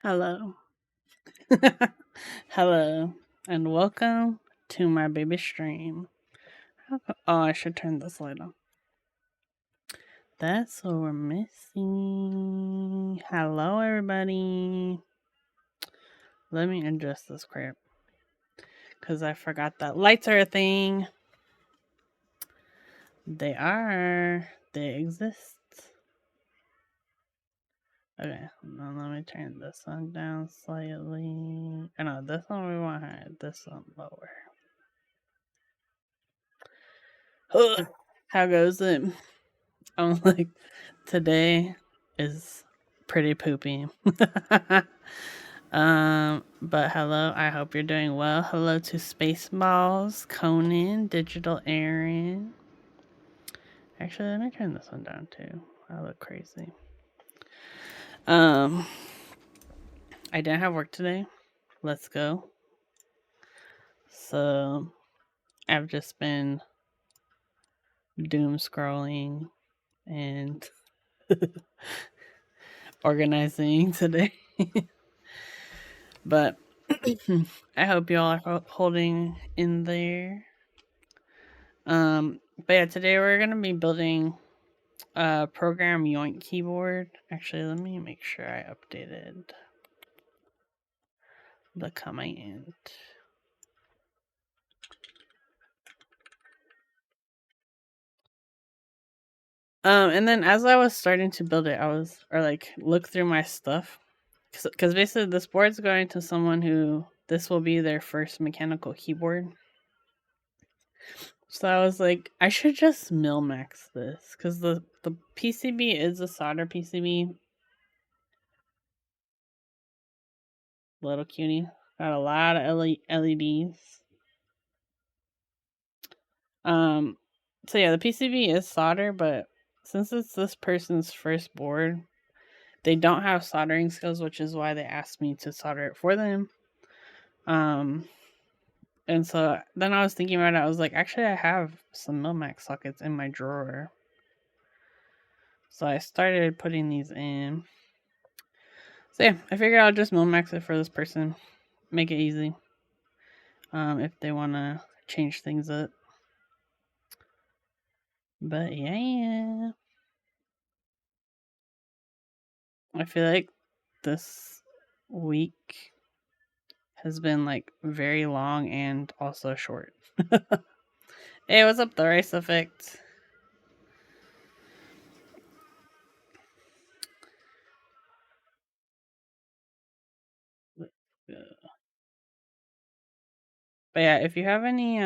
Hello. Hello. And welcome to my baby stream. Oh, I should turn this light on. That's what we're missing. Hello, everybody. Let me adjust this crap. Because I forgot that lights are a thing. They are. They exist. Okay, now let me turn this one down slightly. Oh, no, this one we want higher. This one lower. How goes it? I'm like, today is pretty poopy. But hello, I hope you're doing well. Hello to Spaceballs, Conan, Digital Aaron. Actually, let me turn this one down too. I look crazy. Um, I didn't have work today. Let's go. So I've just been doom scrolling and organizing today. But I hope y'all are holding in there. But yeah, today we're gonna be building a program Yoink keyboard. Actually, let me make sure I updated the command. And then as I was starting to build it, look through my stuff, because basically this board's going to someone who this will be their first mechanical keyboard. So I was like, I should just mil max this because the PCB is a solder PCB. Little cutie, got a lot of LEDs. So yeah, the PCB is solder, but since it's this person's first board, they don't have soldering skills, which is why they asked me to solder it for them. And so then I was thinking about it. I was like, actually, I have some Milmax sockets in my drawer. So I started putting these in. So yeah, I figured I'll just Milmax it for this person, make it easy. If they want to change things up. But yeah, I feel like this week has been like very long and also short. Hey, what's up, the Rice Effect? But yeah, if you have any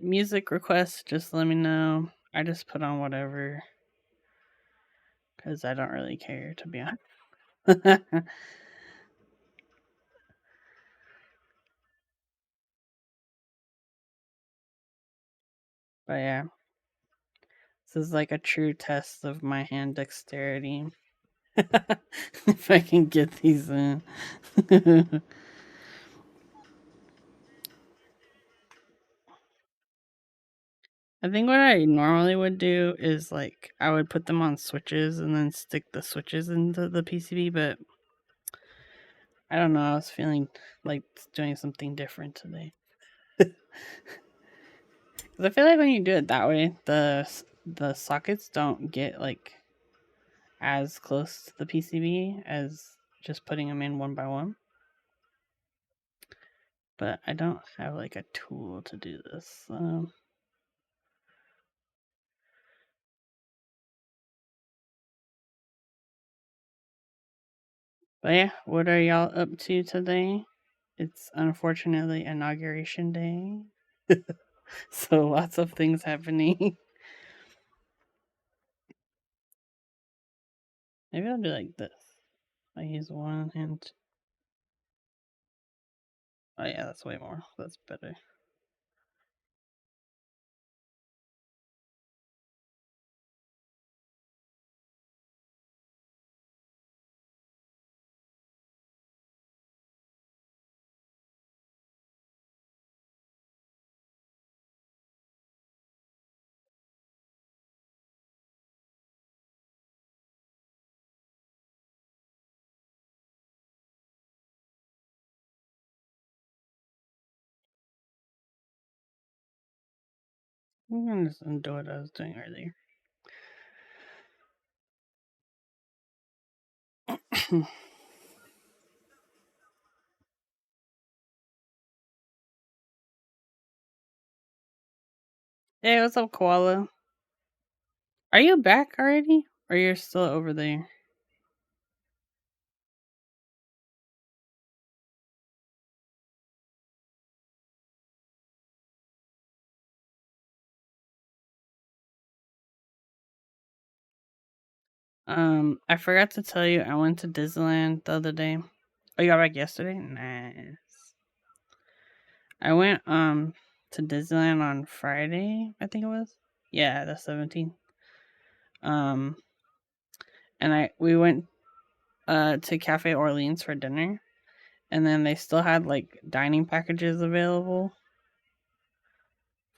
music requests, just let me know. I just put on whatever because I don't really care, to be honest. But yeah, this is like a true test of my hand dexterity. If I can get these in. I think what I normally would do is like I would put them on switches and then stick the switches into the PCB, but I don't know. I was feeling like doing something different today. Because I feel like when you do it that way, the sockets don't get like as close to the PCB as just putting them in one by one. But I don't have like a tool to do this. But yeah, what are y'all up to today? It's unfortunately inauguration day. So lots of things happening. Maybe I'll do like this. I use one hand. Oh yeah, that's way more. That's better. I'm gonna just undo what I was doing earlier. Hey, what's up, Koala? Are you back already? Or you're still over there? I forgot to tell you I went to Disneyland the other day. Oh, you got back yesterday? Nice. I went to Disneyland on Friday, I think it was. Yeah, the 17th. Um and we went to Cafe Orleans for dinner, and then they still had like dining packages available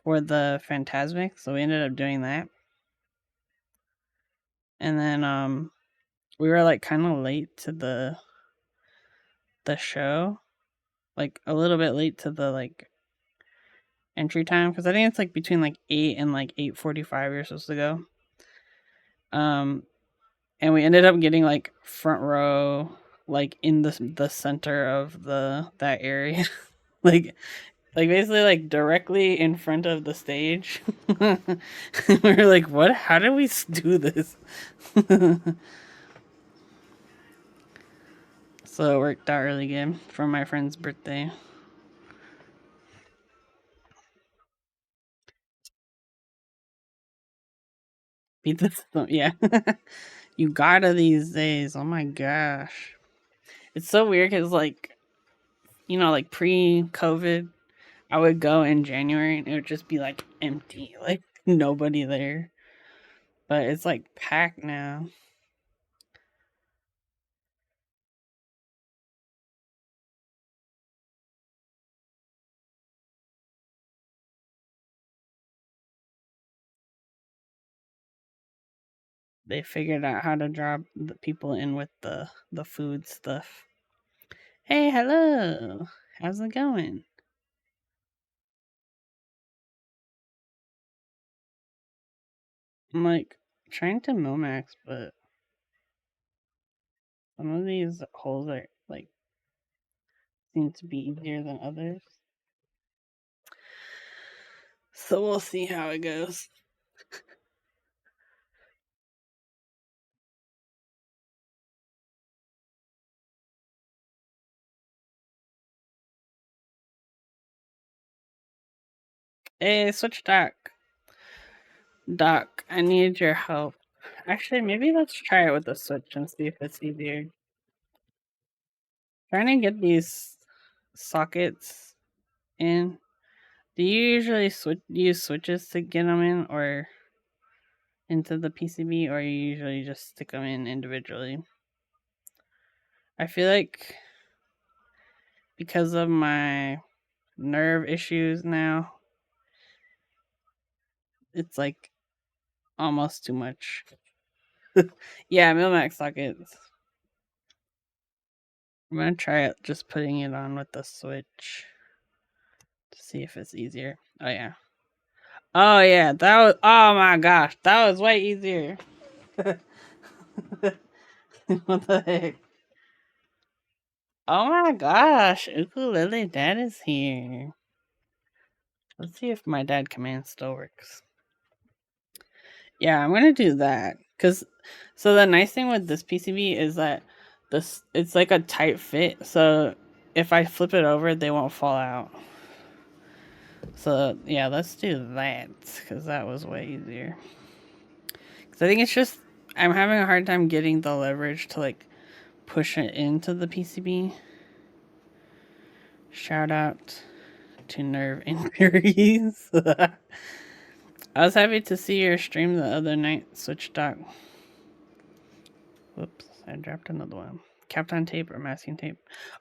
for the Phantasmic, so we ended up doing that. And then we were like kind of late to the show, like a little bit late to the like entry time, because I think it's like between like 8 and like 8:45 you're supposed to go. Um and we ended up getting like front row, like in the center of the that area. like basically like directly in front of the stage. We were like, what, how did we do this? So it worked out really good for my friend's birthday. Pizza system, yeah. You gotta these days. Oh my gosh. It's so weird because, like, like pre COVID, I would go in January and it would just be like empty, like nobody there. But it's like packed now. They figured out how to drop the people in with the food stuff. Hey, hello. How's it going? I'm like trying to Momax, but some of these holes are like seem to be easier than others. So we'll see how it goes. Hey, switch Doc, I need your help. Actually, maybe let's try it with the switch and see if it's easier. Trying to get these sockets in. Do you usually use switches to get them in, or into the PCB, or you usually just stick them in individually? I feel like because of my nerve issues now, it's like almost too much. Yeah, Milmax sockets. I'm gonna try it just putting it on with the switch to see if it's easier. Oh yeah. Oh yeah, that was, oh my gosh, that was way easier. What the heck? Oh my gosh, ukulele dad is here. Let's see if my dad command still works. Yeah, I'm gonna do that. So the nice thing with this PCB is that this it's like a tight fit. So if I flip it over, they won't fall out. So yeah, let's do that because that was way easier. Because I think it's just I'm having a hard time getting the leverage to like push it into the PCB. Shout out to nerve injuries. I was happy to see your stream the other night, Switch Doc. Whoops, I dropped another one. Kapton tape or masking tape?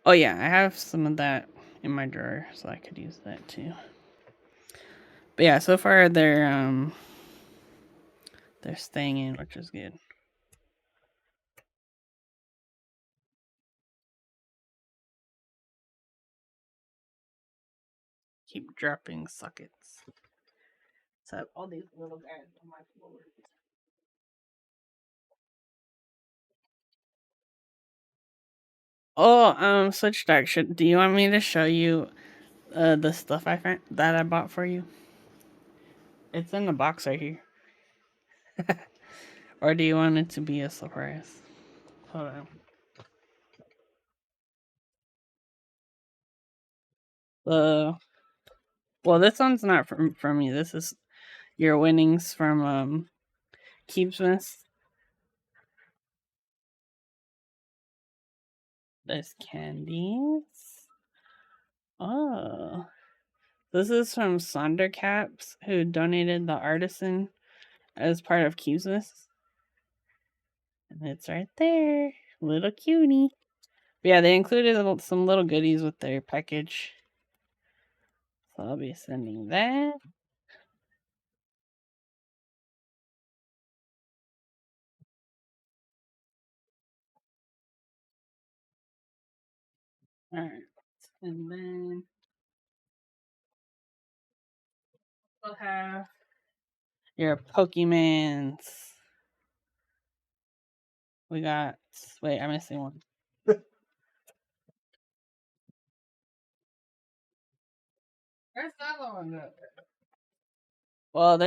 Oh yeah, I have some of that in my drawer, so I could use that too. But yeah, so far they're staying in, which is good. Keep dropping sockets. have all these little guys on my floor. Oh, Switch Dark. Do you want me to show you the stuff that I bought for you? It's in the box right here. Or do you want it to be a surprise? Hold on. Uh, well, this one's not from me. This is your winnings from Keepsmith. There's candies. Oh, this is from Sondercaps, who donated the artisan as part of Keepsmith. And it's right there. Little cutie. But yeah, they included some little goodies with their package. So I'll be sending that. Alright. And then we'll have your Pokemans. We got. Wait, I'm missing one. Where's the other one? Well,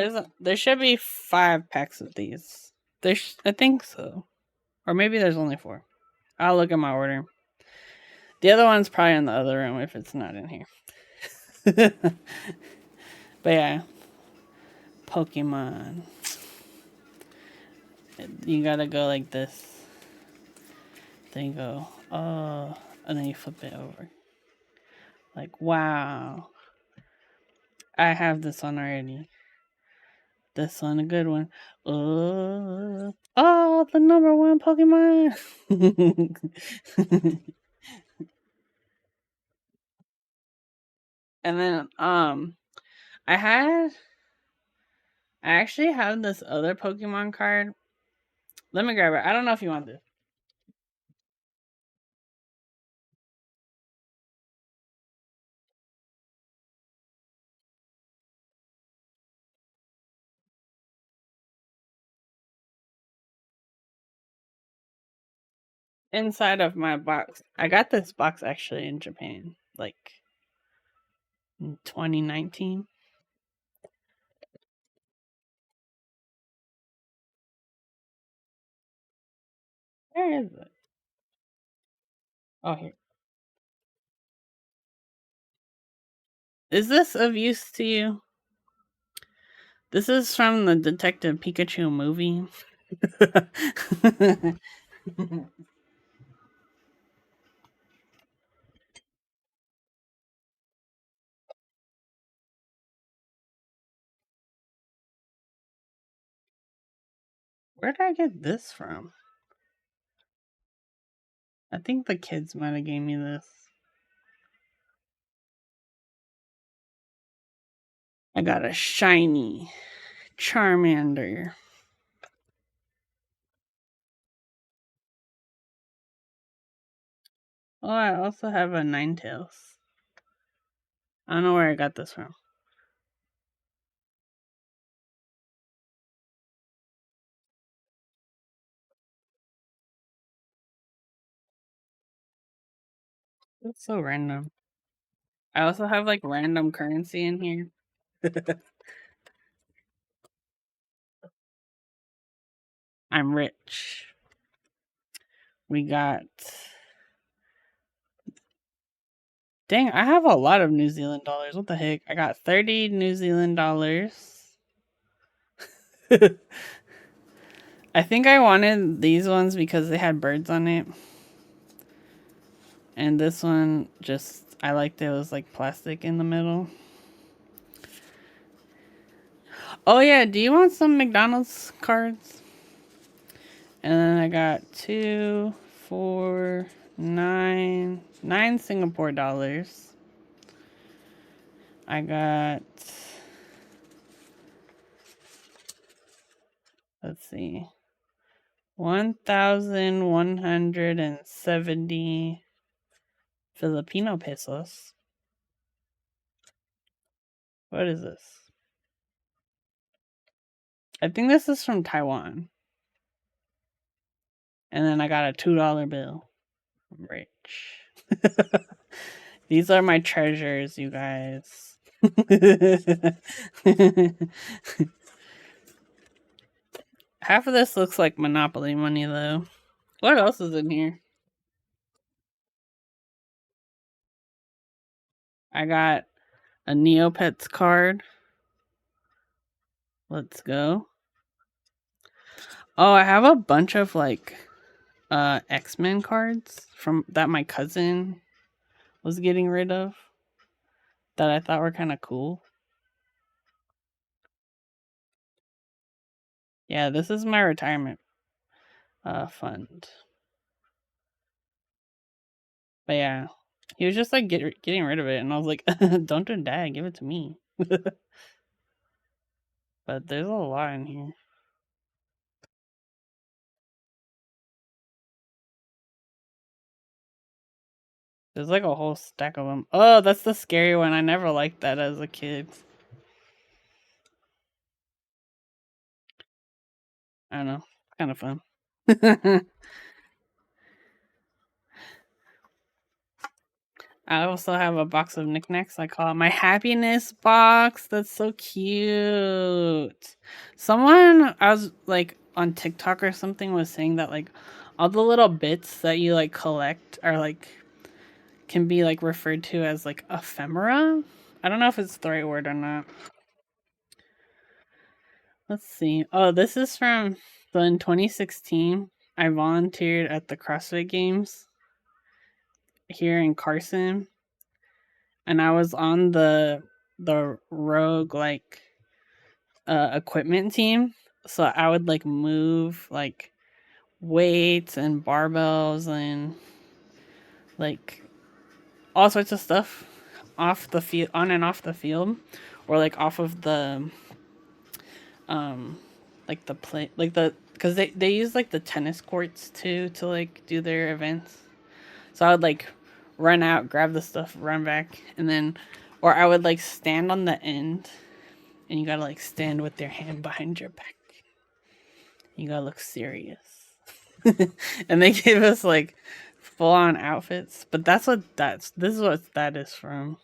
there should be 5 packs of these. I think so, or maybe there's only 4. I'll look at my order. The other one's probably in the other room if it's not in here. But yeah, Pokemon. You gotta go like this. Then you go, oh, and then you flip it over. Like, wow. I have this one already. This one, a good one. Oh, the number 1 Pokemon. And then, I actually have this other Pokemon card. Let me grab it. I don't know if you want this. Inside of my box. I got this box actually in Japan, like in 2019. Where is it? Oh, here. Is this of use to you? This is from the Detective Pikachu movie. Where did I get this from? I think the kids might have gave me this. I got a shiny Charmander. Oh, I also have a Ninetales. I don't know where I got this from. It's so random. I also have like random currency in here. I'm rich. We got. Dang, I have a lot of New Zealand dollars. What the heck? I got 30 New Zealand dollars. I think I wanted these ones because they had birds on it. And this one I liked it was like plastic in the middle. Oh yeah, do you want some McDonald's cards? And then I got 2, 4, 9 Singapore dollars. I got, let's see, 1,170 Filipino pesos. What is this? I think this is from Taiwan. And then I got a $2 bill. I'm rich. These are my treasures, you guys. Half of this looks like Monopoly money, though. What else is in here? I got a Neopets card. Let's go. Oh, I have a bunch of like X-Men cards from that my cousin was getting rid of that I thought were kind of cool. Yeah, this is my retirement fund. But yeah, he was just like getting rid of it, and I was like, "Don't do that. Give it to me." But there's a lot in here. There's like a whole stack of them. Oh, that's the scary one. I never liked that as a kid. I don't know. Kind of fun. I also have a box of knickknacks. I call it my happiness box. That's so cute. Someone I was like on TikTok or something was saying that like all the little bits that you like collect are like can be like referred to as like ephemera. I don't know if it's the right word or not. Let's see. Oh, this is from so in 2016. I volunteered at the CrossFit Games here in Carson, and I was on the rogue like equipment team. So I would like move like weights and barbells and like all sorts of stuff off the field, on and off the field, or like off of the um like the play, like the because they use like the tennis courts too to like do their events. So I would like run out, grab the stuff, run back, and then or I would like stand on the end, and you gotta like stand with your hand behind your back. You gotta look serious. And they gave us like full on outfits, but this is what that is from.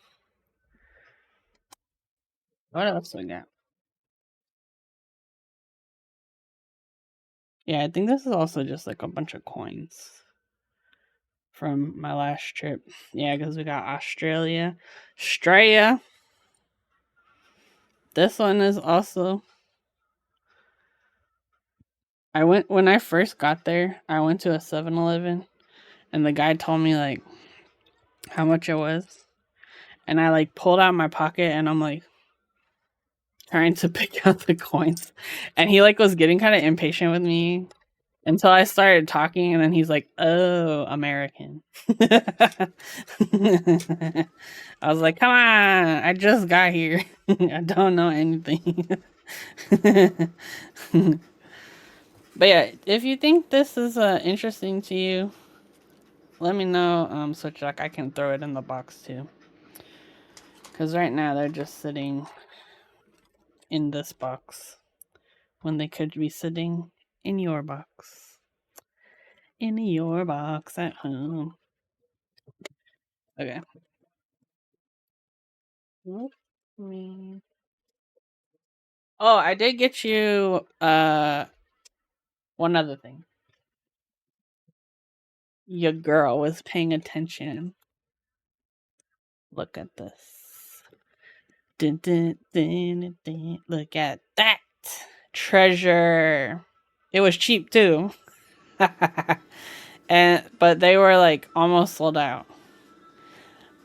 What else we got? Yeah, I think this is also just like a bunch of coins from my last trip. Yeah, because we got Australia. This one is also. I went when I first got there. I went to a 7-Eleven, and the guy told me like how much it was, and I like pulled out my pocket, and I'm like trying to pick out the coins, and he like was getting kind of impatient with me until I started talking, and then he's like, "Oh, American." I was like, "Come on, I just got here. I don't know anything." But yeah, if you think this is interesting to you, let me know so like I can throw it in the box too. Because right now they're just sitting in this box when they could be sitting in your box. In your box at home. Okay. Oh, I did get you one other thing. Your girl was paying attention. Look at this. Dun, dun, dun, dun. Look at that treasure. It was cheap too. And but they were like almost sold out.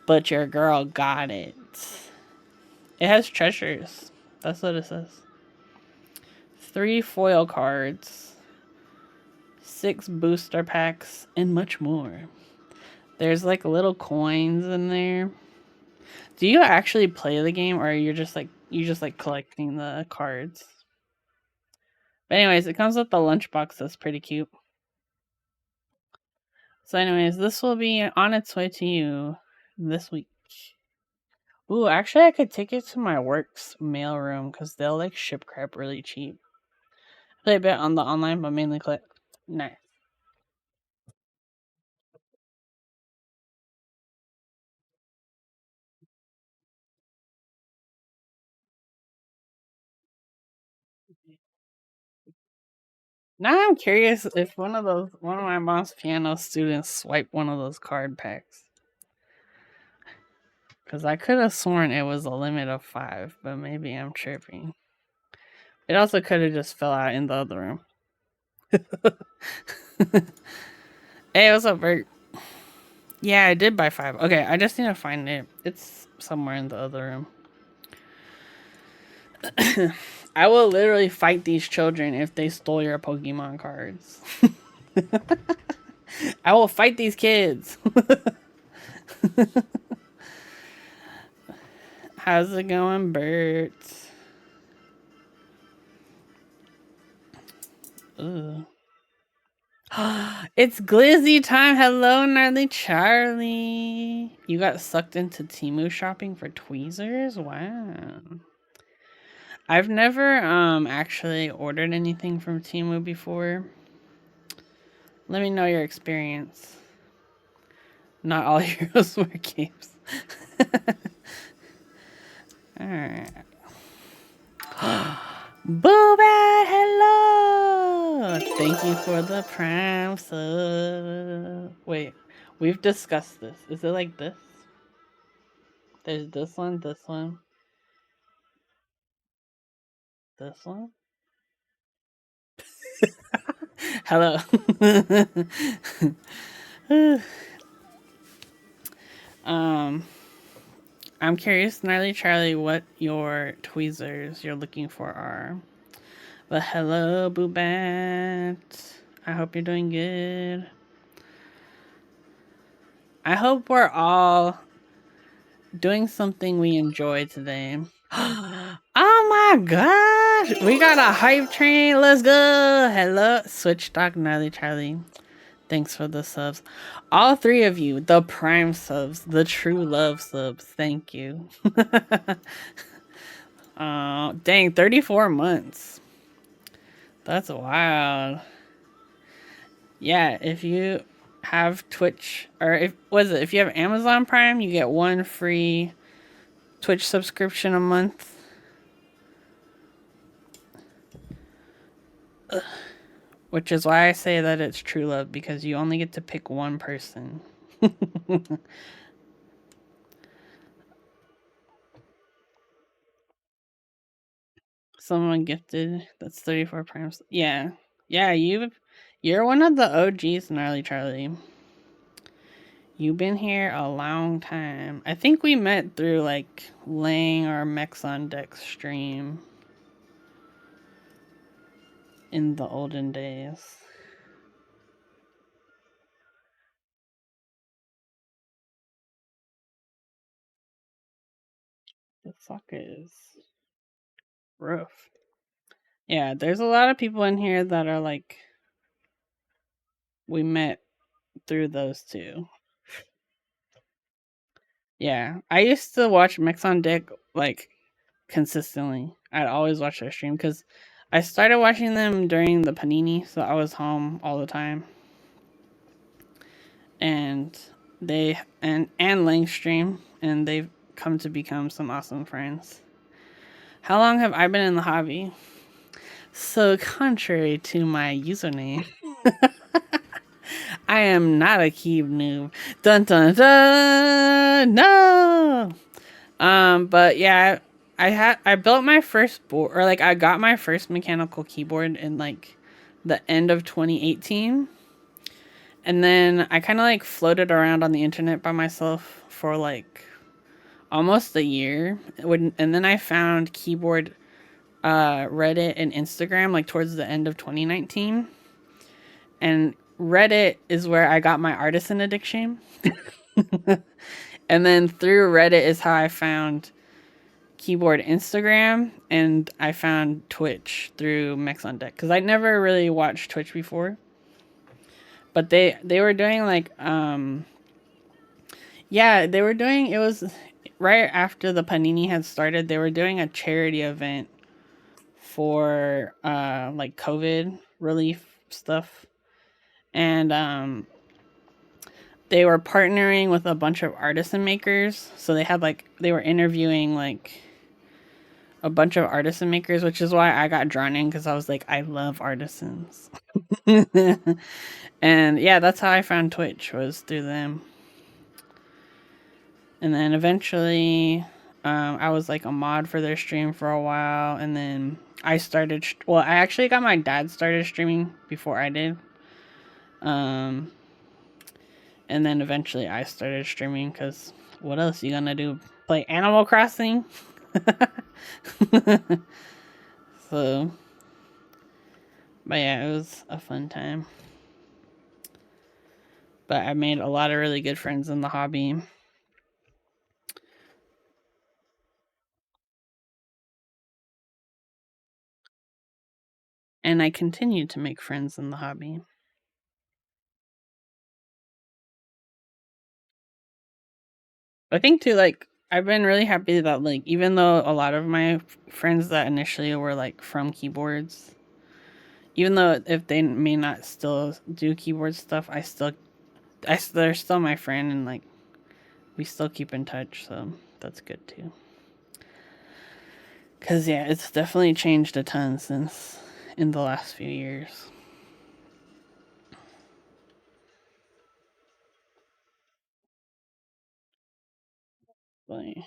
But your girl got it. It has treasures. That's what it says. 3 foil cards, 6 booster packs, and much more. There's like little coins in there. Do you actually play the game, or you're just like collecting the cards? But anyways, it comes with the lunchbox. That's pretty cute. So anyways, this will be on its way to you this week. Ooh, actually, I could take it to my work's mailroom because they'll like ship crap really cheap. Play a bit on the online, but mainly click. Nice. Now I'm curious if one of my mom's piano students swiped one of those card packs. Because I could have sworn it was a limit of 5, but maybe I'm tripping. It also could have just fell out in the other room. Hey, what's up, Bert? Yeah, I did buy 5. Okay, I just need to find it. It's somewhere in the other room. I will literally fight these children if they stole your Pokemon cards. I will fight these kids. How's it going, Bert? Ugh. It's Glizzy time. Hello, Gnarly Charlie. You got sucked into Temu shopping for tweezers? Wow. I've never actually ordered anything from Temu before. Let me know your experience. Not all heroes wear capes. Alright. Boobat, hello! Thank you for the prime sub. Wait, we've discussed this. Is it like this? There's this one, this one, this one. Hello. I'm curious, Gnarly Charlie, what your tweezers you're looking for are. But hello, Boobat. I hope you're doing good. I hope we're all doing something we enjoy today. Oh my gosh! We got a hype train. Let's go. Hello, Switch Doc Gnarly Charlie. Thanks for the subs. All 3 of you, the prime subs, the true love subs. Thank you. Dang, 34 months. That's wild. Yeah, if you have Twitch, or if you have Amazon Prime, you get 1 free Twitch subscription a month. Which is why I say that it's true love, because you only get to pick one person. Someone gifted. That's 34 primes. Yeah. Yeah, you're one of the OGs, Gnarly Charlie. You've been here a long time. I think we met through like Lang or Mechs on Deck stream in the olden days. The socket is rough. Yeah, there's a lot of people in here that are like, we met through those two. Yeah, I used to watch Mechs on Deck like consistently. I'd always watch their stream because I started watching them during the Panini, so I was home all the time. And they and Lang stream, and they've come to become some awesome friends. How long have I been in the hobby? So contrary to my username, I am not a Keeb noob. Dun dun dun. No. But yeah, I built my first board, or like I got my first mechanical keyboard in like the end of 2018. And then I kind of like floated around on the internet by myself for like almost a year. And then I found keyboard Reddit and Instagram like towards the end of 2019. And Reddit is where I got my artisan addiction. And then through Reddit is how I found keyboard Instagram, and I found Twitch through Mechs on Deck because I never really watched Twitch before. But they were doing like yeah, they were doing, it was right after the Panini had started, they were doing a charity event for like COVID relief stuff. And they were partnering with a bunch of artisan makers. So they had like they were interviewing like a bunch of artisan makers, which is why I got drawn in because I was like, I love artisans. And yeah, that's how I found Twitch was through them. And then eventually, I was like a mod for their stream for a while, and then I started. Well, I actually got my dad started streaming before I did. Um, and then eventually I started streaming because what else you gonna do? Play Animal Crossing? So, but yeah, it was a fun time. But I made a lot of really good friends in the hobby. And I continue to make friends in the hobby. I think too, like I've been really happy that like even though a lot of my friends that initially were like from keyboards, even though if they may not still do keyboard stuff, they're still my friend and like we still keep in touch, so that's good too. Cause yeah, it's definitely changed a ton since in the last few years. Like,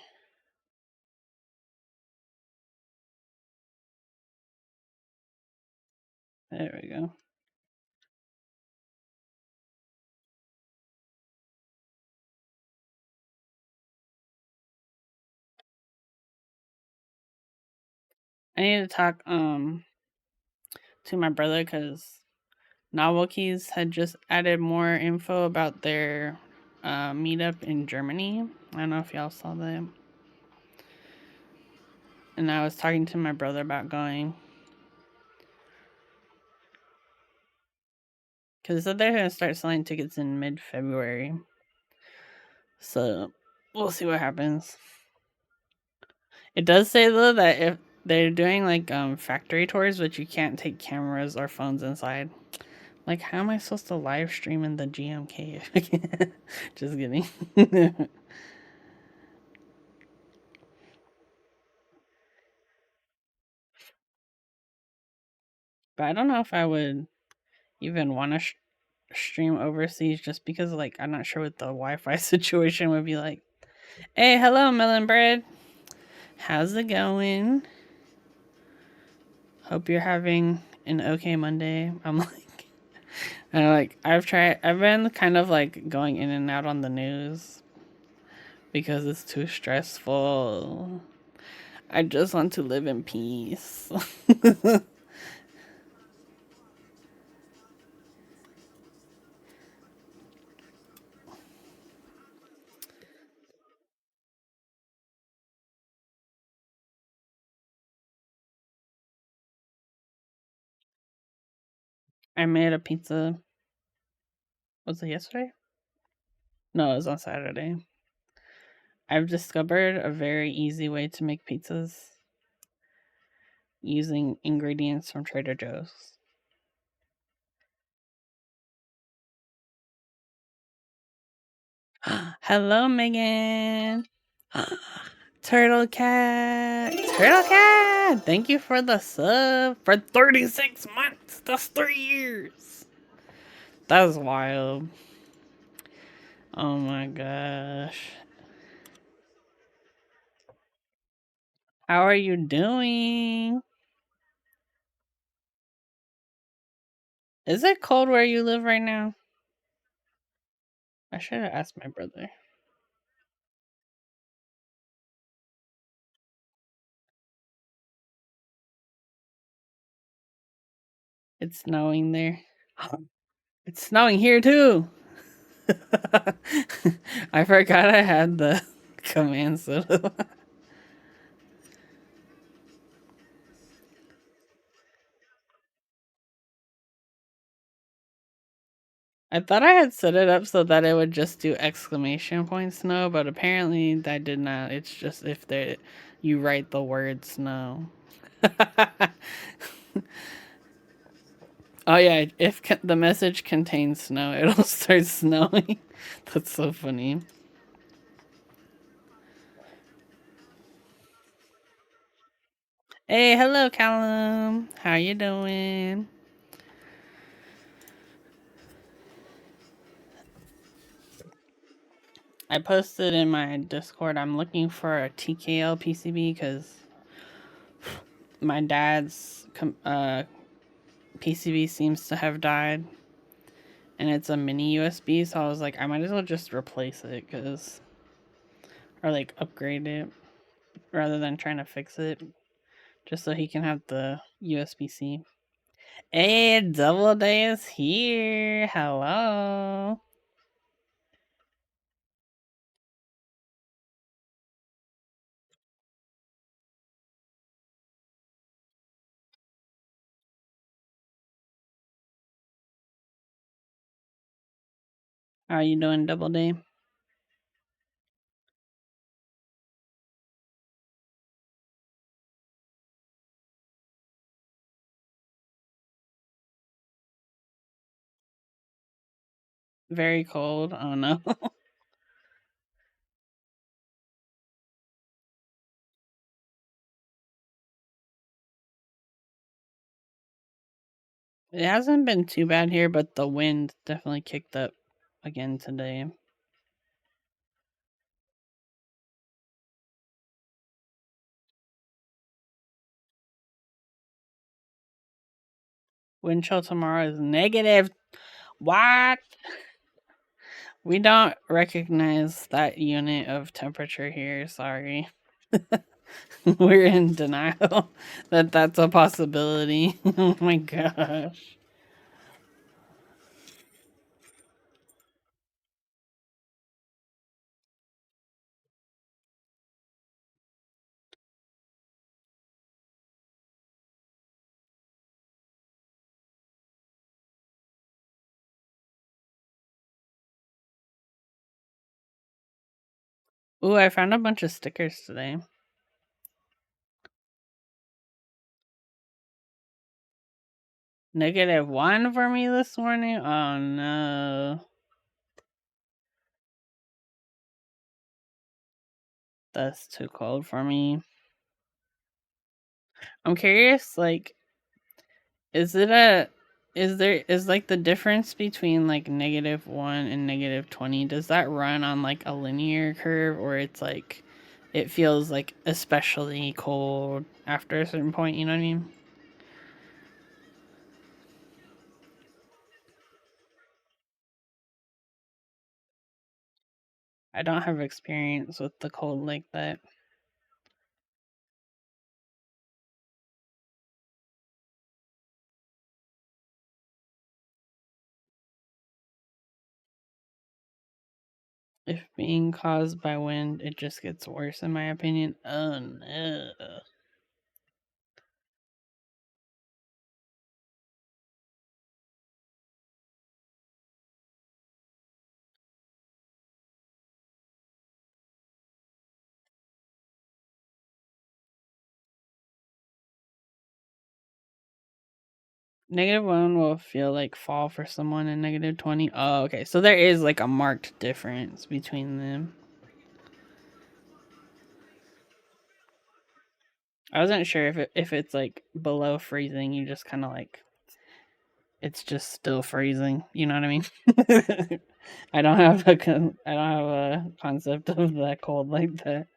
there we go. I need to talk to my brother because Novel Keys had just added more info about their meetup in Germany. I don't know if y'all saw that. And I was talking to my brother about going. Because they said they're going to start selling tickets in mid February. So we'll see what happens. It does say, though, that if they're doing like factory tours, but you can't take cameras or phones inside. Like, how am I supposed to live stream in the GMK? Just kidding. But I don't know if I would even want to stream overseas just because, like, I'm not sure what the Wi Fi situation would be like. Hey, hello, Melon Bread. How's it going? Hope you're having an okay Monday. I've been kind of like going in and out on the news because it's too stressful. I just want to live in peace. I made a pizza. Was it yesterday? No, it was on Saturday. I've discovered a very easy way to make pizzas using ingredients from Trader Joe's. Hello, Megan. Turtle Cat. Turtle Cat. Thank you for the sub for 36 months. That's 3 years. That was wild. Oh my gosh. How are you doing? Is it cold where you live right now? I should have asked my brother. It's snowing there. It's snowing here too. I forgot I had the command set up. I thought I had set it up so that it would just do exclamation point snow, but apparently that did not. It's just if you write the word snow. Oh yeah, if the message contains snow, it'll start snowing. That's so funny. Hey, hello, Callum. How you doing? I posted in my Discord. I'm looking for a TKL PCB because my dad's PCB seems to have died, and it's a mini USB. So I was like, I might as well just replace it, cause or like upgrade it rather than trying to fix it, just so he can have the USB C. Hey, Double Day is here. Hello. How are you doing, Double Day? Very cold. Oh no. It hasn't been too bad here, but the wind definitely kicked up again today. Wind chill tomorrow is negative. What? We don't recognize that unit of temperature here. Sorry. We're in denial that that's a possibility. Oh my gosh. Ooh, I found a bunch of stickers today. -1 for me this morning? Oh no. That's too cold for me. I'm curious, like, is it a is like the difference between like -1 and -20, does that run on like a linear curve, or it's like it feels like especially cold after a certain point, you know what I mean? I don't have experience with the cold like that. If being caused by wind, it just gets worse in my opinion. Oh no. -1 will feel like fall for someone, and -20. Oh, okay. So there is like a marked difference between them. I wasn't sure if it's like below freezing, you just kind of like it's just still freezing. You know what I mean? I don't have a concept of that cold like that.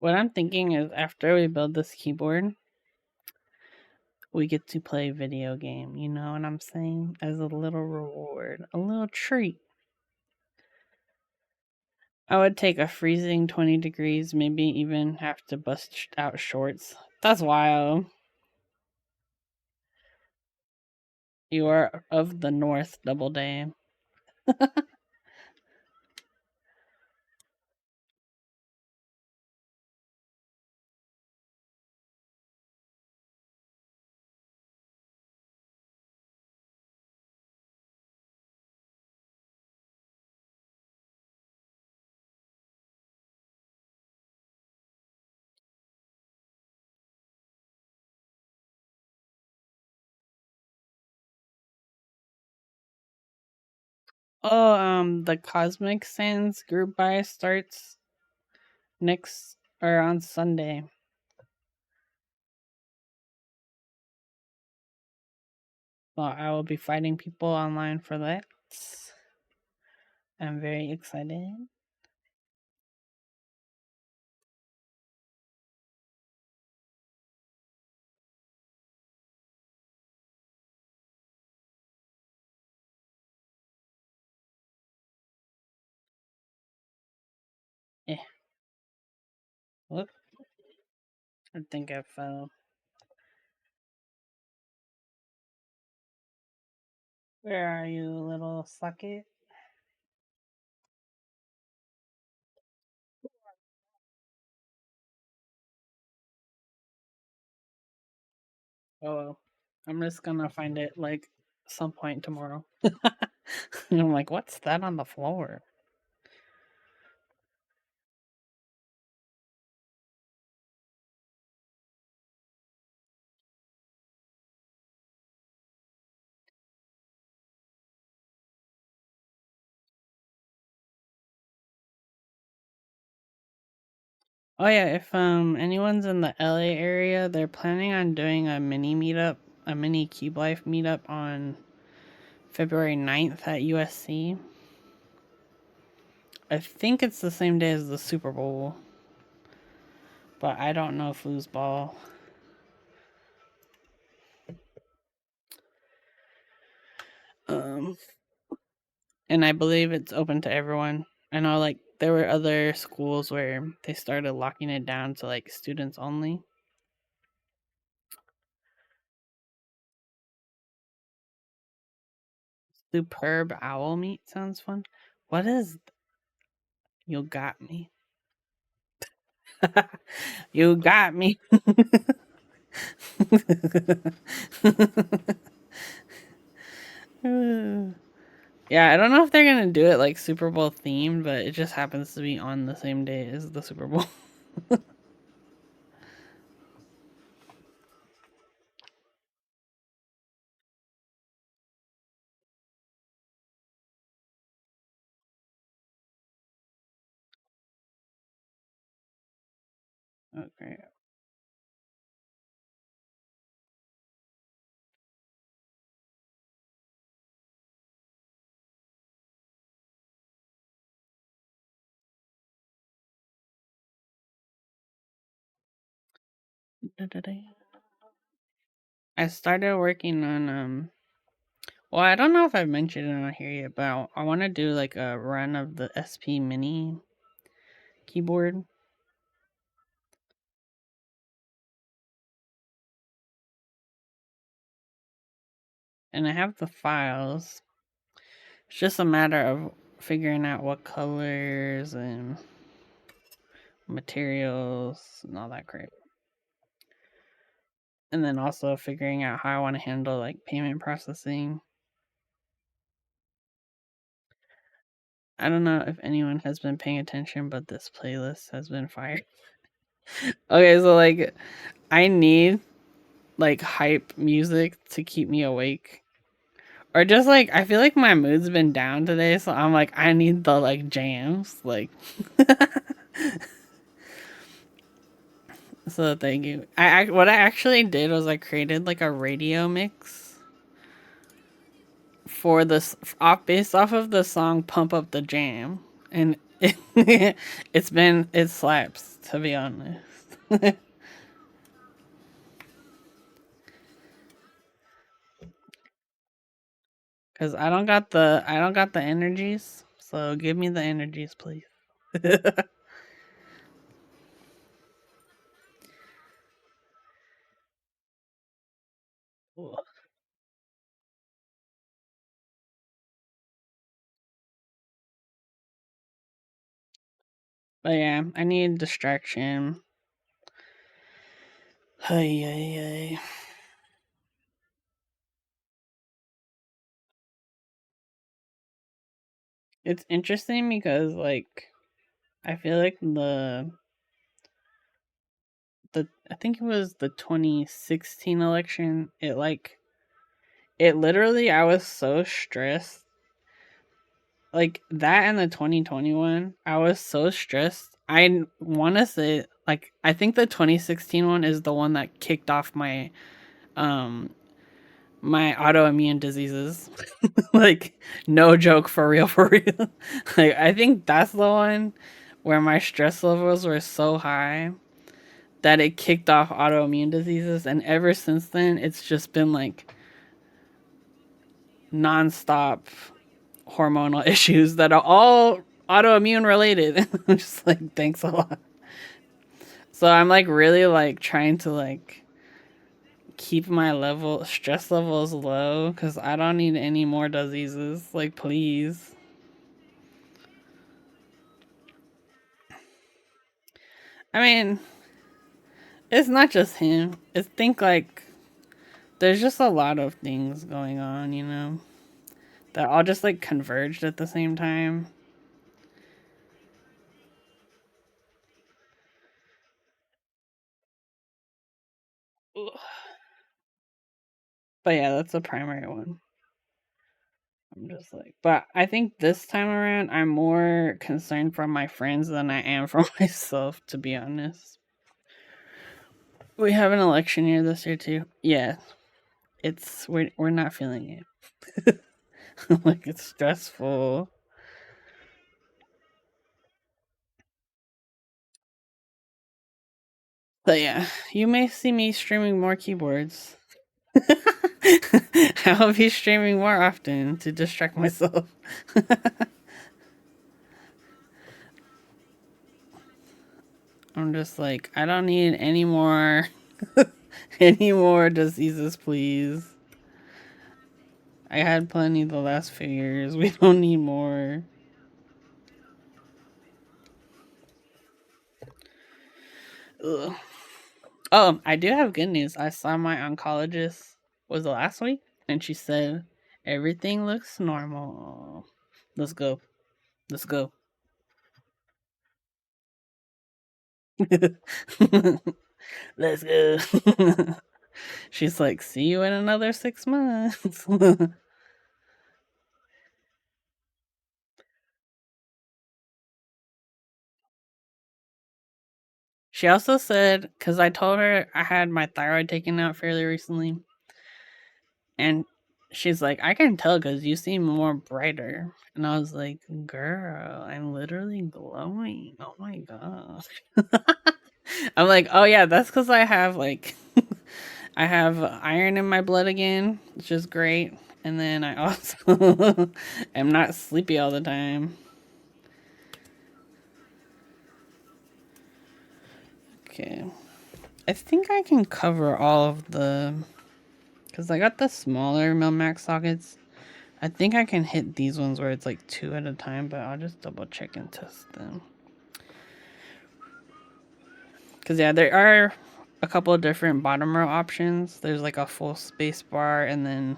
What I'm thinking is after we build this keyboard, we get to play video game. You know what I'm saying? As a little reward, a little treat. I would take a freezing 20 degrees, maybe even have to bust out shorts. That's wild. You are of the North, Double Day. Oh, the Cosmic Sands group buy starts next or on Sunday. So I will be fighting people online for that. I'm very excited. Yeah. Whoop. I think I fell. Where are you, little socket? Oh well. I'm just gonna find it like some point tomorrow. I'm like, what's that on the floor? Oh yeah, if anyone's in the LA area, they're planning on doing a mini meetup, a mini Cube Life meetup on February 9th at USC. I think it's the same day as the Super Bowl, but I don't know foosball. Um, and I believe it's open to everyone. I know, like, there were other schools where they started locking it down to like students only. Superb owl meat sounds fun. What is you got me? You got me. Yeah, I don't know if they're gonna do it like Super Bowl themed, but it just happens to be on the same day as the Super Bowl. Okay. I started working on well, I don't know if I've mentioned it on here yet, but I want to do like a run of the SP Mini keyboard. And I have the files. It's just a matter of figuring out what colors and materials and all that crap. And then also figuring out how I want to handle like payment processing. I don't know if anyone has been paying attention, but this playlist has been fired. Okay, so like I need like hype music to keep me awake. Or just like I feel like my mood's been down today, so I'm like I need the like jams, like so thank you. What I actually did was I created like a radio mix for this off based off of the song "Pump Up the Jam," and it slaps, to be honest. Cause I don't got the energies, so give me the energies, please. But yeah, I need distraction. Hey, hey, hey. It's interesting because like I feel like the I think it was the 2016 election. It literally I was so stressed. Like that and the 2021, I was so stressed. I want to say like I think the 2016 one is the one that kicked off um my autoimmune diseases. Like no joke, for real, for real. Like I think that's the one where my stress levels were so high that it kicked off autoimmune diseases, and ever since then it's just been like nonstop hormonal issues that are all autoimmune related. I'm just like, thanks a lot. So I'm like really like trying to like keep my stress levels low because I don't need any more diseases. Like, please. I mean, it's not just him. It's think like there's just a lot of things going on, that all just like converged at the same time. Ugh. But yeah, that's the primary one. I'm just like, but I think this time around, I'm more concerned for my friends than I am for myself, to be honest. We have an election year this year too. Yeah, we're not feeling it. Like it's stressful. But yeah, you may see me streaming more keyboards. I'll be streaming more often to distract myself. I'm just like, I don't need any more any more diseases, please. I had plenty the last few years. We don't need more. Ugh. Oh, I do have good news. I saw my oncologist was it last week, and she said everything looks normal. Let's go. Let's go. Let's go. She's like, see you in another 6 months. She also said, because I told her I had my thyroid taken out fairly recently, and she's like, I can tell because you seem more brighter. And I was like, girl, I'm literally glowing. Oh my gosh. I'm like, oh yeah, that's because I have like, I have iron in my blood again, which is great. And then I also am not sleepy all the time. Okay. I think I can cover all of the, because I got the smaller Milmax sockets. I think I can hit these ones where it's like two at a time, but I'll just double check and test them. Because yeah, there are a couple of different bottom row options. There's like a full space bar and then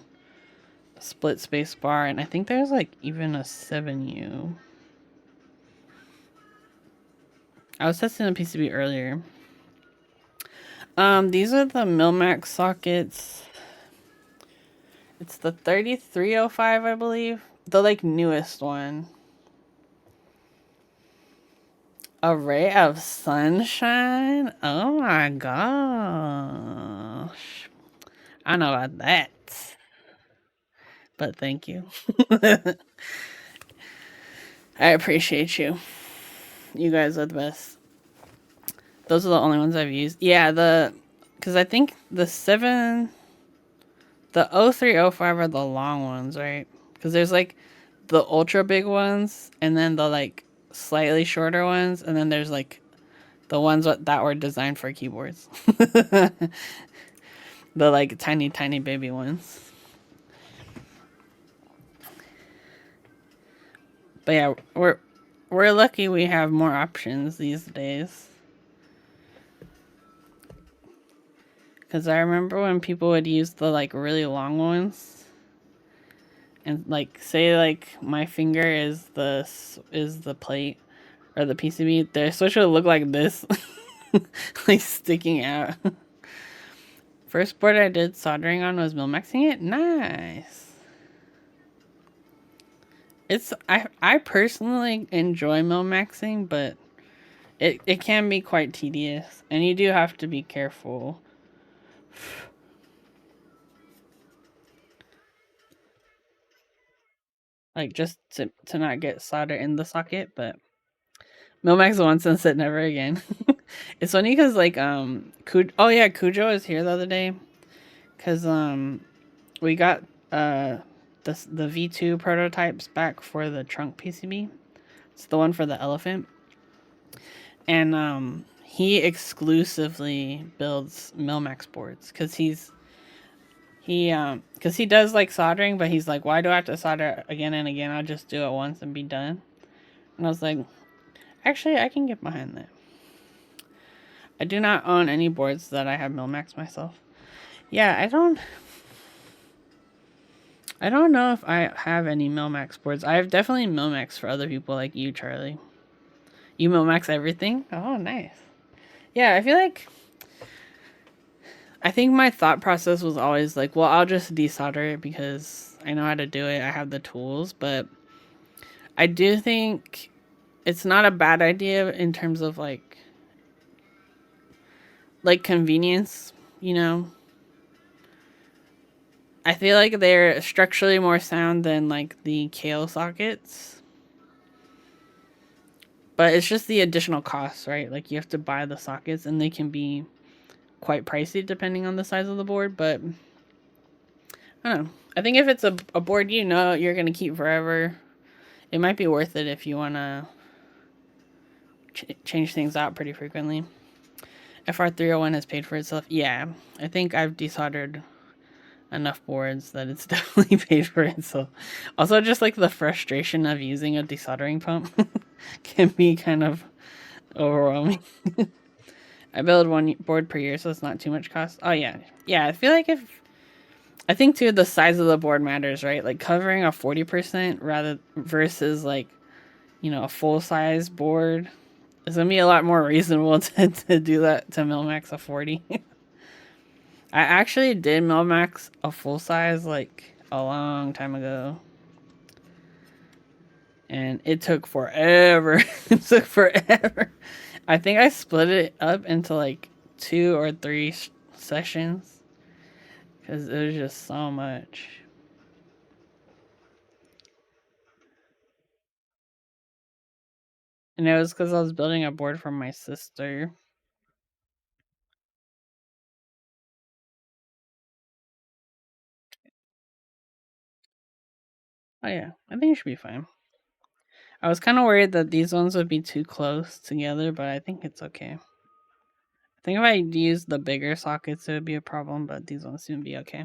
a split space bar, and I think there's like even a 7U. I was testing the PCB earlier. These are the Milmax sockets. It's the 3305, I believe. The like newest one. A ray of sunshine? Oh my gosh. I know about that. But thank you. I appreciate you. You guys are the best. Those are the only ones I've used. Yeah, because I think the 0305 are the long ones, right? Because there's like the ultra big ones, and then the like slightly shorter ones, and then there's like the ones that were designed for keyboards. The like tiny, tiny baby ones. But yeah, we're lucky we have more options these days. Because I remember when people would use the like really long ones, and like say like my finger is the plate or the PCB. The switch would look like this, like sticking out. First board I did soldering on was Milmaxing it. Nice. I personally enjoy Milmaxing, but it can be quite tedious, and you do have to be careful. Like just to not get solder in the socket, but Milmax once and said never again. It's funny because like oh yeah, Cujo is here the other day because we got the V2 prototypes back for the trunk PCB. It's the one for the elephant, and he exclusively builds Milmax boards because he does like soldering, but he's like, why do I have to solder again and again? I'll just do it once and be done. And I was like, actually, I can get behind that. I do not own any boards that I have Milmax myself. Yeah, I don't know if I have any Milmax boards. I have definitely Milmax for other people like you, Charlie. You Milmax everything? Oh, nice. Yeah, I think my thought process was always like, well, I'll just desolder it because I know how to do it. I have the tools, but I do think it's not a bad idea in terms of like convenience, you know. I feel like they're structurally more sound than like the KO sockets. But it's just the additional costs, right? Like you have to buy the sockets and they can be quite pricey depending on the size of the board, but I don't know. I think if it's a board you know you're going to keep forever, it might be worth it if you want to change things out pretty frequently. FR301 has paid for itself. Yeah, I think I've desoldered enough boards that it's definitely paid for itself. Also, just like the frustration of using a desoldering pump can be kind of overwhelming. I build one board per year, so it's not too much cost. Oh yeah, yeah. I think too the size of the board matters, right? Like covering a 40% rather versus like a full size board is gonna be a lot more reasonable to do that to Milmax a 40. I actually did Milmax a full size like a long time ago. And it took forever. It took forever. I think I split it up into like 2 or 3 sessions because it was just so much. And it was because I was building a board for my sister. Oh yeah, I think it should be fine. I was kind of worried that these ones would be too close together, but I think it's okay. I think if I use the bigger sockets, it would be a problem, but these ones seem to be okay.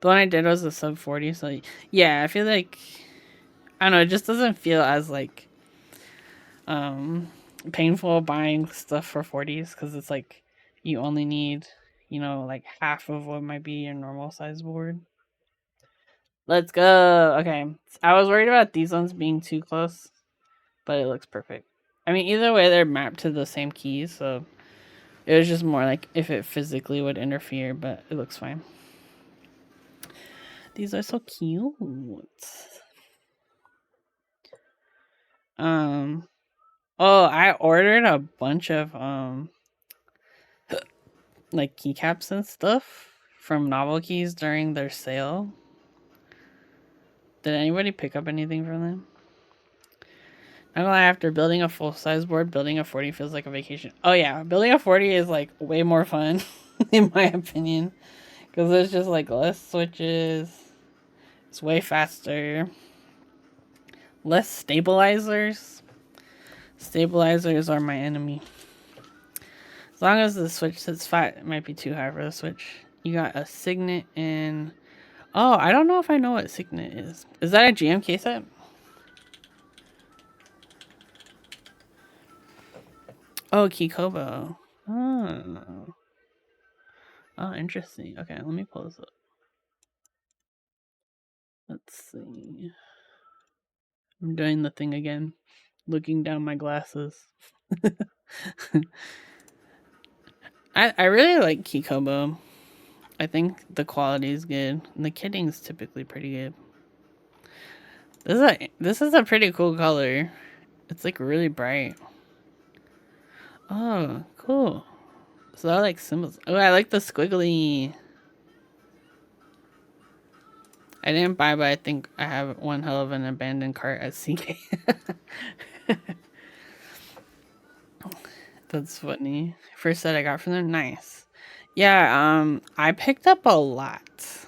The one I did was a sub 40, so yeah, I feel like I don't know, it just doesn't feel as like painful buying stuff for 40s because it's like you only need like half of what might be your normal size board. Let's go. Okay, I was worried about these ones being too close, but it looks perfect. I mean, either way, they're mapped to the same keys, so it was just more like if it physically would interfere, but it looks fine. These are so cute. Oh, I ordered a bunch of like keycaps and stuff from Novel Keys during their sale. Did anybody pick up anything from them? Not gonna lie, after building a full size board, building a 40 feels like a vacation. Oh yeah, building a 40 is like way more fun, in my opinion. Because there's just like less switches. It's way faster. Less stabilizers. Stabilizers are my enemy. As long as the switch sits flat, it might be too high for the switch. You got a Signet and... Oh, I don't know if I know what Signet is. Is that a GMK set? Oh, Kikobo. Oh. Oh, interesting. Okay, let me pull this up. Let's see. I'm doing the thing again. Looking down my glasses. I really like Kikobo. I think the quality is good. And the kitting's typically pretty good. This is a pretty cool color. It's like really bright. Oh, cool. So I like symbols. Oh, I like the squiggly. I didn't buy, but I think I have one hell of an abandoned cart at CK. That's funny. First set I got from them, nice. Yeah, I picked up a lot.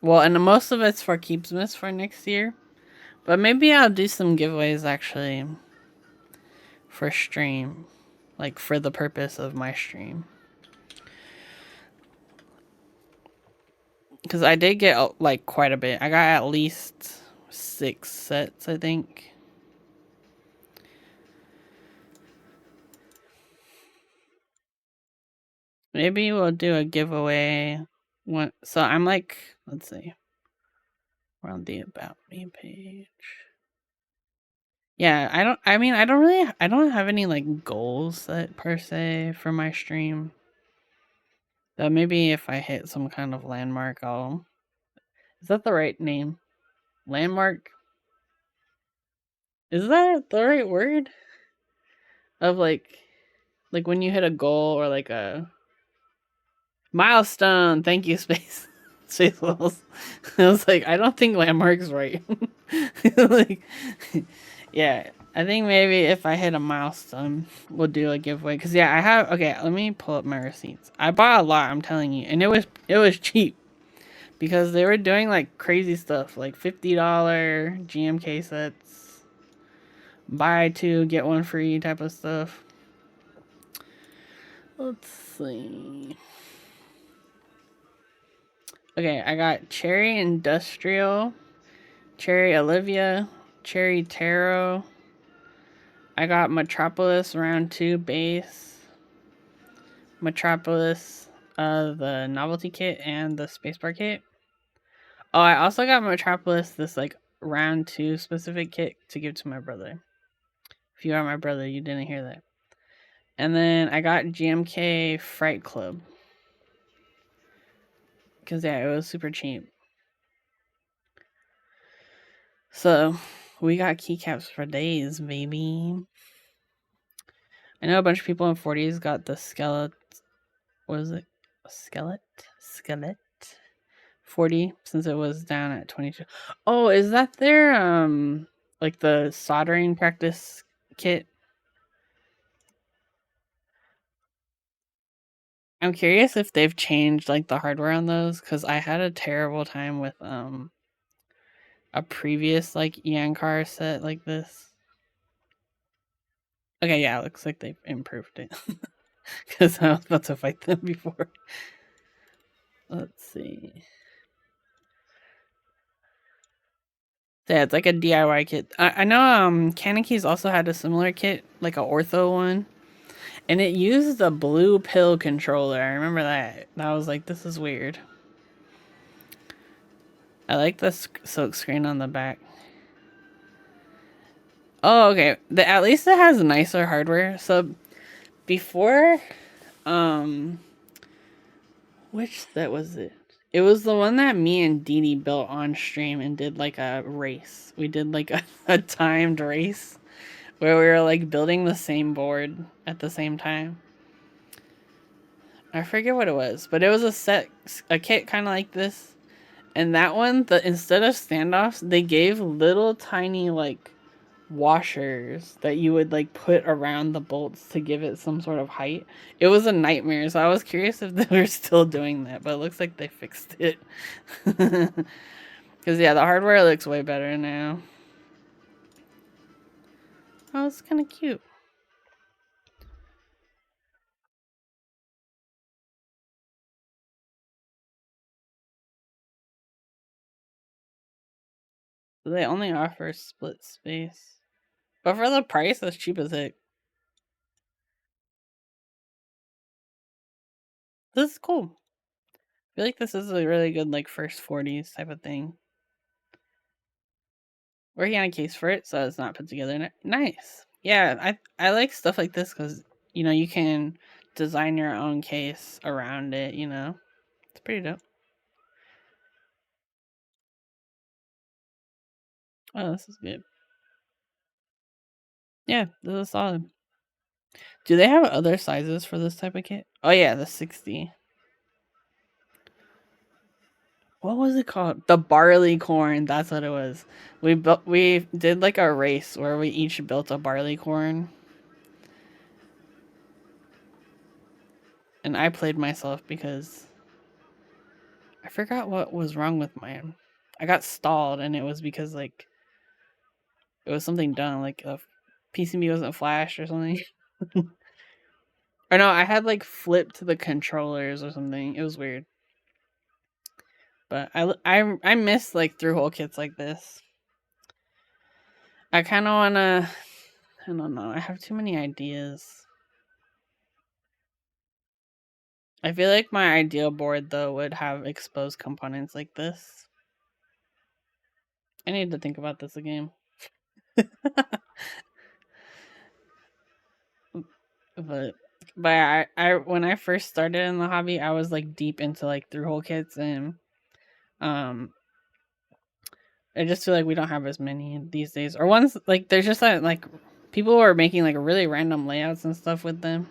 Well, and most of it's for Keepsmas for next year. But maybe I'll do some giveaways actually for stream. Like for the purpose of my stream. Because I did get like quite a bit. I got at least 6 sets, I think. Maybe we'll do a giveaway. So I'm like, let's see. We're on the About Me page. Yeah, I don't have any like goals set per se for my stream. But maybe if I hit some kind of landmark, is that the right name? Landmark? Is that the right word? Of like when you hit a goal or like a milestone. Thank you, Space Wells. I was like, I don't think landmark's right. Like, yeah, I think maybe if I hit a milestone, we'll do a giveaway. Cause yeah, I have. Okay, let me pull up my receipts. I bought a lot. I'm telling you, and it was cheap because they were doing like crazy stuff, like $50 GMK sets, buy two get one free type of stuff. Let's see. Okay, I got Cherry Industrial, Cherry Olivia, Cherry Tarot. I got Metropolis Round 2 base, Metropolis, the novelty kit, and the spacebar kit. Oh, I also got Metropolis, this like Round 2 specific kit to give to my brother. If you are my brother, you didn't hear that. And then I got GMK Fright Club. Because, yeah, it was super cheap. So, we got keycaps for days, baby. I know a bunch of people in 40s got the skeleton. What is it? Skeleton 40 since it was down at 22. Oh, is that their like the soldering practice kit? I'm curious if they've changed like the hardware on those cuz I had a terrible time with a previous like Yankar set like this. Okay, yeah, it looks like they've improved it. Cuz I was about to fight them before. Let's see. Yeah, it's like a DIY kit. I know Canon Keys also had a similar kit, like a ortho one. And it used the blue pill controller. I remember that. And I was like, this is weird. I like the silk screen on the back. Oh, okay. At least it has nicer hardware. So before, which set was it? It was the one that me and Dee Dee built on stream and did like a race. We did like a timed race where we were like building the same board at the same time. I forget what it was, but it was a kit kind of like this. And that one, instead of standoffs, they gave little tiny like washers that you would like put around the bolts to give it some sort of height. It was a nightmare, so I was curious if they were still doing that, but it looks like they fixed it. Because yeah, the hardware looks way better now. Oh, it's kind of cute. They only offer split space. But for the price, that's cheap as heck. This is cool. I feel like this is a really good like first 40s type of thing. Working on a case for it, so it's not put together. Nice. Yeah, I like stuff like this because you can design your own case around it. It's pretty dope. Oh, this is good. Yeah, this is solid. Do they have other sizes for this type of kit? Oh yeah, the 60. What was it called? The barley corn. That's what it was. We did like a race where we each built a barley corn, and I played myself because I forgot what was wrong with mine. I got stalled, and it was because like it was something done, like a PCB wasn't flashed or something. Or no, I had like flipped the controllers or something. It was weird. But I miss like through hole kits like this. I kind of wanna. I don't know. I have too many ideas. I feel like my ideal board though would have exposed components like this. I need to think about this again. but I when I first started in the hobby, I was like deep into like through hole kits, and um I just feel like we don't have as many these days. Or ones like there's just that like people are making like really random layouts and stuff with them.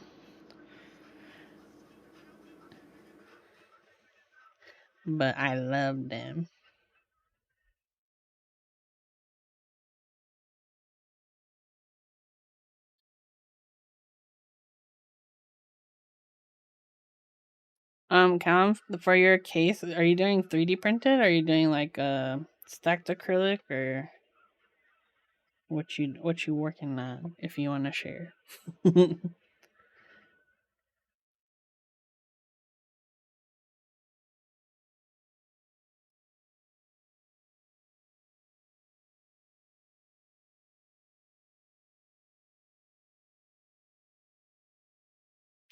But I love them. Callum, for your case, are you doing 3D printed? Or are you doing like stacked acrylic, or what you working on? If you want to share.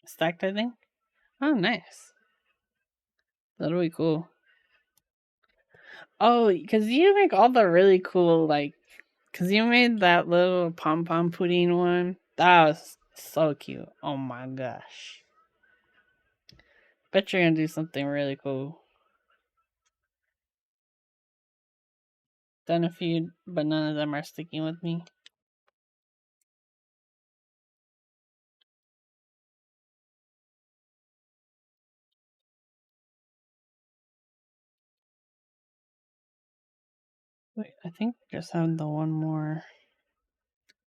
Stacked, I think. Oh, nice. That'll be cool. Oh, because you make all the really cool like, because you made that little pom pom pudding one. That was so cute. Oh my gosh. Bet you're gonna do something really cool. Done a few, but none of them are sticking with me. Wait, I think I just have the one more.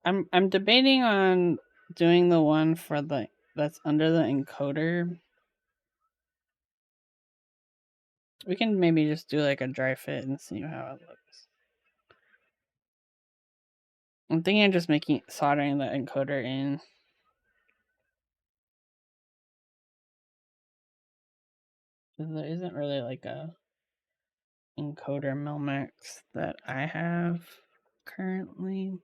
I'm debating on doing the one for the that's under the encoder. We can maybe just do like a dry fit and see how it looks. I'm thinking of just making soldering the encoder in. There isn't really like a encoder Milmax that I have currently.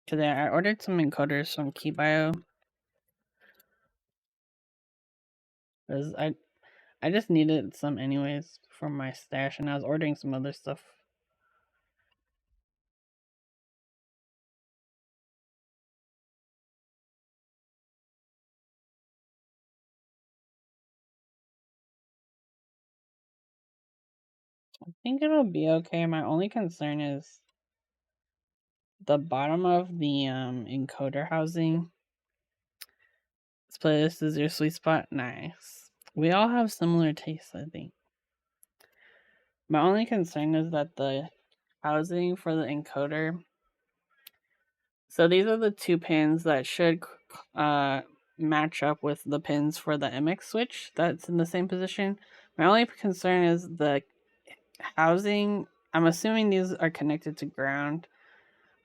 Today I ordered some encoders from KeyBio because I just needed some anyways for my stash, and I was ordering some other stuff. I think it'll be okay. My only concern is the bottom of the encoder housing. This playlist is your sweet spot. Nice. We all have similar tastes, I think. My only concern is that the housing for the encoder. So these are the two pins that should match up with the pins for the MX switch that's in the same position. My only concern is the housing. I'm assuming these are connected to ground.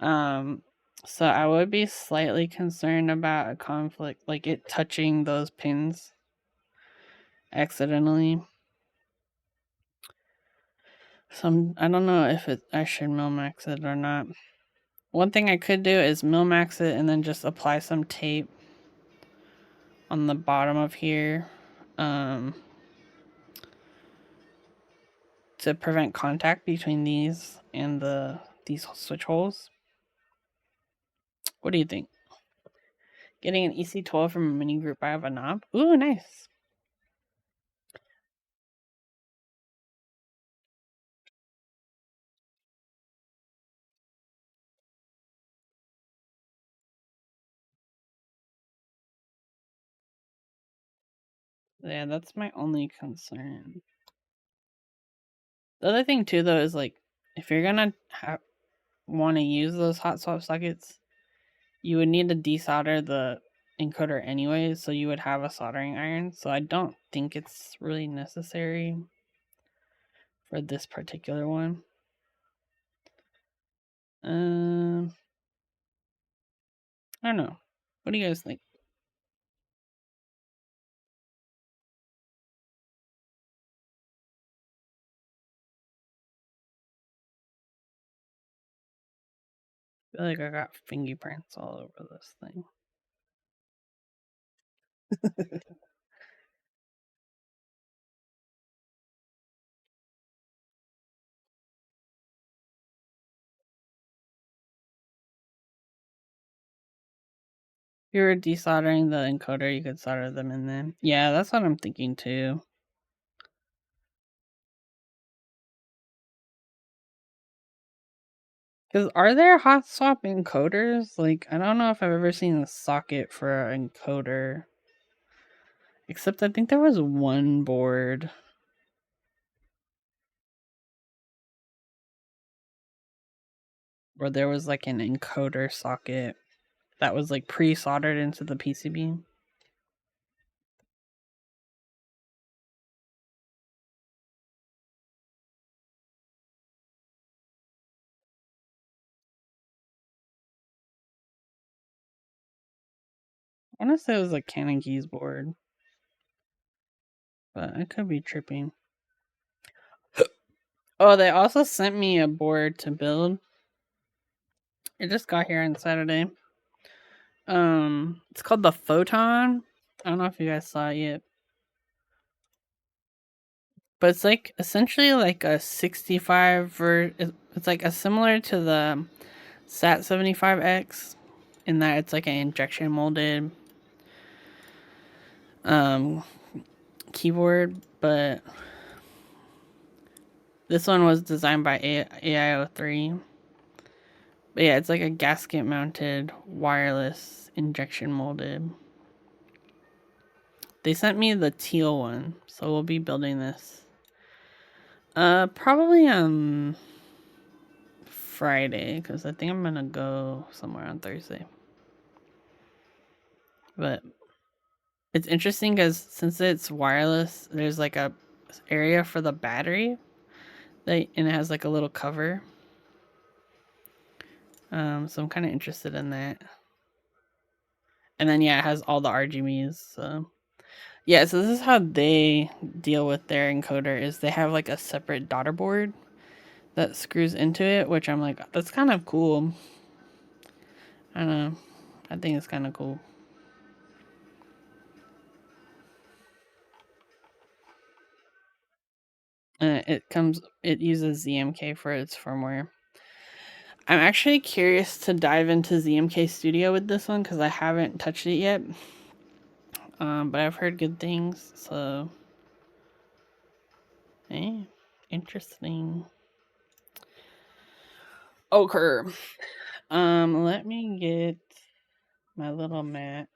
Um, so I would be slightly concerned about a conflict, like it touching those pins accidentally. I don't know if I should Milmax it or not. One thing I could do is Milmax it and then just apply some tape on the bottom of here to prevent contact between these and these switch holes. What do you think? Getting an EC12 from a mini group I have a knob? Ooh, nice. Yeah, that's my only concern. The other thing too, though, is like if you're gonna want to use those hot swap sockets, you would need to desolder the encoder anyway, so you would have a soldering iron. So I don't think it's really necessary for this particular one. I don't know. What do you guys think? I feel like I got fingerprints all over this thing. If you were desoldering the encoder, you could solder them in then. Yeah, that's what I'm thinking too. Because are there hot swap encoders? Like, I don't know if I've ever seen a socket for an encoder. Except I think there was one board. Where there was like an encoder socket that was like pre-soldered into the PCB. I want to say it was a Canon keys board, but I could be tripping. Oh, they also sent me a board to build. It just got here on Saturday. It's called the Photon. I don't know if you guys saw it yet, but it's like essentially like a 65 it's like a similar to the Sat 75X in that it's like an injection molded keyboard, but this one was designed by AIO3. But yeah, it's like a gasket mounted wireless injection molded. They sent me the teal one, so we'll be building this. Probably on Friday, because I think I'm gonna go somewhere on Thursday. But it's interesting because since it's wireless, there's like a area for the battery, and it has like a little cover. So I'm kind of interested in that. And then yeah, it has all the RGBs. So yeah, so this is how they deal with their encoder. Is they have like a separate daughter board that screws into it, which I'm like, that's kind of cool. I don't know. I think it's kind of cool. It uses ZMK for its firmware. I'm actually curious to dive into ZMK Studio with this one because I haven't touched it yet. But I've heard good things, so interesting. Okay. Let me get my little mat.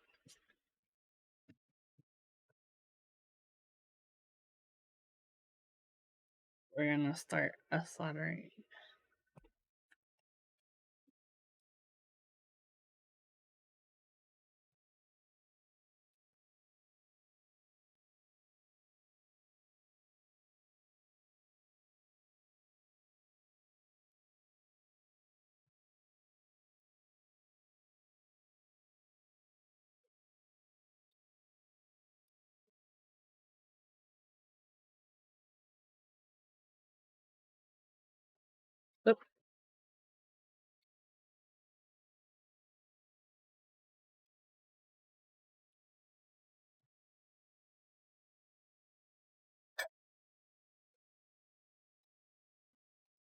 We're gonna start a soldering.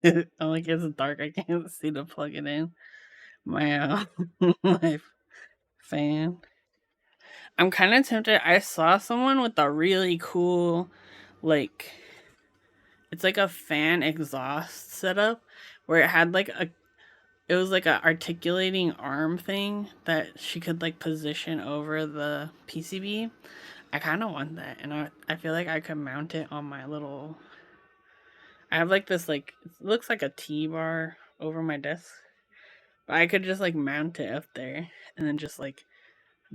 I'm like, it's dark. I can't see to plug it in. My my fan. I'm kind of tempted. I saw someone with a really cool, like, it's like a fan exhaust setup where it had like a, it was like a articulating arm thing that she could like position over the PCB. I kind of want that, and I feel like I could mount it on my little. I have like this like it looks like a T bar over my desk, but I could just like mount it up there and then just like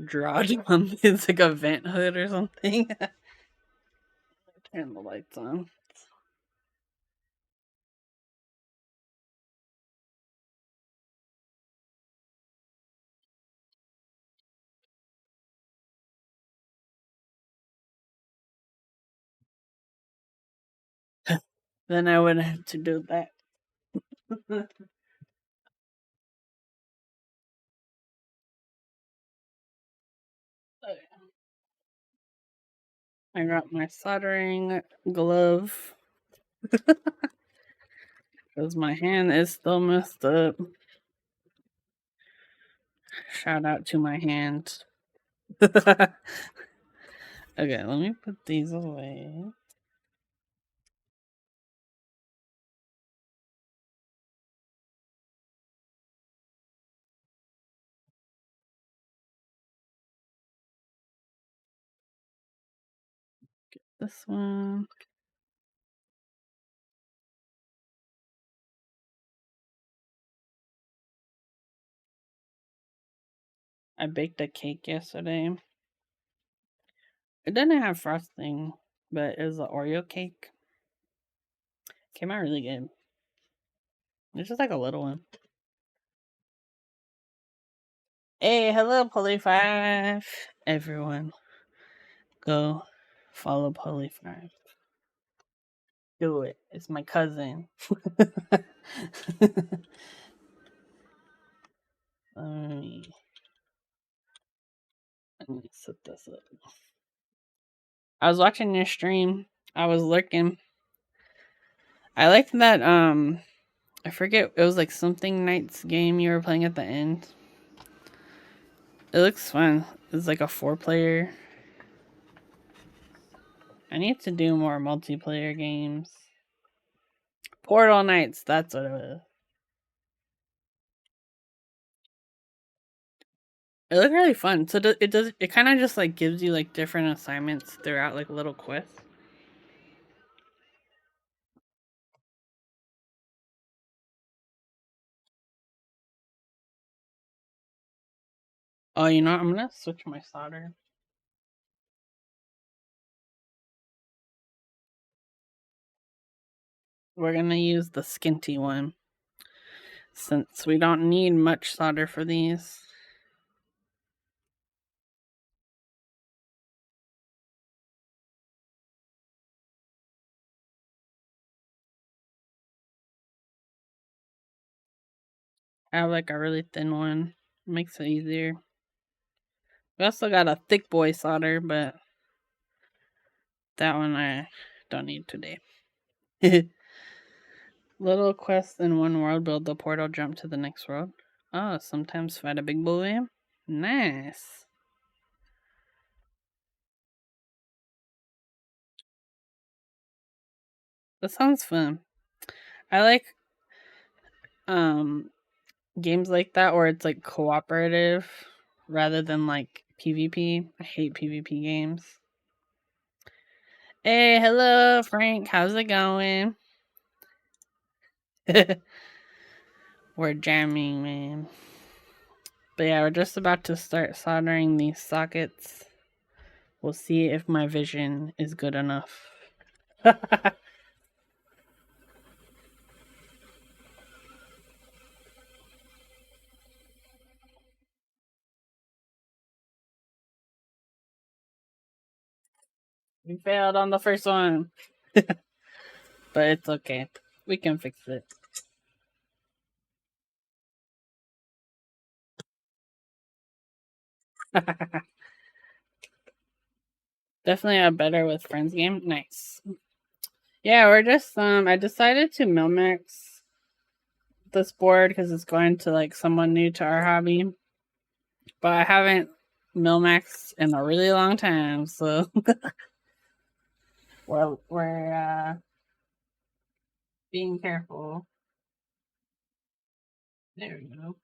draw it on. It's like a vent hood or something. Turn the lights on. Then I would have to do that. I got my soldering glove because my hand is still messed up. Shout out to my hand. Okay, let me put these away. This one. I baked a cake yesterday. It didn't have frosting, but it was an Oreo cake. Came out really good. It's just like a little one. Hey, hello, Poly5. Everyone, go follow Poly5. Do it. It's my cousin. let, me, let me set this up. I was watching your stream. I was lurking. I liked that, I forget, it was like something nights game you were playing at the end. It looks fun. It's like a 4-player. I need to do more multiplayer games. Portal Nights, that's what it was. It looked really fun. So it kind of just like gives you like different assignments throughout, like little quests. Oh, you know what? I'm gonna switch my solder. We're gonna use the skinty one since we don't need much solder for these. I have like a really thin one. Makes it easier. We also got a thick boy solder, but that one I don't need today. Little quest in one world, build the portal, jump to the next world. Oh, sometimes fight a big boy. Nice. That sounds fun. I like games like that where it's like cooperative rather than like PvP. I hate PvP games. Hey, hello, Frank. How's it going? We're jamming, man. But yeah, we're just about to start soldering these sockets. We'll see if my vision is good enough. We failed on the first one. But it's okay. We can fix it. Definitely a better with friends game. Nice. Yeah, we're just I decided to Milmax this board because it's going to like someone new to our hobby. But I haven't Milmax in a really long time, so we're being careful. There we go.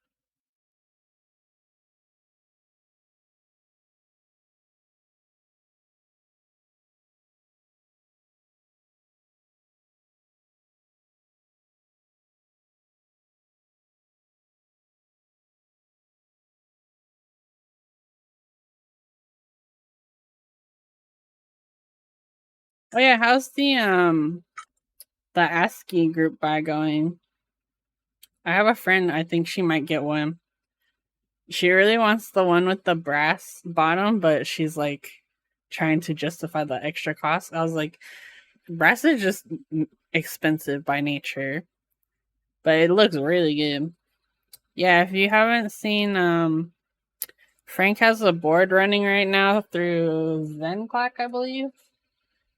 Oh yeah, how's the ASCII group buy going? I have a friend. I think she might get one. She really wants the one with the brass bottom, but she's like trying to justify the extra cost. I was like, brass is just expensive by nature, but it looks really good. Yeah, if you haven't seen, Frank has a board running right now through Zenclack, I believe,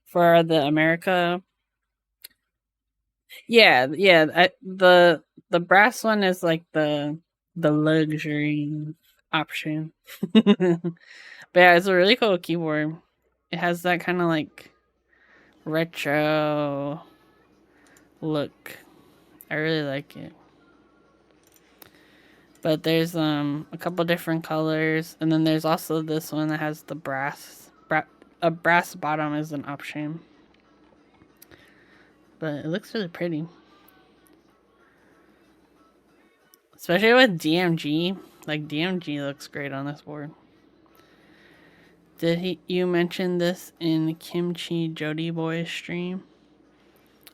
for the America. Yeah, yeah. The brass one is like the luxury option. But yeah, it's a really cool keyboard. It has that kind of like retro look. I really like it. But there's a couple different colors, and then there's also this one that has the a brass bottom is an option. But it looks really pretty. Especially with DMG. Like DMG looks great on this board. Did you mention this in Kimchi Jody Boy's stream?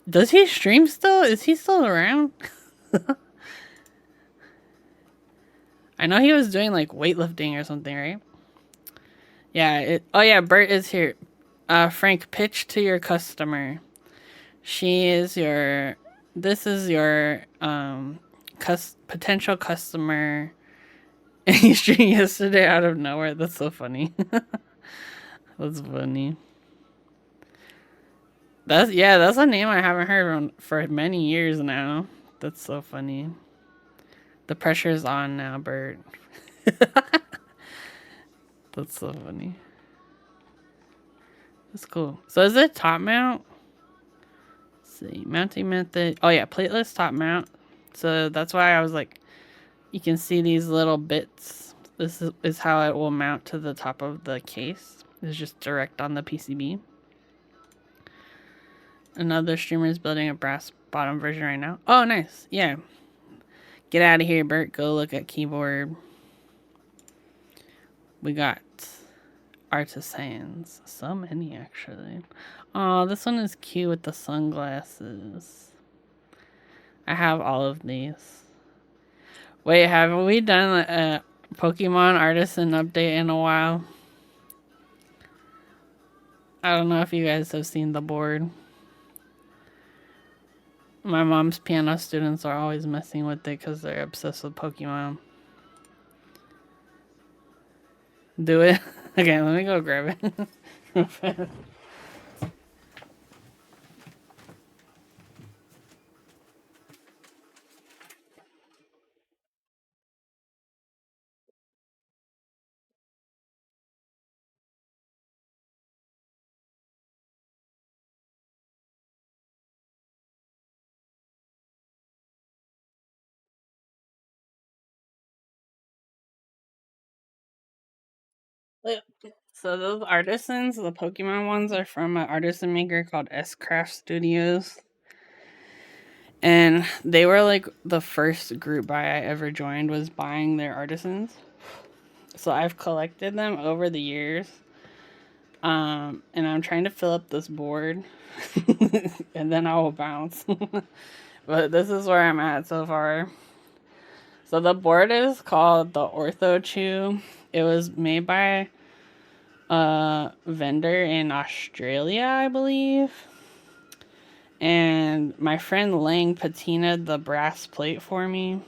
Does he stream still? Is he still around? I know he was doing like weightlifting or something, right? Yeah. Oh yeah, Bert is here. Frank, pitch to your customer. She is your. This is your potential customer. And he streamed yesterday out of nowhere. That's so funny. That's funny. That's a name I haven't heard for many years now. That's so funny. The pressure's on now, Bert. That's so funny. That's cool. So is it top mount? Let's see, mounting method. Oh yeah, plateless top mount. So that's why I was like, you can see these little bits. This is how it will mount to the top of the case. It's just direct on the PCB. Another streamer is building a brass bottom version right now. Oh, nice. Yeah. Get out of here, Bert. Go look at keyboard. We got artisans. So many, actually. Oh, this one is cute with the sunglasses. I have all of these. Wait, have we done a Pokemon Artisan update in a while? I don't know if you guys have seen the board. My mom's piano students are always messing with it because they're obsessed with Pokemon. Do it? Okay, let me go grab it. So those artisans, the Pokemon ones, are from an artisan maker called S Craft Studios. And they were like the first group buy I ever joined was buying their artisans. So I've collected them over the years. And I'm trying to fill up this board. And then I will bounce. But this is where I'm at so far. So the board is called the Ortho Chew. It was made by a vendor in Australia, I believe. And my friend Lang patinaed the brass plate for me.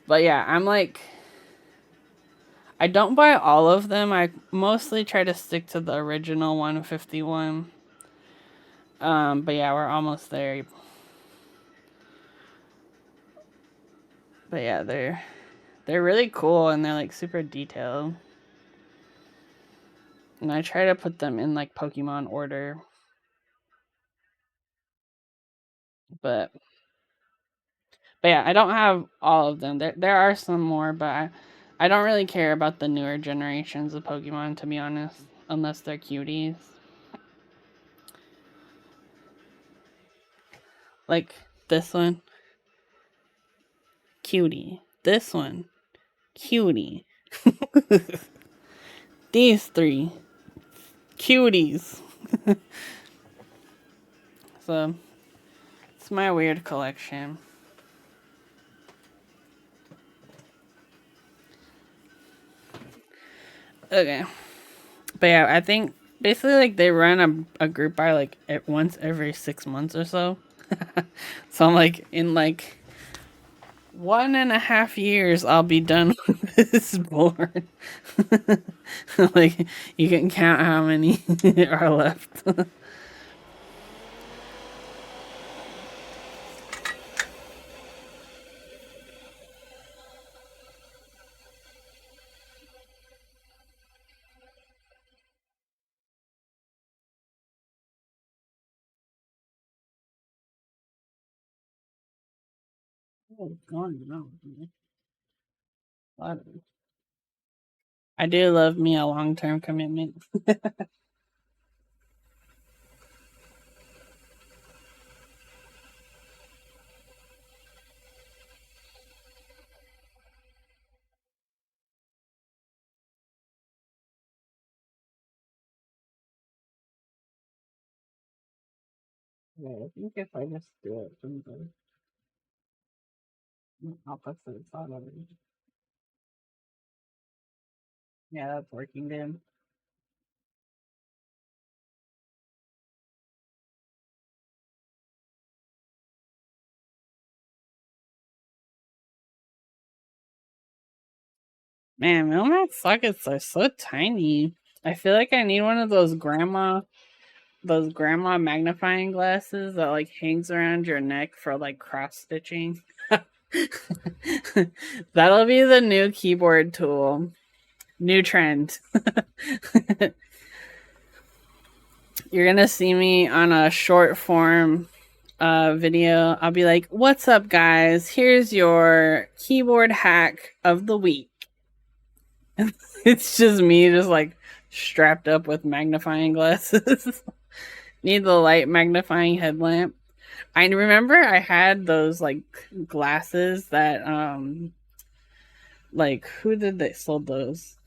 But yeah, I'm like, I don't buy all of them. I mostly try to stick to the original 151. But yeah, we're almost there. But yeah, they're really cool and they're like super detailed. And I try to put them in like Pokemon order. But yeah, I don't have all of them. There are some more, but I don't really care about the newer generations of Pokemon, to be honest, unless they're cuties. Like this one, cutie. This one, cutie. These three, cuties. So it's my weird collection. Okay. But yeah, I think basically like they run a group by like at once every 6 months or so. So I'm like in like 1.5 years I'll be done with this board. Like you can count how many are left. Oh, God, no. I do love me a long term commitment. Yeah, I think if I just do it from the opposite side of it. Yeah, that's working good. Man, Milmax sockets are so tiny. I feel like I need one of those grandma magnifying glasses that like hangs around your neck for like cross stitching. That'll be the new keyboard tool. New trend. You're gonna see me on a short form video. I'll be like, "What's up, guys? Here's your keyboard hack of the week." It's just me, just like strapped up with magnifying glasses. Need the light magnifying headlamp. I remember I had those like glasses that like who did they sold those?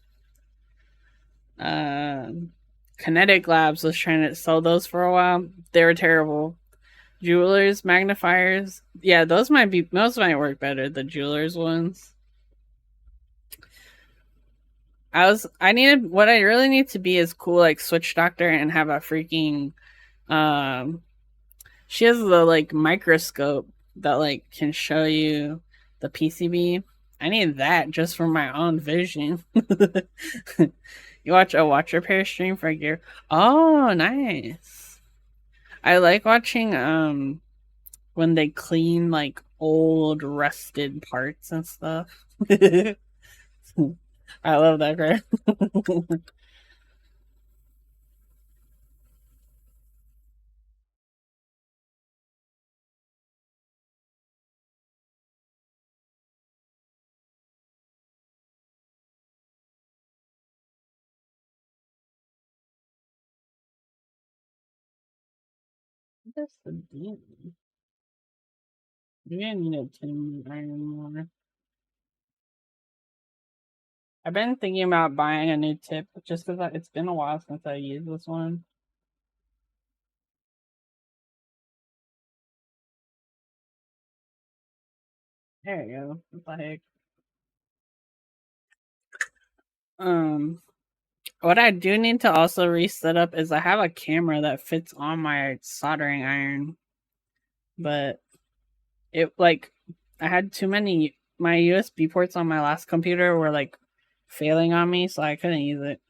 Um Kinetic Labs was trying to sell those for a while. They were terrible. Jewelers magnifiers. Yeah, those might work better, the jewelers ones. I needed what I really need to be is cool like Switch Doctor and have a freaking um she has the like microscope that like can show you the PCB. I need that just for my own vision. You watch a watch repair stream for gear. Oh, nice. I like watching when they clean like old rusted parts and stuff. I love that crap. That's the deal. Maybe I need a tin iron more. I've been thinking about buying a new tip just because it's been a while since I used this one. There you go. What the heck? Um, what I do need to also reset up is I have a camera that fits on my soldering iron, but it like I had too many. My USB ports on my last computer were like failing on me, so I couldn't use it.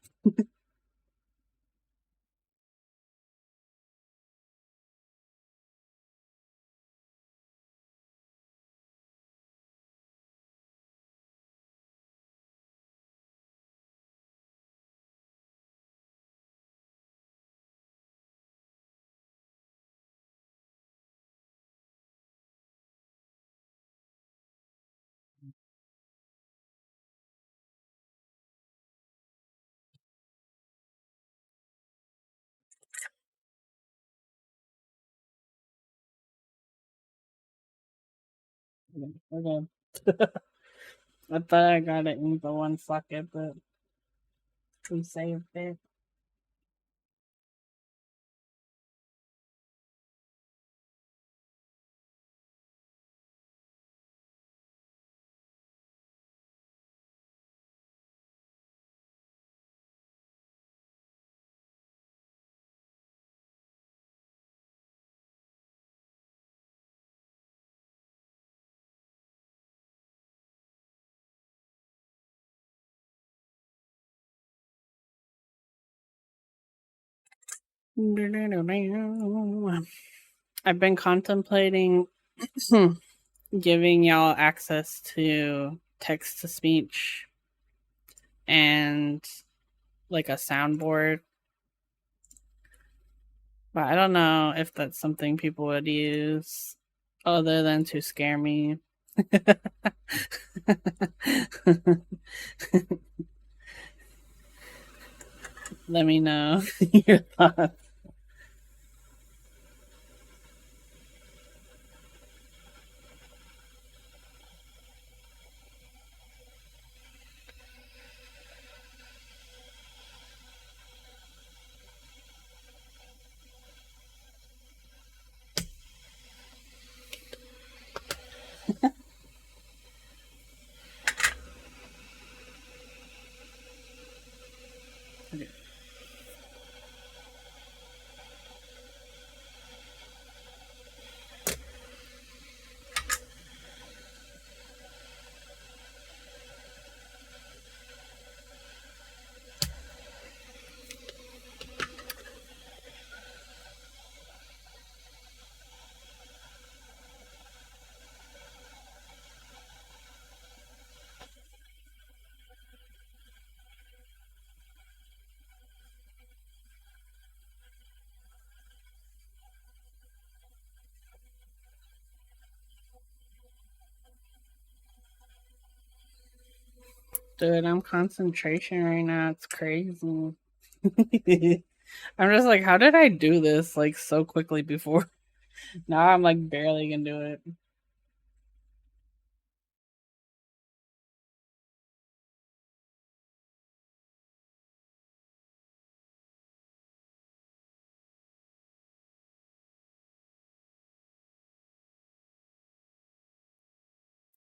Okay. I thought I got it in the one socket, but we saved it. I've been contemplating giving y'all access to text to speech and like a soundboard, but I don't know if that's something people would use other than to scare me. Let me know your thoughts. Dude, I'm concentration right now. It's crazy. I'm just like, how did I do this like so quickly before? Now I'm like barely gonna do it.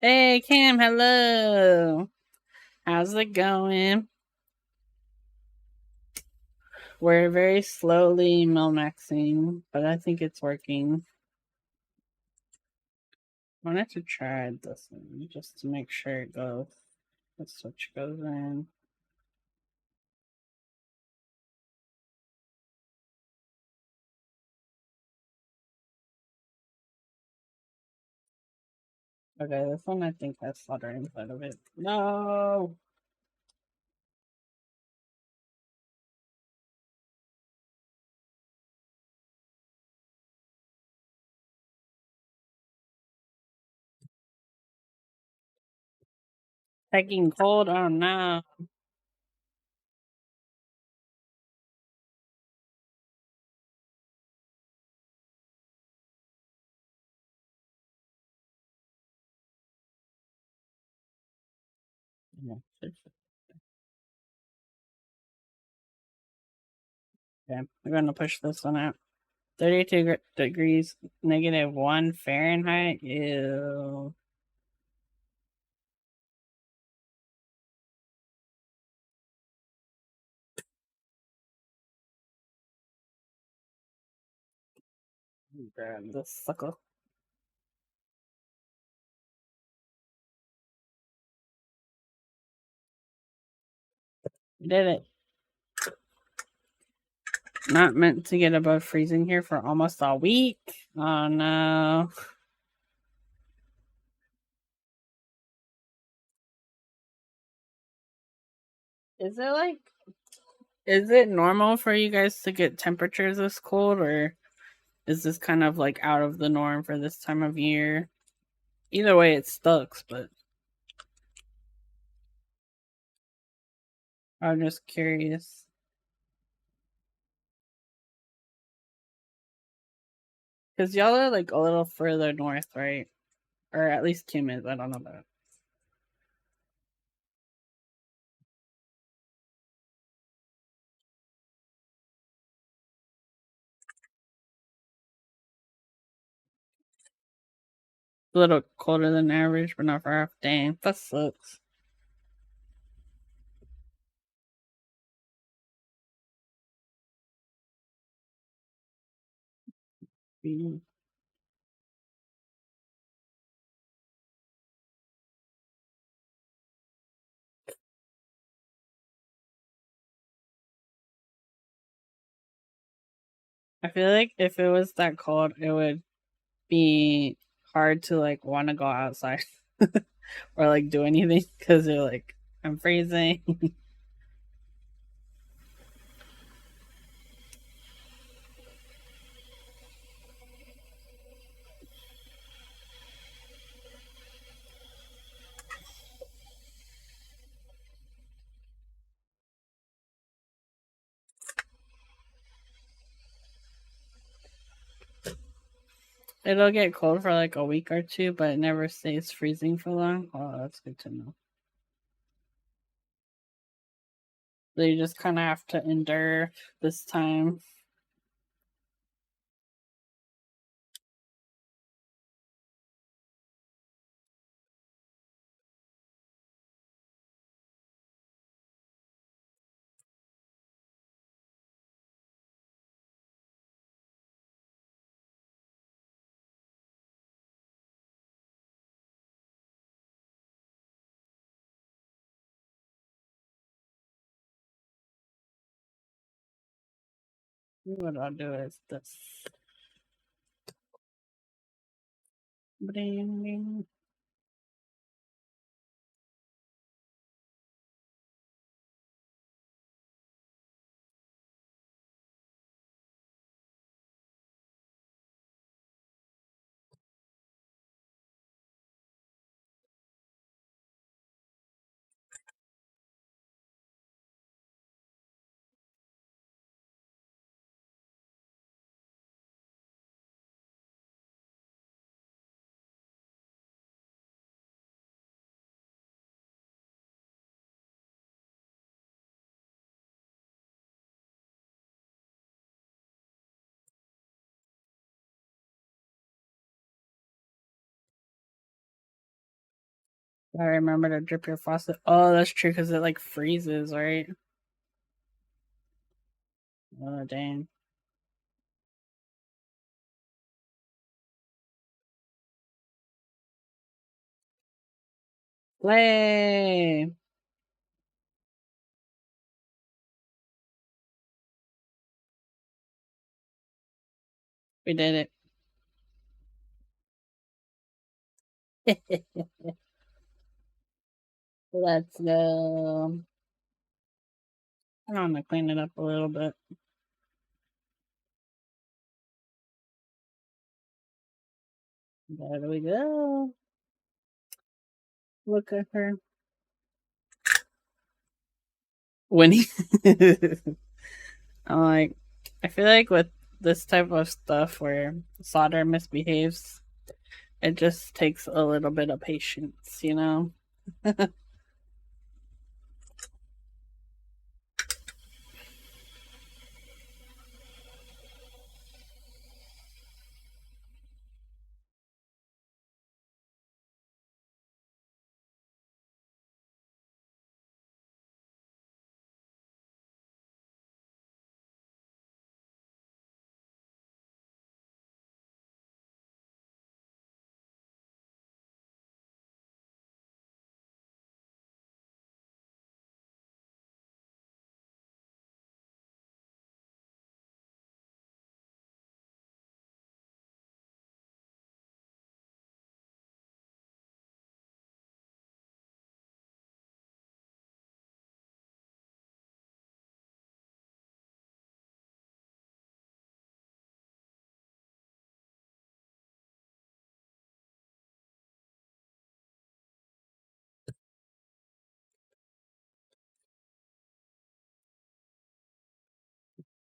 Hey Kim, hello. How's it going? We're very slowly milmaxing, but I think it's working. I wanted to try this one just to make sure it goes. The switch goes in. Okay, this one I think has solder inside of it. No! Taking cold? Oh no. Yeah. Okay, we're gonna push this one out. 32 degrees, -1 Fahrenheit. Ew. Grab this sucker. We did it. Not meant to get above freezing here for almost a week. Oh no. Is it like, is it normal for you guys to get temperatures this cold, or is this kind of like out of the norm for this time of year? Either way, it sucks, but I'm just curious. Because y'all are like a little further north, right? or at least Kim is. I don't know about a little colder than average, but not far off. Dang, that sucks. Mm. I feel like if it was that cold, it would be hard to like want to go outside or like do anything because you're like, I'm freezing. It'll get cold for like a week or two, but it never stays freezing for long. Oh, that's good to know. So you just kind of have to endure this time. What I'll do is this. Bring. I remember to drip your faucet. Oh, that's true because it like freezes, right? Oh, dang. Play. We did it. Let's go. I'm gonna clean it up a little bit. There we go. Look at her. Winnie. I'm like, I feel like with this type of stuff where solder misbehaves, it just takes a little bit of patience, you know?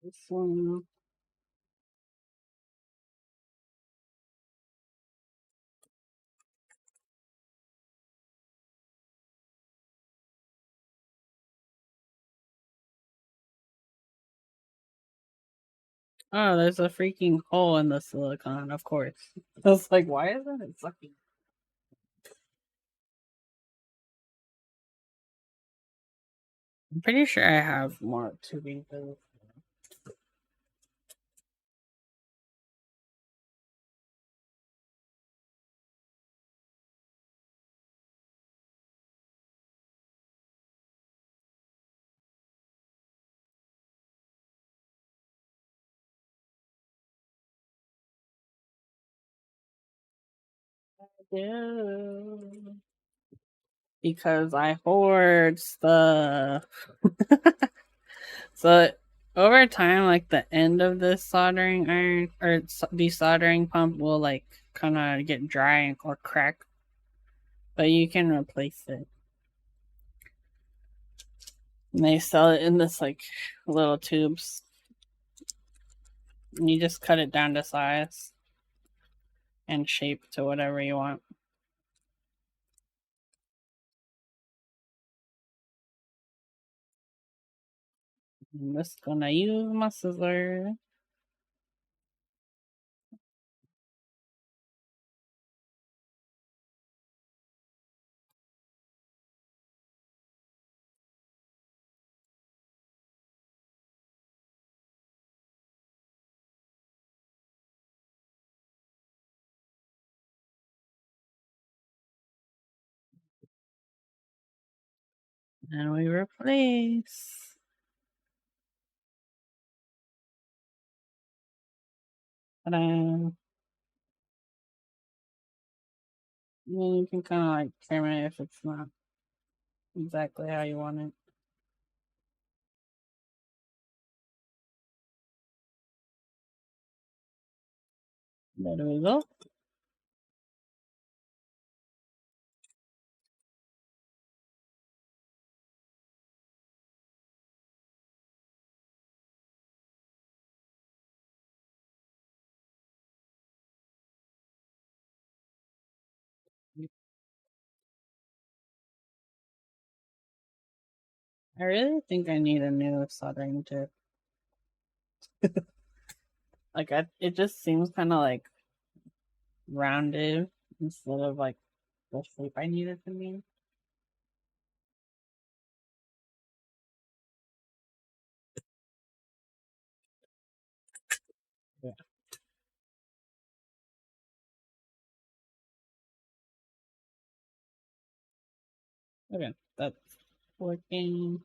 This one. Oh, there's a freaking hole in the silicone, of course. I was like, why isn't it sucking? I'm pretty sure I have more tubing for this. Yeah. Because I hoard stuff. So over time, like the end of this soldering iron or desoldering pump will like kind of get dry or crack, but you can replace it. And they sell it in this like little tubes. And you just cut it down to size and shape to whatever you want. I'm just gonna use my scissors. And we replace. Ta-da. Then you can kind of like trim it if it's not exactly how you want it. There we go. I really think I need a new soldering tip. Like it just seems kind of like rounded instead of like the shape I need it to be. Yeah. Okay, that's working.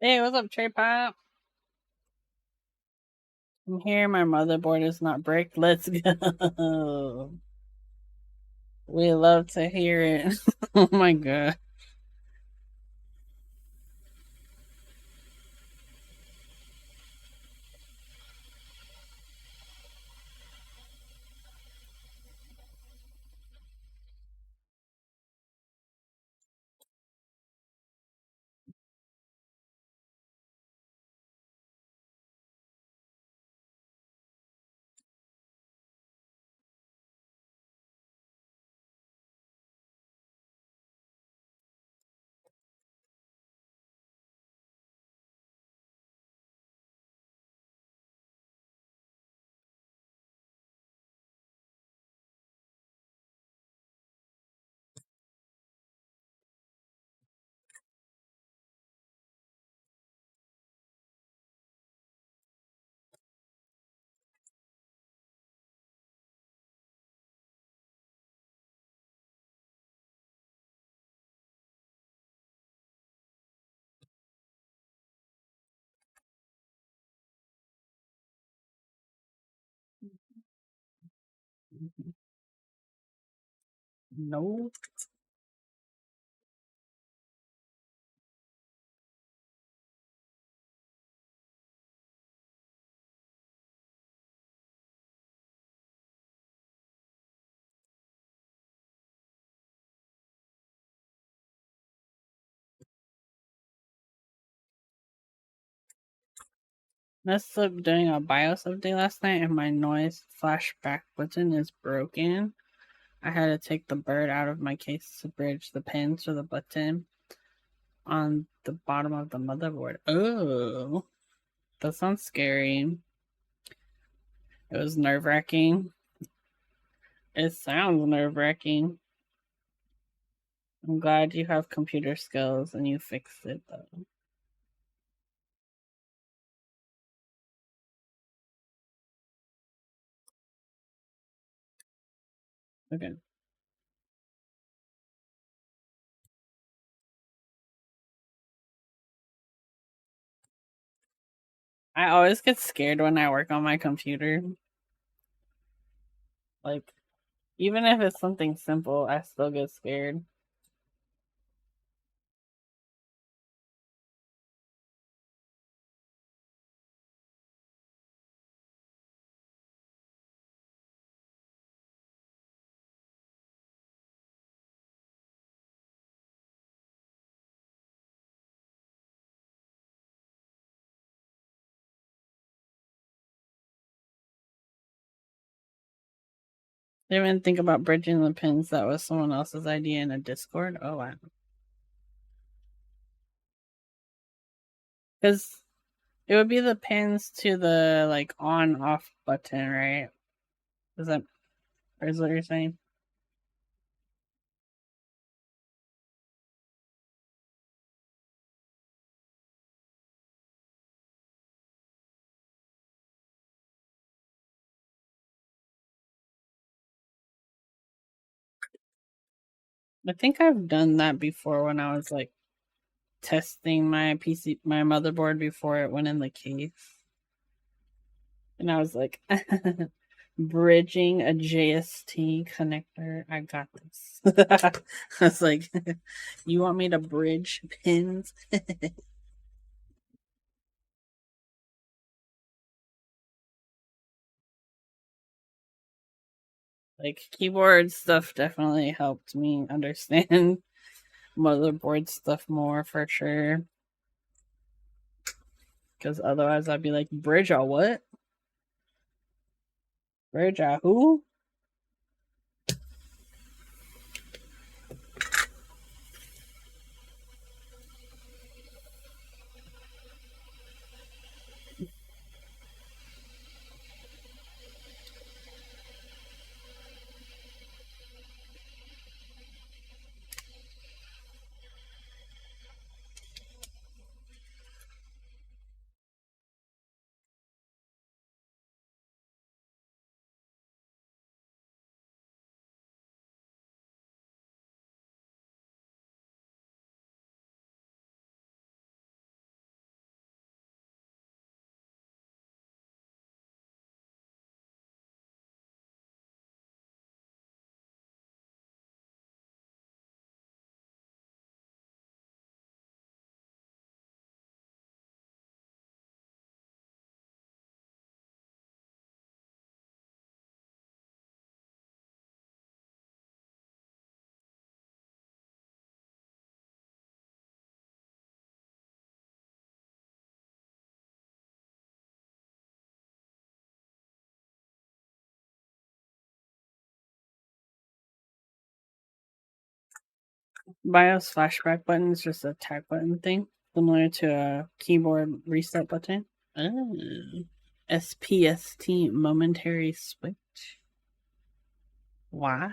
Hey, what's up, Trey Pop? I'm here. My motherboard is not bricked. Let's go. We love to hear it. Oh my god. No. Messed up doing a BIOS update last night and my noise flashback button is broken. I had to take the bird out of my case to bridge the pin to the button on the bottom of the motherboard. Oh, that sounds scary. It was nerve wracking. It sounds nerve wracking. I'm glad you have computer skills and you fixed it though. Okay. I always get scared when I work on my computer. Like, even if it's something simple, I still get scared. I didn't even think about bridging the pins. That was someone else's idea in a Discord. Oh wow. Because it would be the pins to the like on off button, right? Is that is what you're saying? I think I've done that before when I was like testing my PC, my motherboard before it went in the case. And I was like, bridging a JST connector. I got this. I was like, you want me to bridge pins? Like, keyboard stuff definitely helped me understand motherboard stuff more for sure. Because otherwise, I'd be like, bridge a what? Bridge a who? BIOS flashback button is just a tag button thing, similar to a keyboard reset button. Oh. SPST momentary switch. What?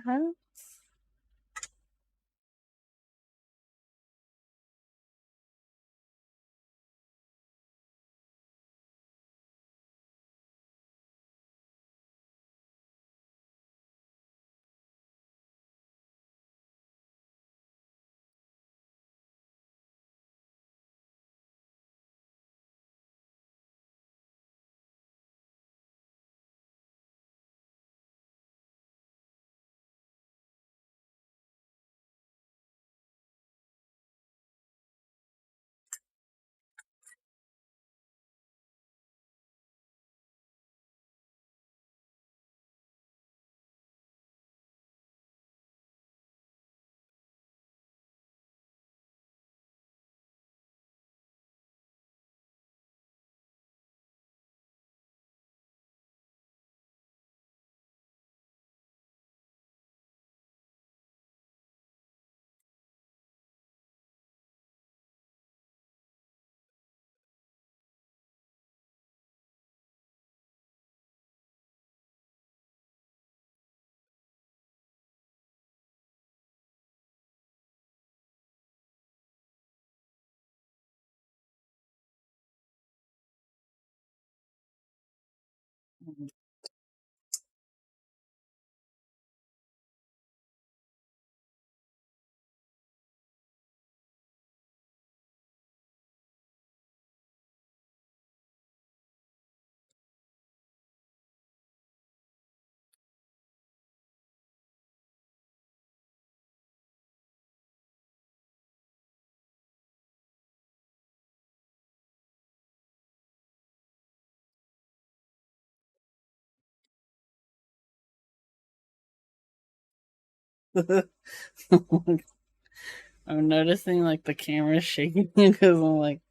I'm noticing like the camera's shaking because I'm like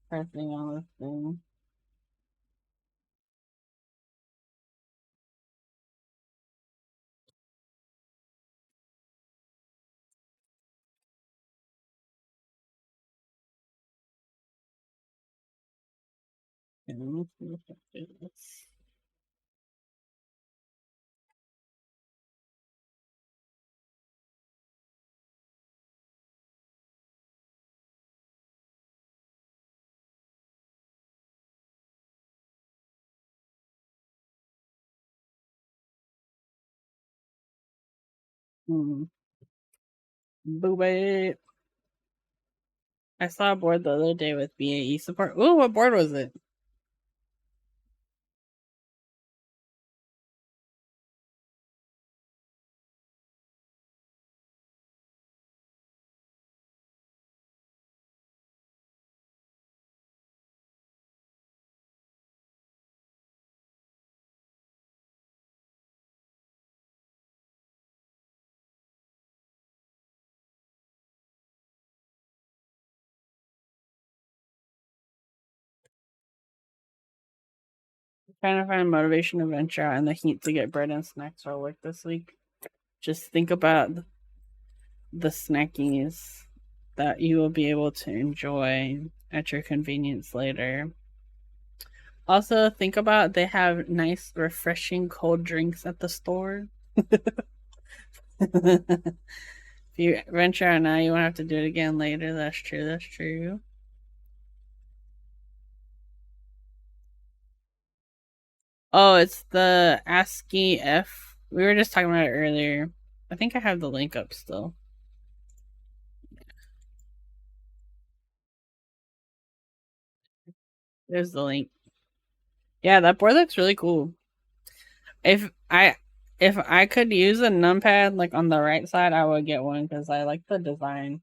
pressing on this thing. Okay, let me see if I do this. Hmm. Boo. I saw a board the other day with BAE support. Ooh, what board was it? Trying to find motivation to venture out in the heat to get bread and snacks for work this week. Just think about the snackies that you will be able to enjoy at your convenience later. Also, think about they have nice, refreshing cold drinks at the store. If you venture out now, you won't have to do it again later. That's true. That's true. Oh, it's the ASCII F. We were just talking about it earlier. I think I have the link up still. There's the link. Yeah, that board looks really cool. If I if I could use a numpad like on the right side, I would get one because I like the design.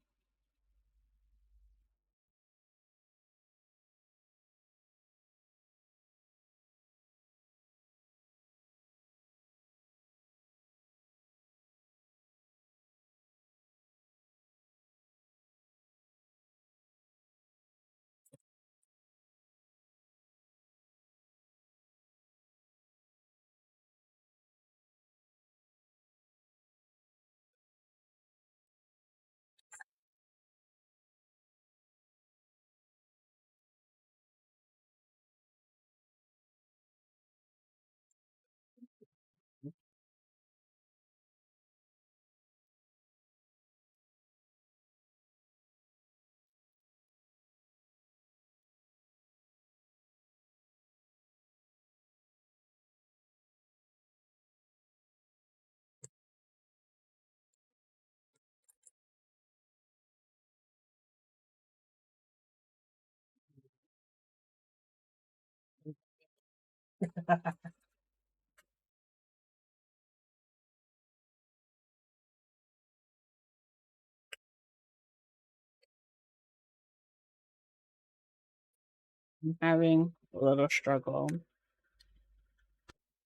I'm having a little struggle,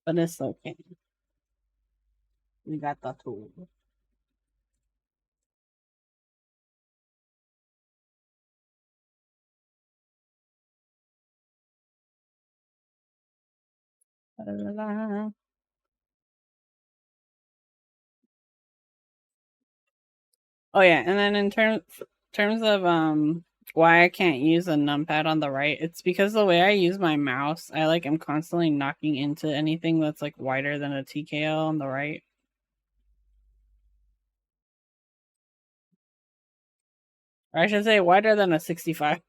but it's okay. We got the tool. La-la-la. Oh yeah, and then in terms of why I can't use a numpad on the right, it's because the way I use my mouse, I like am constantly knocking into anything that's like wider than a TKL on the right. Or I should say wider than a 65.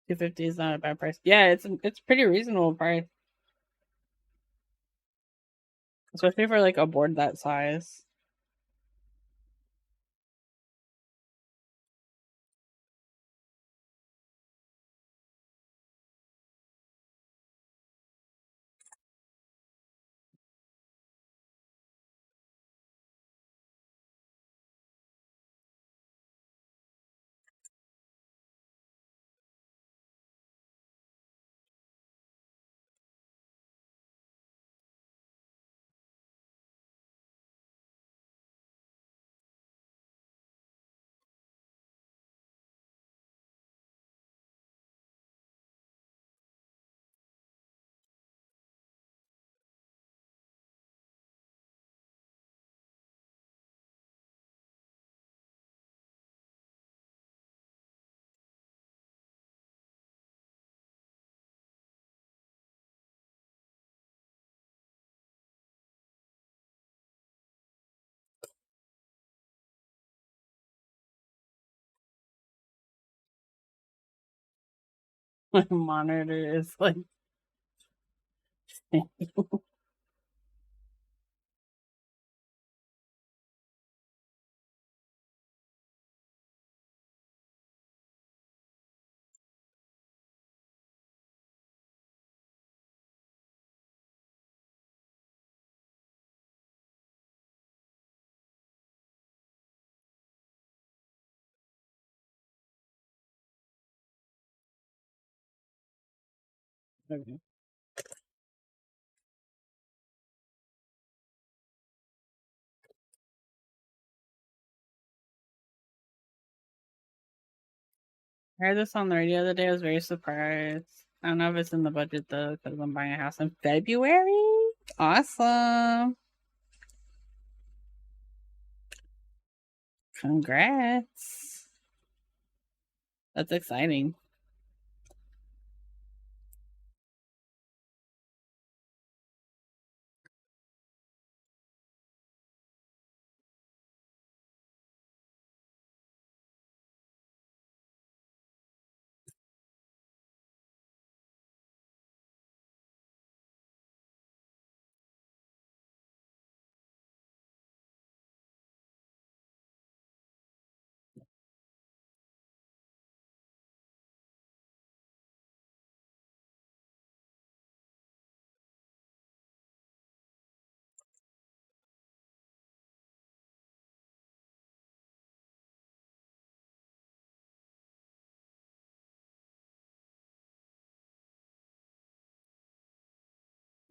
$250 is not a bad price. Yeah, it's pretty reasonable price, especially for like a board that size. My monitor is like okay. I heard this on the radio the other day. I was very surprised. I don't know if it's in the budget though, because I'm buying a house in February. Awesome. Congrats. That's exciting.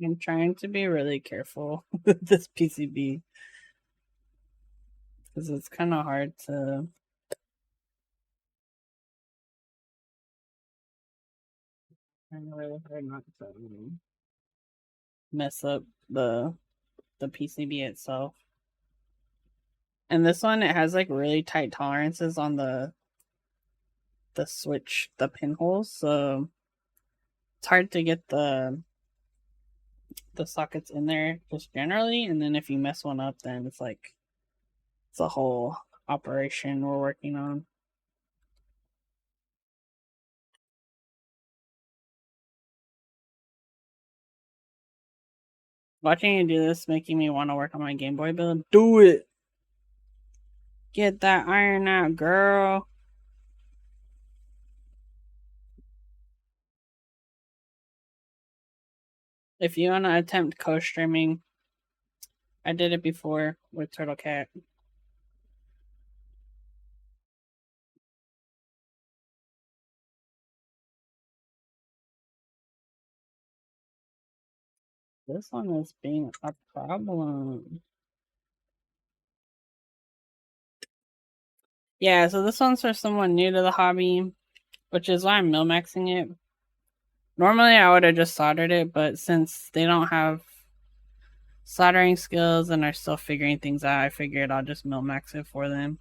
I'm trying to be really careful with this PCB because it's kind of hard to. Kind of really hard not to mess up the PCB itself. And this one, it has like really tight tolerances on the switch, the pinholes, so it's hard to get the sockets in there just generally. And then if you mess one up, then it's like it's a whole operation we're working on. Watching you do this making me want to work on my Game Boy build. Do it. Get that iron out, girl. If you want to attempt co-streaming, I did it before with Turtle Cat. This one is being a problem. Yeah, so this one's for someone new to the hobby, which is why I'm mil-maxing it. Normally, I would have just soldered it, but since they don't have soldering skills and are still figuring things out, I figured I'll just mil-max it for them.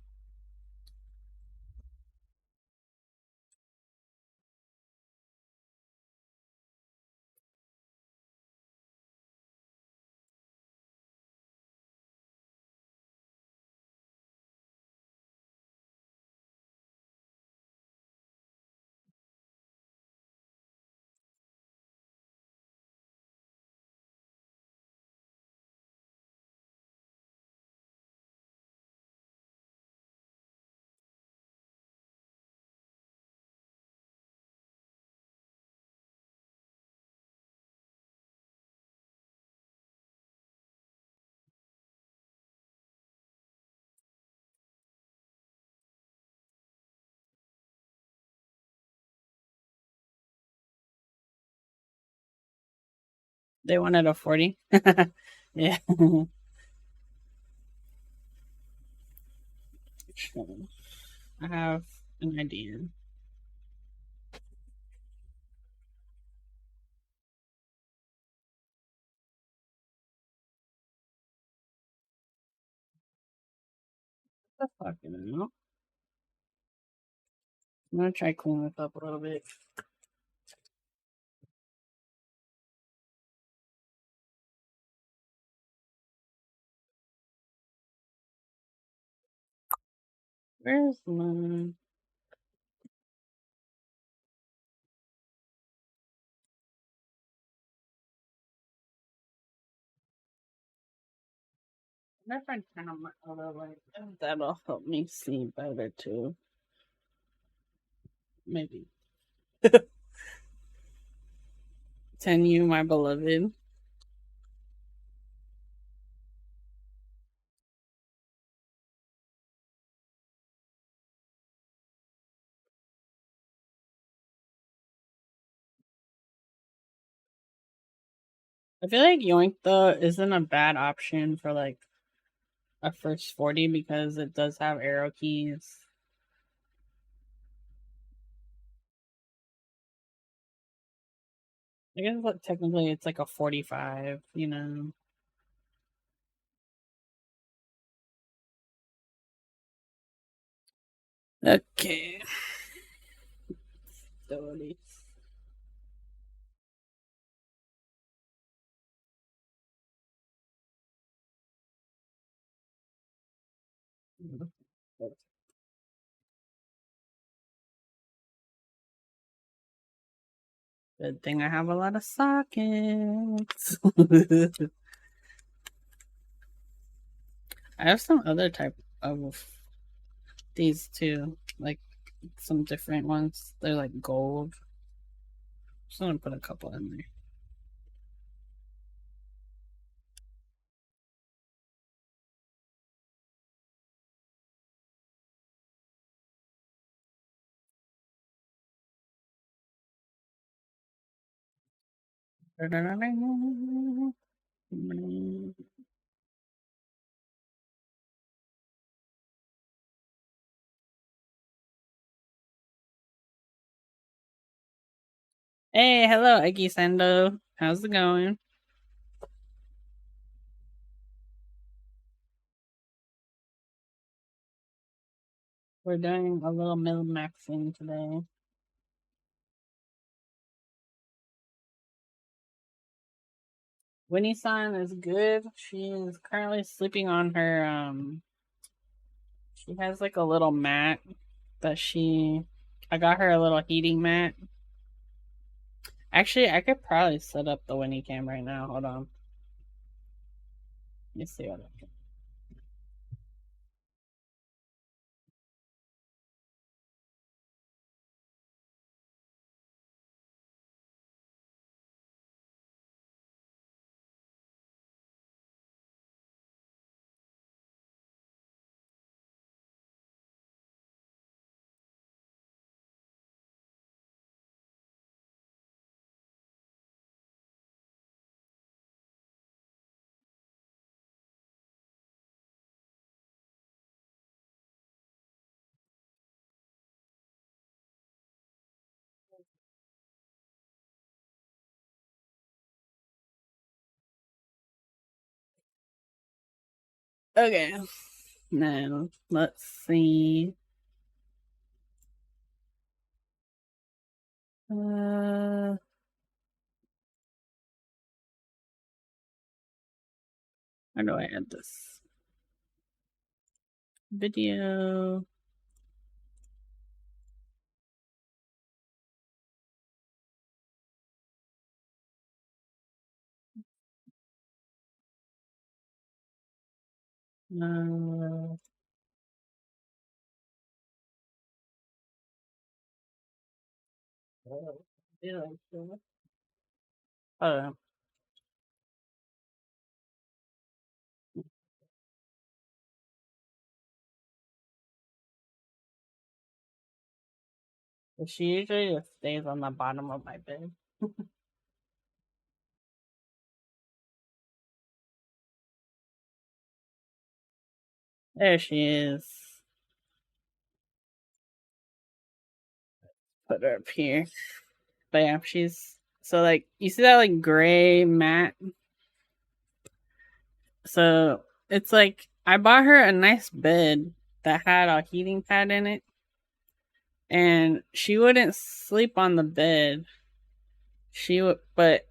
They wanted a 40. Yeah. I have an idea. The fuck, you know? I'm gonna try clean this up a little bit. Where's my? If I turn on my other light, that'll help me see better too. Maybe. Ten you, my beloved. I feel like Yoink though isn't a bad option for like a first 40 because it does have arrow keys. I guess like, technically it's like a 45, you know. Okay. 30. Good thing I have a lot of sockets. I have some other type of these too, like some different ones. They're like gold. Just gonna put a couple in there. Hey, hello, Eggy Sando. How's it going? We're doing a little mil maxing today. Winnie-san is good. She is currently sleeping on her she has like a little mat that I got her a little heating mat. Actually, I could probably set up the Winnie cam right now. Hold on. Let me see what I can. Okay. Now, let's see. How do I add this? Video. Uh, oh, she usually just stays on the bottom of my bed. There she is. Put her up here. But yeah, she's so like you see that like gray mat. So it's like I bought her a nice bed that had a heating pad in it, and she wouldn't sleep on the bed. She would, but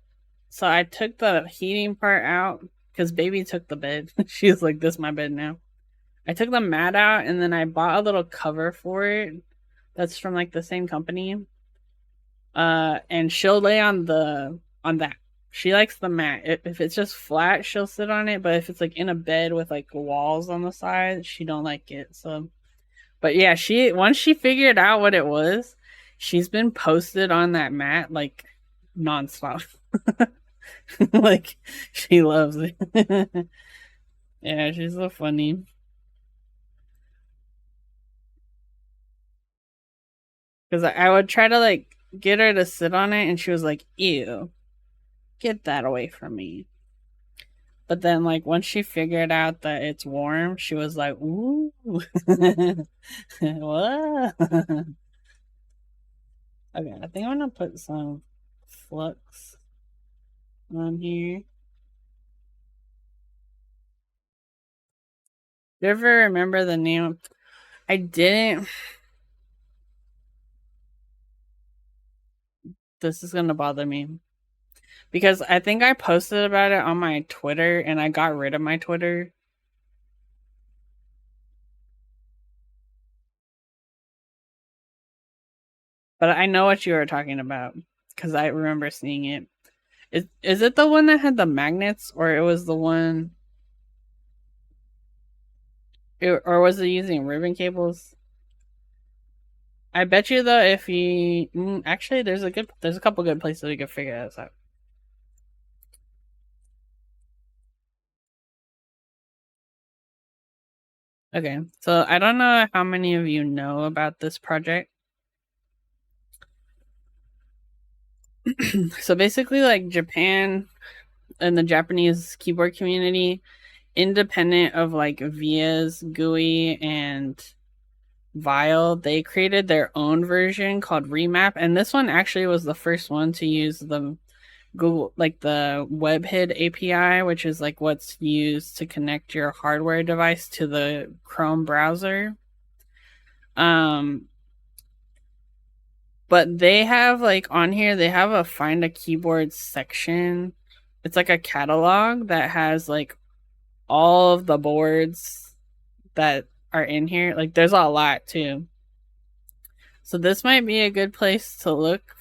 so I took the heating part out because baby took the bed. She was like, "This is my bed now." I took the mat out and then I bought a little cover for it that's from like the same company. And she'll lay on that. She likes the mat. If it's just flat, she'll sit on it. But if it's like in a bed with like walls on the side, she don't like it. So, but yeah, she once she figured out what it was, she's been posted on that mat like nonstop. Like she loves it. Yeah, she's so funny. Because I would try to like get her to sit on it, and she was like, "Ew, get that away from me." But then, like, once she figured out that it's warm, she was like, "Ooh, what?" Okay, I think I'm gonna put some flux on here. Do you ever remember the name? I didn't. This is gonna bother me because I think I posted about it on my Twitter and I got rid of my Twitter. But I know what you were talking about because I remember seeing it. Is it the one that had the magnets, or it was the one, or was it using ribbon cables? I bet you though, if you actually, there's a couple good places we could figure this out. Okay, so I don't know how many of you know about this project. So basically, like Japan and the Japanese keyboard community, independent of like VIA's GUI and Vile, they created their own version called Remap, and this one actually was the first one to use the Google, like the WebHid API, which is like what's used to connect your hardware device to the Chrome browser. Um, but they have like on here, they have a find a keyboard section. It's like a catalog that has like all of the boards that are in here. Like there's a lot too. So this might be a good place to look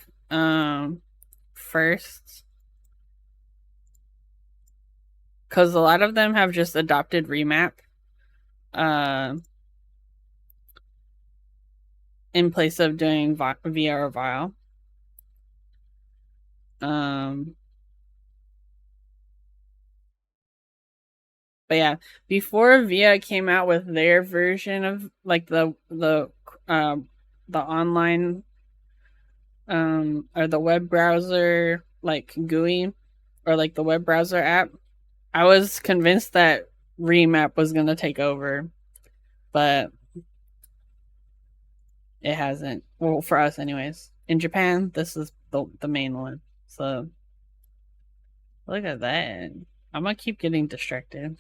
first, because a lot of them have just adopted Remap uh, in place of doing VIA or Vile. Um, but yeah, before VIA came out with their version of like um the online or the web browser like GUI or like the web browser app, I was convinced that Remap was gonna take over, but it hasn't. Well, for us, anyways. In Japan, this is the main one. So look at that. I'm gonna keep getting distracted.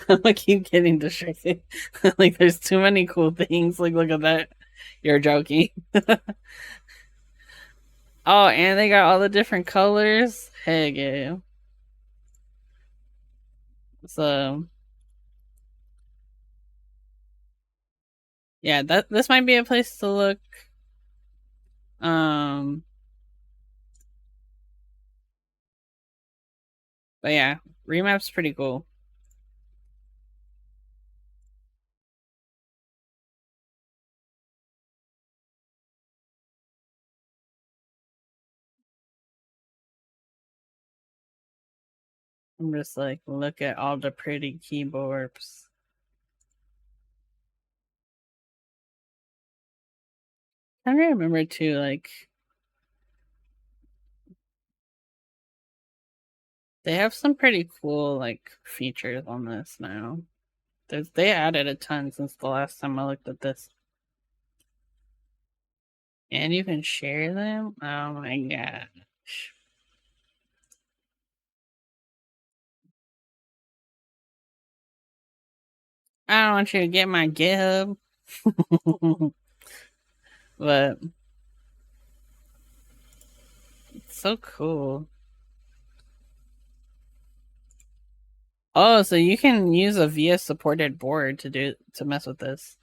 I'm gonna keep getting distracted. Like there's too many cool things. Like look at that. You're joking. Oh, and they got all the different colors. Heck yeah. So yeah, that this might be a place to look. Um, but yeah, Remap's pretty cool. I'm just like look at all the pretty keyboards. I remember too, like they have some pretty cool like features on this now. They added a ton since the last time I looked at this. And you can share them? Oh my gosh. I don't want you to get my GitHub. But it's so cool. Oh, so you can use a VS supported board to mess with this.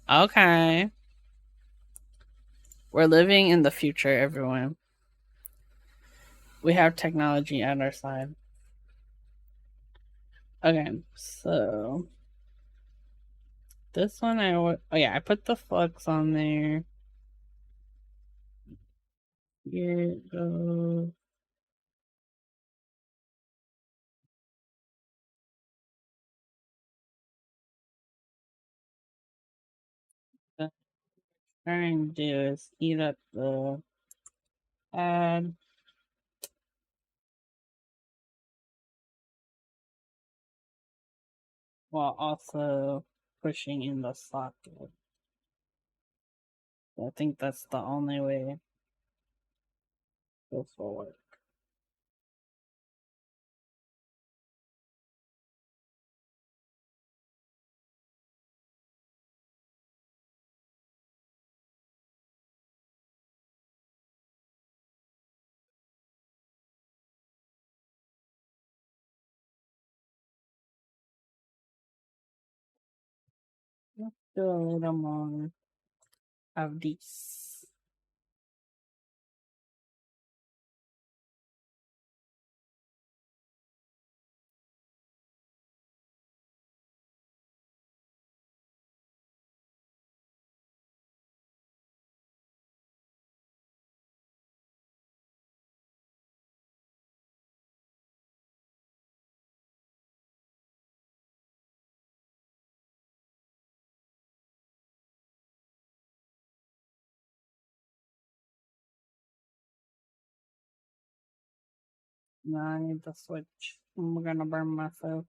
Okay. We're living in the future, everyone. We have technology at our side. Okay, so this one I put the flux on there. Here it goes. What I'm trying to do is heat up the pad while also pushing in the socket. I think that's the only way this will work. Let's do a little more of these. Now I need to switch. I'm gonna burn myself.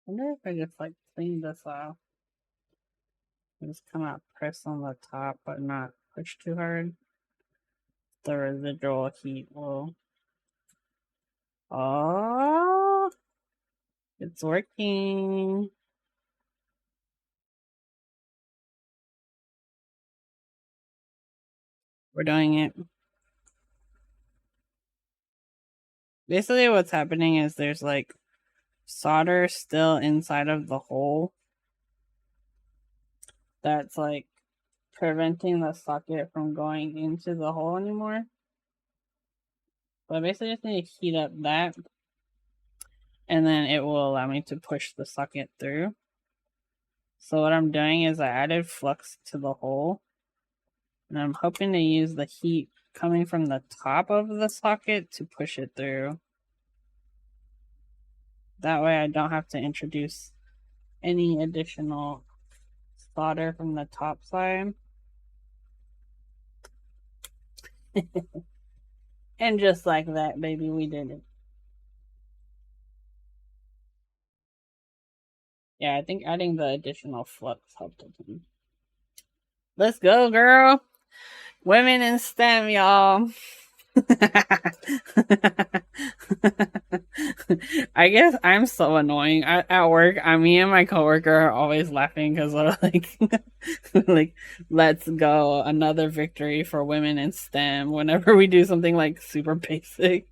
I wonder if I just like clean this off. Just kind of press on the top, but not push too hard. The residual heat will. Oh, it's working. We're doing it. Basically, what's happening is there's like solder still inside of the hole that's like preventing the socket from going into the hole anymore. So I basically just need to heat up that, and then it will allow me to push the socket through. So what I'm doing is I added flux to the hole, and I'm hoping to use the heat coming from the top of the socket to push it through. That way I don't have to introduce any additional solder from the top side. And just like that, baby, we did it. Yeah, I think adding the additional flux helped a ton. Let's go, girl. Women in STEM, y'all. I guess I'm so annoying at work. Me and my coworker are always laughing because we're like, like, let's go, another victory for women in STEM. Whenever we do something like super basic,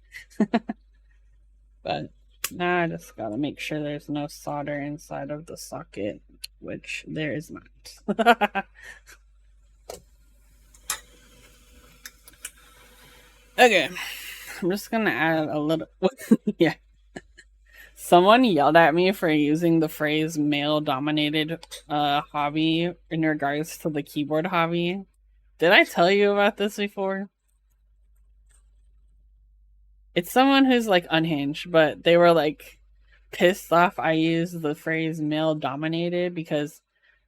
but now I just gotta make sure there's no solder inside of the socket, which there is not. Okay. I'm just gonna add a little. Yeah. Someone yelled at me for using the phrase male dominated hobby in regards to the keyboard hobby. Did I tell you about this before? It's someone who's like unhinged, but they were like pissed off I used the phrase male dominated because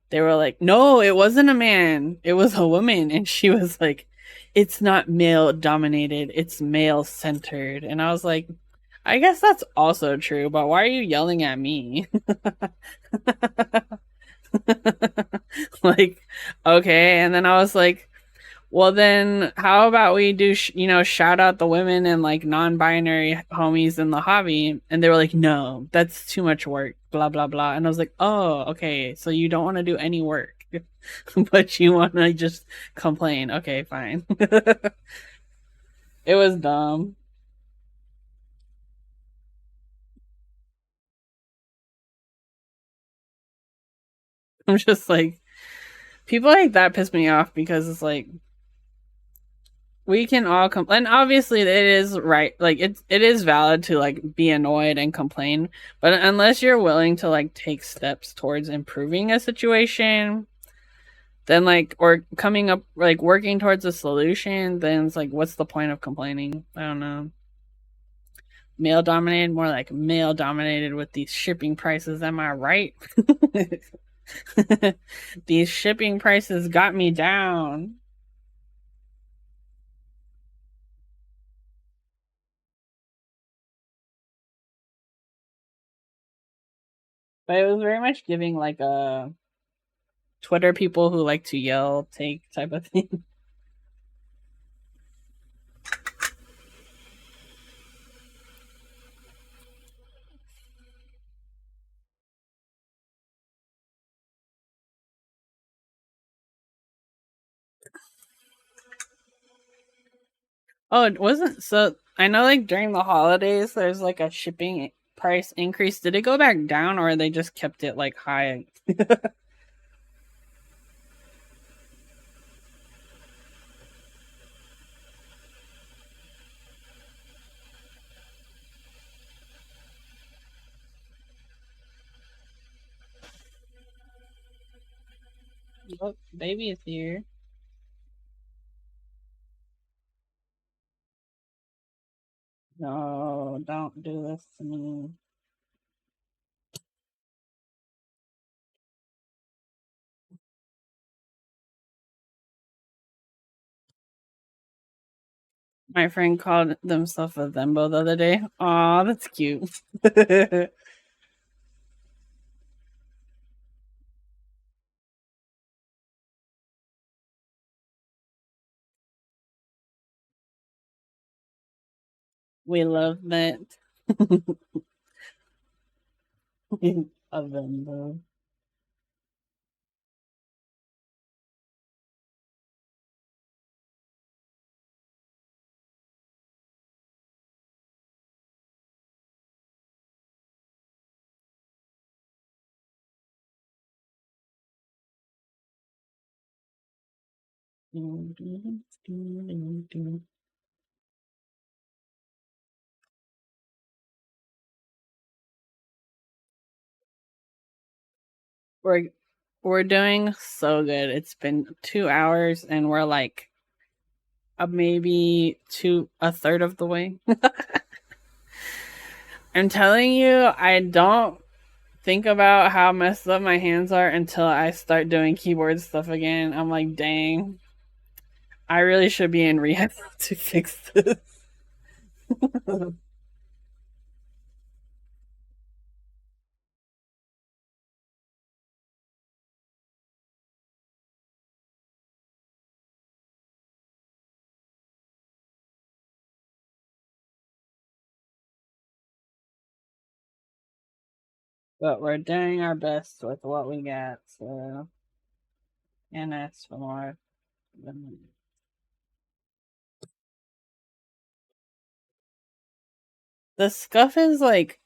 they were like, no, it wasn't a man, it was a woman. And she was like, it's not male dominated, it's male centered. And I was like, I guess that's also true, but why are you yelling at me? Like, okay. And then I was like, well, then how about we do, shout out the women and like non binary homies in the hobby? And they were like, no, that's too much work, blah, blah, blah. And I was like, oh, okay. So you don't want to do any work, but you want to just complain. Okay, fine. It was dumb. I'm just like, people like that piss me off because it's like, we can all and obviously it is right, like it is valid to like be annoyed and complain, but unless you're willing to like take steps towards improving a situation, then like, or coming up, like working towards a solution, then it's like, what's the point of complaining? I don't know. Male dominated, more like male dominated with these shipping prices, am I right? These shipping prices got me down. But it was very much giving like a Twitter people who like to yell take type of thing. Oh, it wasn't, so I know like during the holidays there's like a shipping price increase. Did it go back down or they just kept it like high? Look, baby is here. No, don't do this to me. My friend called themselves a Thembo the other day. Aw, that's cute. We love that. A Thembo. We're we're doing so good. It's been 2 hours and we're like maybe a third of the way. I'm telling you, I don't think about how messed up my hands are until I start doing keyboard stuff again. I'm like, dang, I really should be in rehab to fix this. But we're doing our best with what we got, so and ask for more. The scuff is like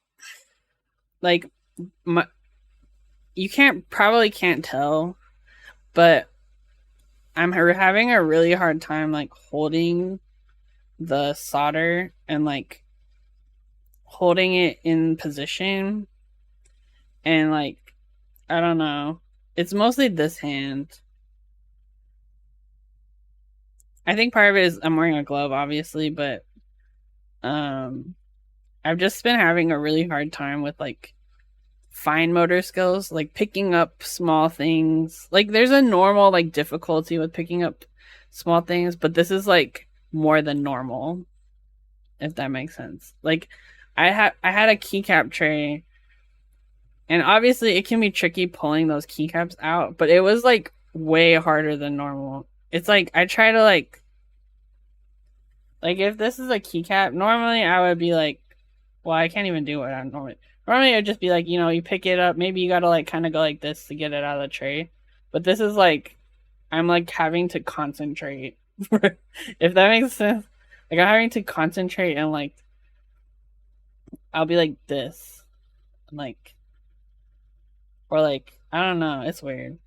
my, you can't tell, but I'm having a really hard time like holding the solder and like holding it in position and like I don't know. It's mostly this hand. I think part of it is I'm wearing a glove obviously, but um I've just been having a really hard time with like fine motor skills, like picking up small things. Like there's a normal like difficulty with picking up small things, but this is like more than normal, if that makes sense. Like I had a keycap tray and obviously it can be tricky pulling those keycaps out, but it was like way harder than normal. It's like I try to like if this is a keycap, normally I would be like, well, I can't even do what I normally it'd just be like, you pick it up, maybe you gotta like kind of go like this to get it out of the tray. But this is like I'm like having to concentrate. If that makes sense. Like I'm having to concentrate and like I'll be like this. Like or like I don't know, it's weird.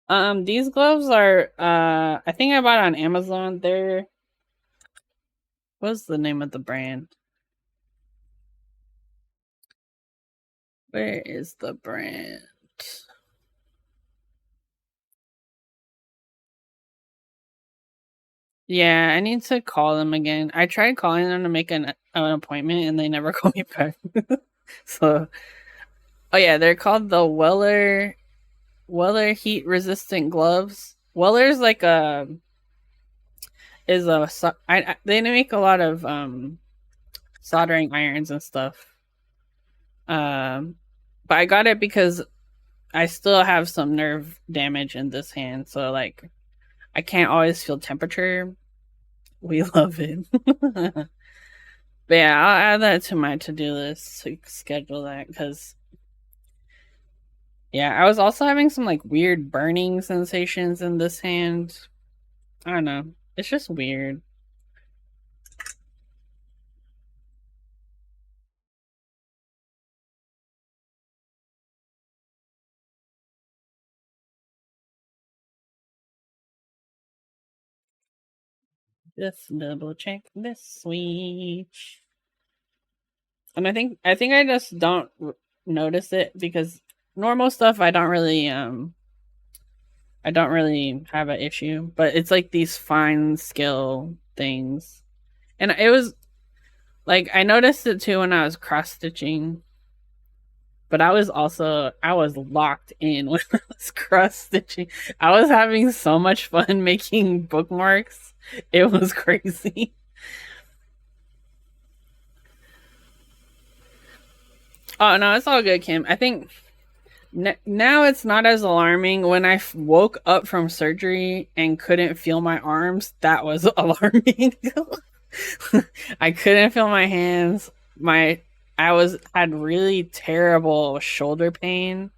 These gloves are I think I bought on Amazon. They're what's the name of the brand? Where is the brand? Yeah, I need to call them again. I tried calling them to make an appointment and they never call me back. So, oh yeah, they're called the Weller heat resistant gloves. Weller's like a is a they make a lot of soldering irons and stuff. Um, but I got it because I still have some nerve damage in this hand, so like I can't always feel temperature. We love it. But yeah, I'll add that to my to-do list to schedule that because yeah, I was also having some like weird burning sensations in this hand. I don't know. It's just weird. Just double check this switch. And I think I just don't notice it because normal stuff I don't really have an issue, but it's like these fine skill things. And it was like I noticed it too when I was cross stitching, but I was locked in when I was cross stitching. I was having so much fun making bookmarks. It was crazy. Oh no, it's all good, Kim. I think now it's not as alarming. When I woke up from surgery and couldn't feel my arms, that was alarming. I couldn't feel my hands. My I was had really terrible shoulder pain.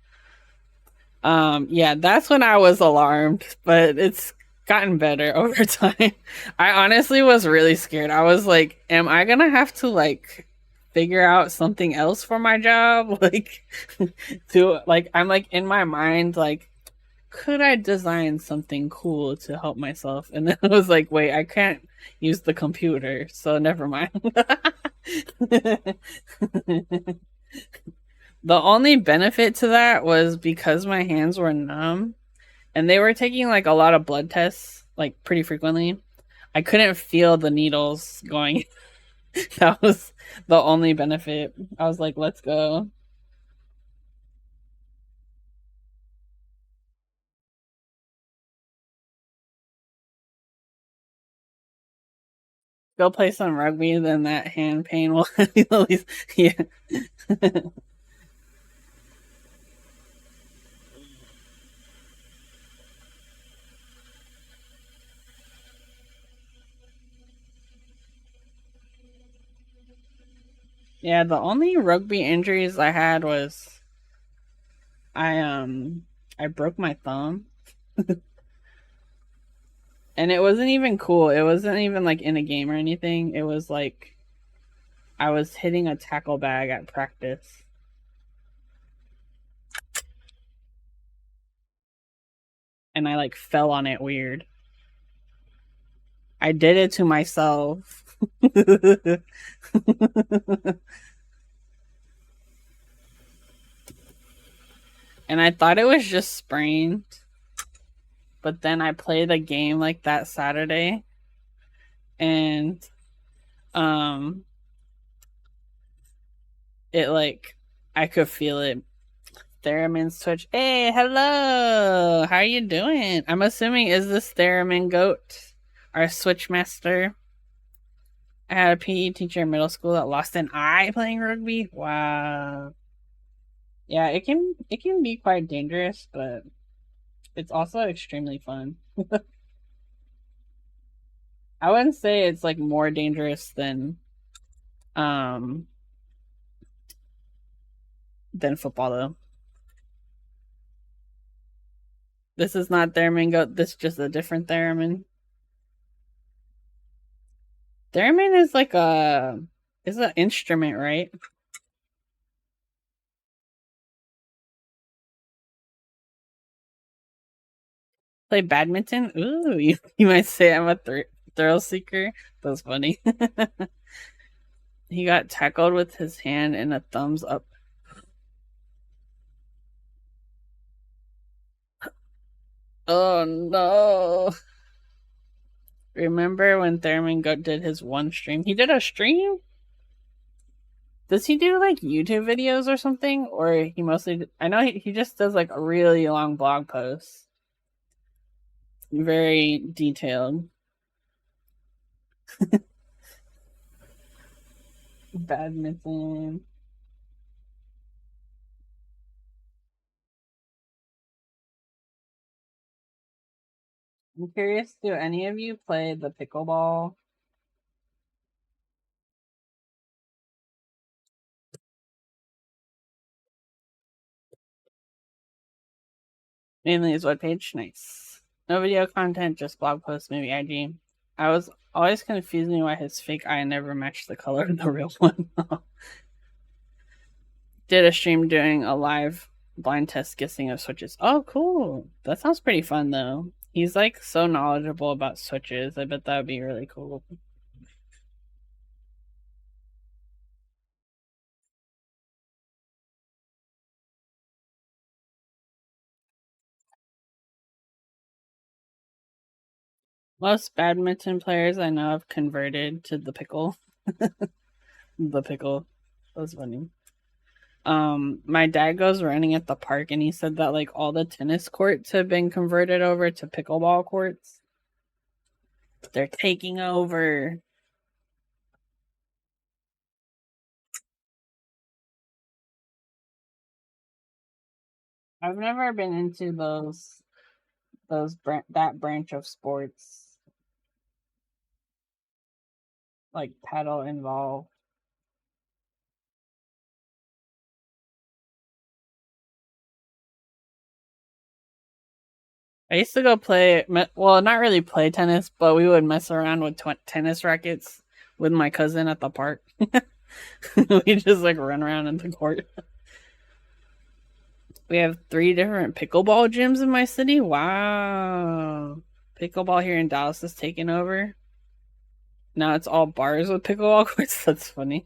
Yeah, that's when I was alarmed, but it's gotten better over time. I honestly was really scared. I was like, am I gonna have to like figure out something else for my job? Like to like I'm like in my mind like could I design something cool to help myself? And then I was like, wait, I can't use the computer, so never mind. The only benefit to that was because my hands were numb and they were taking like a lot of blood tests like pretty frequently. I couldn't feel the needles going. That was the only benefit. I was like, let's go. Go play some rugby, then that hand pain will at least yeah. Yeah, the only rugby injuries I had was I um I broke my thumb and it wasn't even cool. It wasn't even like in a game or anything. It was like I was hitting a tackle bag at practice. and I like fell on it weird. I did it to myself. And I thought it was just sprained. But then I played a game like that Saturday, and um it like I could feel it. Theramin's Twitch. Hey, hello. How are you doing? I'm assuming is this Theramin Goat, our Switch master? I had a PE teacher in middle school that lost an eye playing rugby. Wow. Yeah, it can be quite dangerous, but it's also extremely fun. I wouldn't say it's like more dangerous um than football though. This is not theremin goat. This is just a different theremin. Theremin is like is an instrument, right? Play badminton. Ooh, you might say I'm a thrill seeker. That's funny. He got tackled with his hand and a thumbs up. Oh no. Remember when Thurman did his one stream? He did a stream? Does he do like YouTube videos or something? Or he mostly. I know he just does like a really long blog post. Very detailed. Badminton. I'm curious, do any of you play the pickleball? Mainly his webpage? Nice. No video content, just blog posts, maybe IG. I was always confusing why his fake eye never matched the color of the real one. Did a stream doing a live blind test guessing of switches. Oh, cool. That sounds pretty fun, though. He's like so knowledgeable about switches. I bet that would be really cool. Most badminton players I know have converted to the pickle. The pickle. That was funny. My dad goes running at the park and he said that like all the tennis courts have been converted over to pickleball courts. They're taking over. I've never been into that branch of sports, like paddle involved. I used to go play, well, not really play tennis, but we would mess around with tennis rackets with my cousin at the park. We just like run around in the court. We have 3 different pickleball gyms in my city. Wow. Pickleball here in Dallas is taking over. Now it's all bars with pickleball courts. That's funny.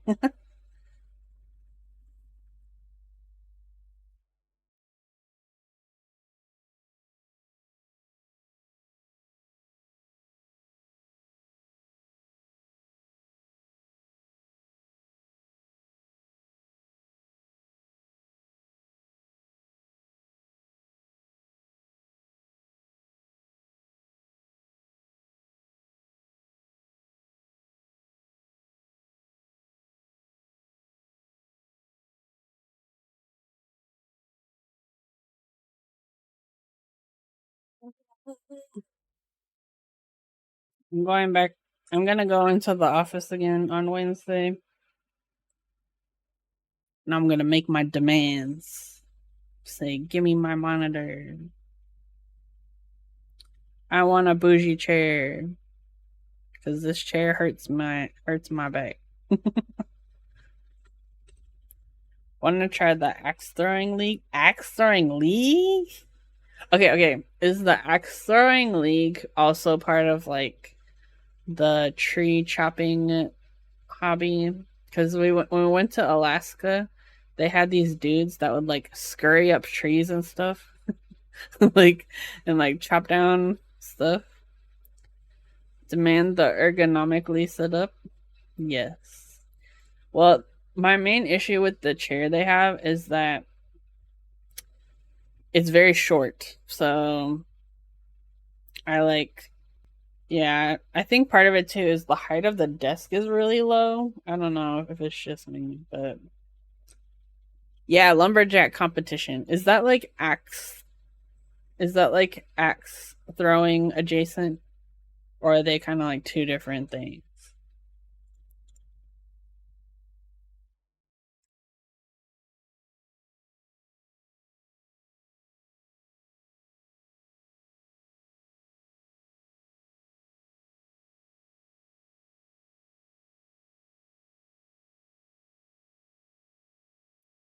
I'm going back. I'm gonna go into the office again on Wednesday. And I'm gonna make my demands. Say, give me my monitor. I want a bougie chair. Cause this chair hurts my back. Want to try the axe throwing league? Axe throwing league? Okay. Is the axe throwing league also part of like the tree chopping hobby? Because when we went to Alaska, they had these dudes that would like scurry up trees and stuff, like and like chop down stuff. Demand the ergonomically set up. Yes. Well, my main issue with the chair they have is that it's very short. So I like, yeah, I think part of it too is the height of the desk is really low. I don't know if it's just me, but yeah, lumberjack competition. Is that like axe? Is that like axe throwing adjacent, or are they kind of like two different things?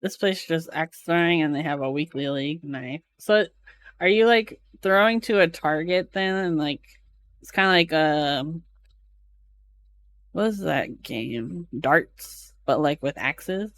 This place just axe throwing, and they have a weekly league night. So, are you like throwing to a target then, and like it's kind of like what is that game? Darts, but like with axes.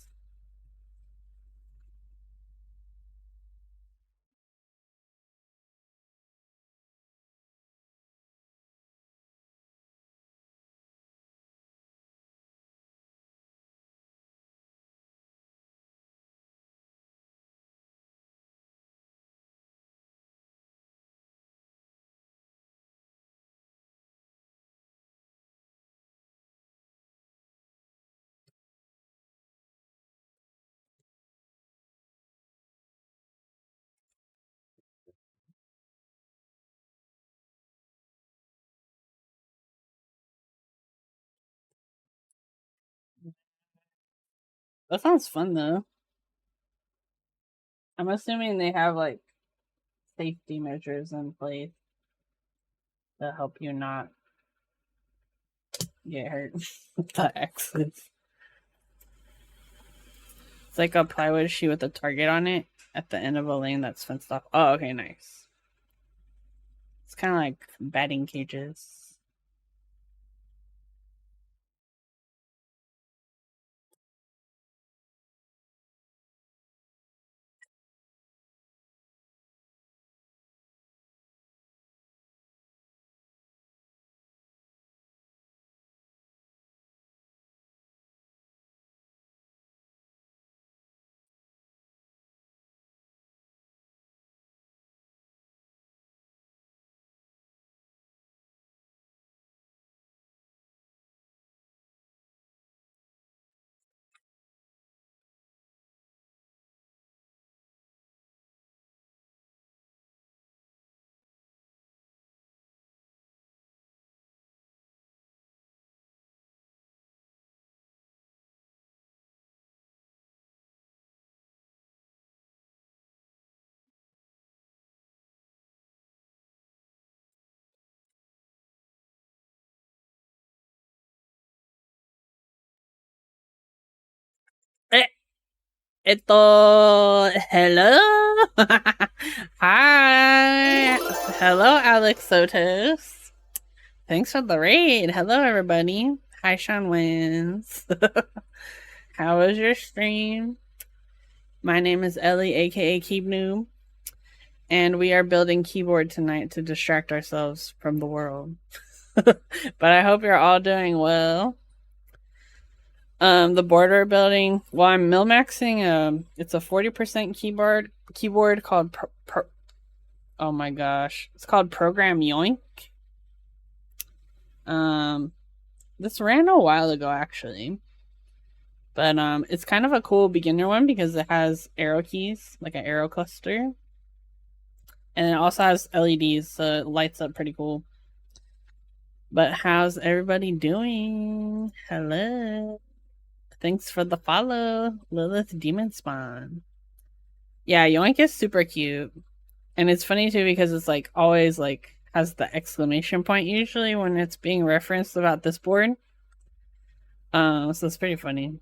That sounds fun though. I'm assuming they have like safety measures in place to help you not get hurt with the axes. It's like a plywood sheet with a target on it at the end of a lane that's fenced off. Oh, okay, nice. It's kind of like batting cages. Eh, hello. Hi. Hello, Alex Sotos. Thanks for the raid. Hello, everybody. Hi, Sean Wins. How was your stream? My name is Ellie, aka Keep Noob, and we are building keyboard tonight to distract ourselves from the world. But I hope you're all doing well. The border building. Well, I'm milmaxing. It's a 40% keyboard called oh my gosh, it's called Program Yoink. Um, this ran a while ago actually, but it's kind of a cool beginner one because it has arrow keys, like an arrow cluster, and it also has LEDs, so it lights up pretty cool. But how's everybody doing? Hello. Thanks for the follow, Lilith Demon Spawn. Yeah, Yoink is super cute. And it's funny too because it's like always like has the exclamation point usually when it's being referenced about this board. So it's pretty funny.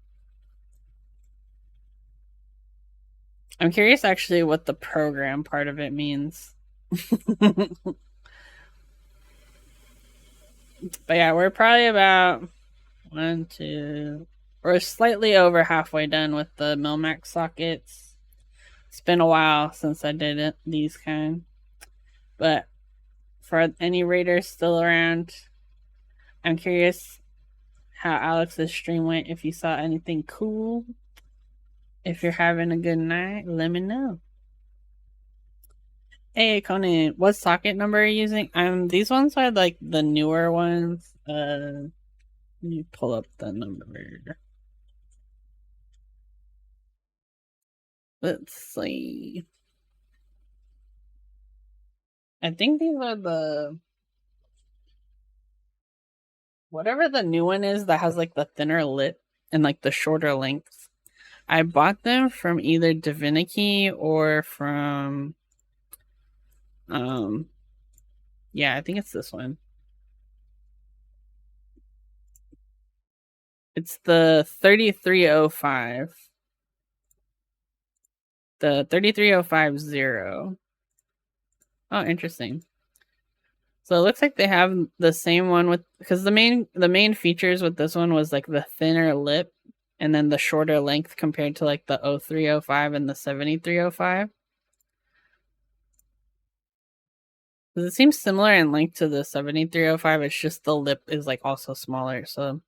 I'm curious actually what the program part of it means. But yeah, we're probably about one, two. We're slightly over halfway done with the Milmax sockets. It's been a while since I did it, these kind. But for any raiders still around, I'm curious how Alex's stream went. If you saw anything cool, if you're having a good night, let me know. Hey Conan, what socket number are you using? These ones are like the newer ones. Let me pull up the number. Let's see. I think these are the whatever the new one is that has like the thinner lip and like the shorter length. I bought them from either Divinity or from yeah, I think it's this one. It's the 3305. The 33050. Oh, interesting. So it looks like they have the same one with because the main features with this one was like the thinner lip and then the shorter length compared to like the 0305 and the 7305. It seems similar in length to the 7305. It's just the lip is like also smaller. So,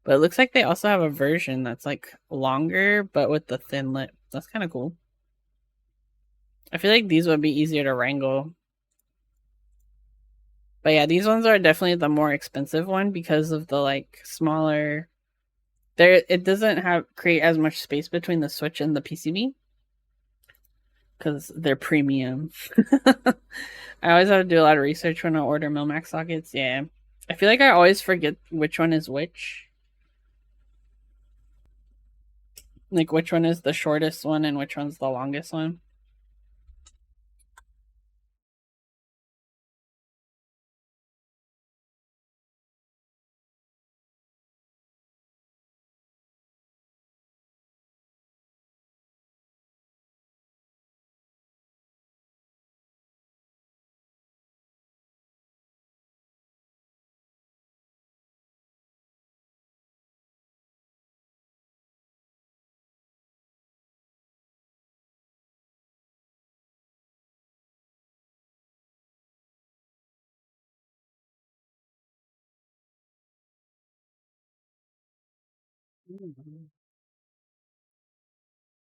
but it looks like they also have a version that's like longer but with the thin lip. That's kind of cool. I feel like these would be easier to wrangle. But yeah, these ones are definitely the more expensive one because of the like smaller. There, it doesn't have create as much space between the Switch and the PCB because they're premium. I always have to do a lot of research when I order Milmax sockets. Yeah, I feel like I always forget which one is which. Like which one is the shortest one and which one's the longest one.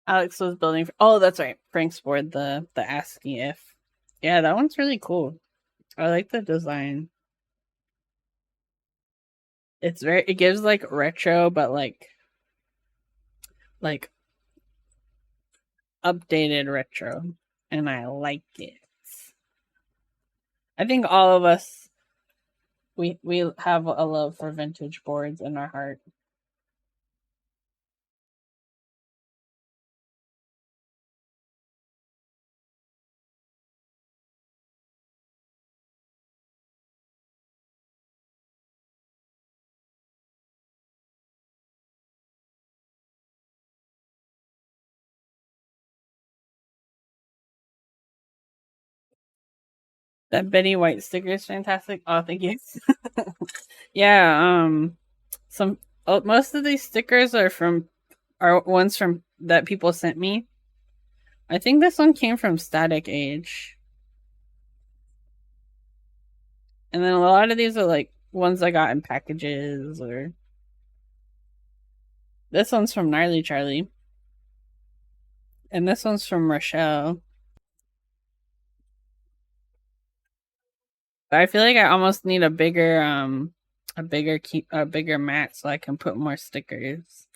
Alex was building. Oh, that's right. Frank's board, the ASCII if. Yeah, that one's really cool. I like the design. It's very. It gives like retro, but like updated retro, and I like it. I think all of us we have a love for vintage boards in our heart. That Betty White sticker is fantastic. Oh, thank you. Yeah, some most of these stickers are ones from that people sent me. I think this one came from Static Age. And then a lot of these are like ones I got in packages or this one's from Gnarly Charlie. And this one's from Rochelle. But I feel like I almost need a bigger mat so I can put more stickers.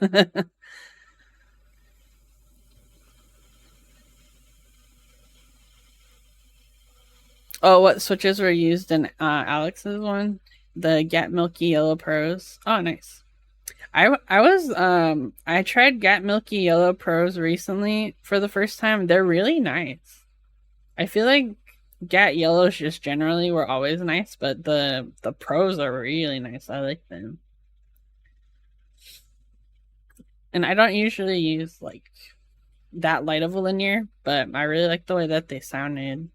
Oh, what switches were used in Alex's one? The Gat Milky Yellow Pros. Oh, nice. I tried Gat Milky Yellow Pros recently for the first time. They're really nice. I feel like Gat Yellows just generally were always nice, but the pros are really nice. I like them. And I don't usually use like that light of a linear, but I really like the way that they sounded.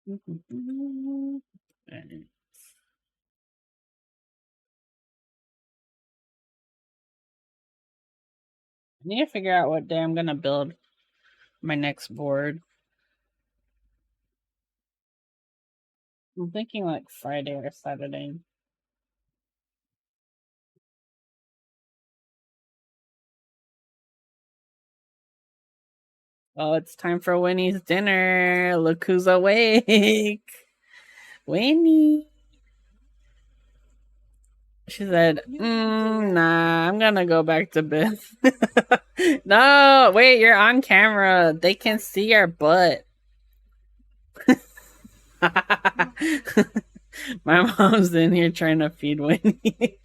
I need to figure out what day I'm gonna build my next board. I'm thinking like Friday or Saturday. Oh, it's time for Winnie's dinner. Look who's awake. Winnie. She said, nah, I'm gonna go back to bed. No, wait, you're on camera. They can see your butt. My mom's in here trying to feed Winnie.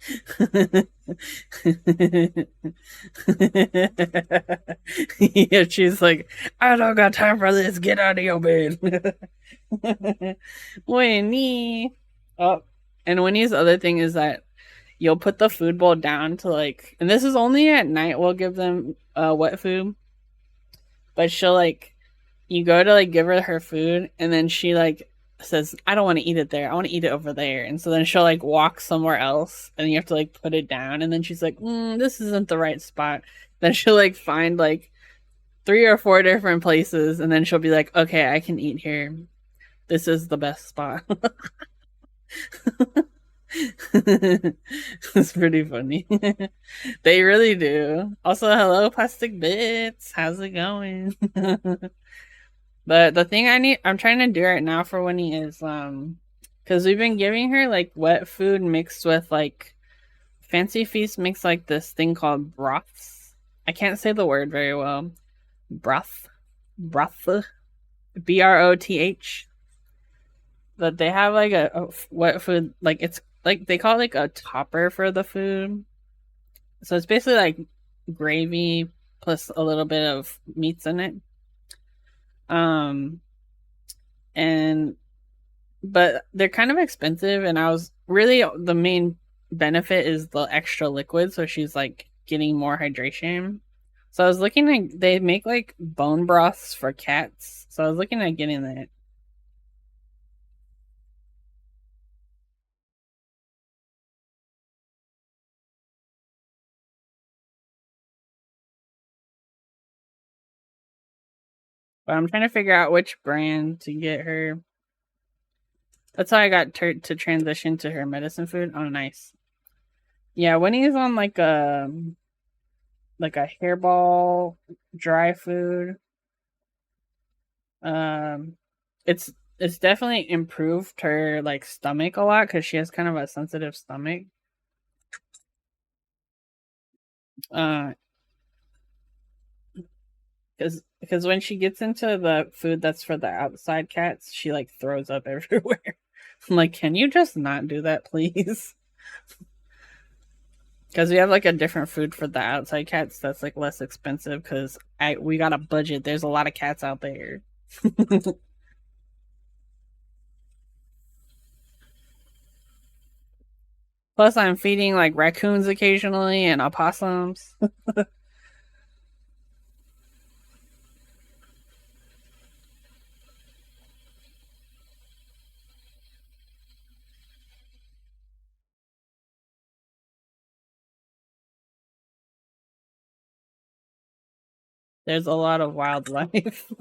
Yeah, she's like, I don't got time for this. Get out of your bed. Winnie. Oh, and Winnie's other thing is that you'll put the food bowl down to like, and this is only at night. We'll give them wet food, but she'll like, you go to like give her food, and then she like says, I don't want to eat it there. I want to eat it over there. And so then she'll like walk somewhere else, and you have to like put it down. And then she's like, this isn't the right spot. Then she'll like find like 3 or 4 different places, and then she'll be like, okay, I can eat here. This is the best spot. It's pretty funny. They really do. Also, hello, plastic bits. How's it going? But the thing I'm trying to do right now for Winnie is because we've been giving her like wet food mixed with like Fancy Feast makes like this thing called broths. I can't say the word very well. Broth, broth, BROTH. But they have like a wet food, like it's like they call it like a topper for the food. So it's basically like gravy plus a little bit of meats in it. And but they're kind of expensive, and I was really the main benefit is the extra liquid, so she's like getting more hydration. So I was looking at they make like bone broths for cats. So I was looking at getting that. But I'm trying to figure out which brand to get her. That's how I got to transition to her medicine food. Oh, nice. Yeah, Winnie's on like a hairball dry food. Um, it's definitely improved her like stomach a lot because she has kind of a sensitive stomach. Uh, because when she gets into the food that's for the outside cats, she like throws up everywhere. I'm like, can you just not do that, please? Because we have like a different food for the outside cats that's like less expensive because we got a budget. There's a lot of cats out there. Plus, I'm feeding like raccoons occasionally and opossums. There's a lot of wildlife.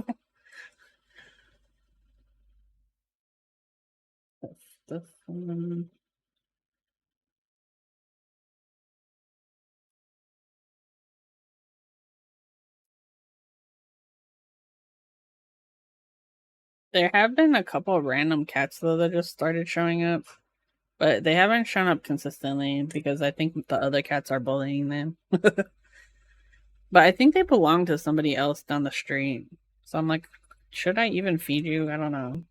There have been a couple of random cats though that just started showing up, but they haven't shown up consistently because I think the other cats are bullying them. But I think they belong to somebody else down the street. So I'm like, should I even feed you? I don't know.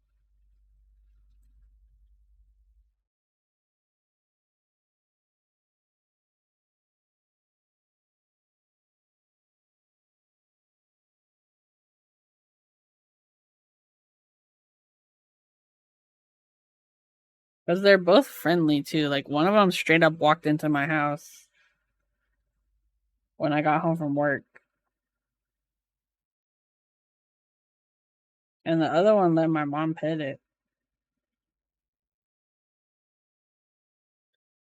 Because they're both friendly too. Like one of them straight up walked into my house when I got home from work. And the other one let my mom pet it.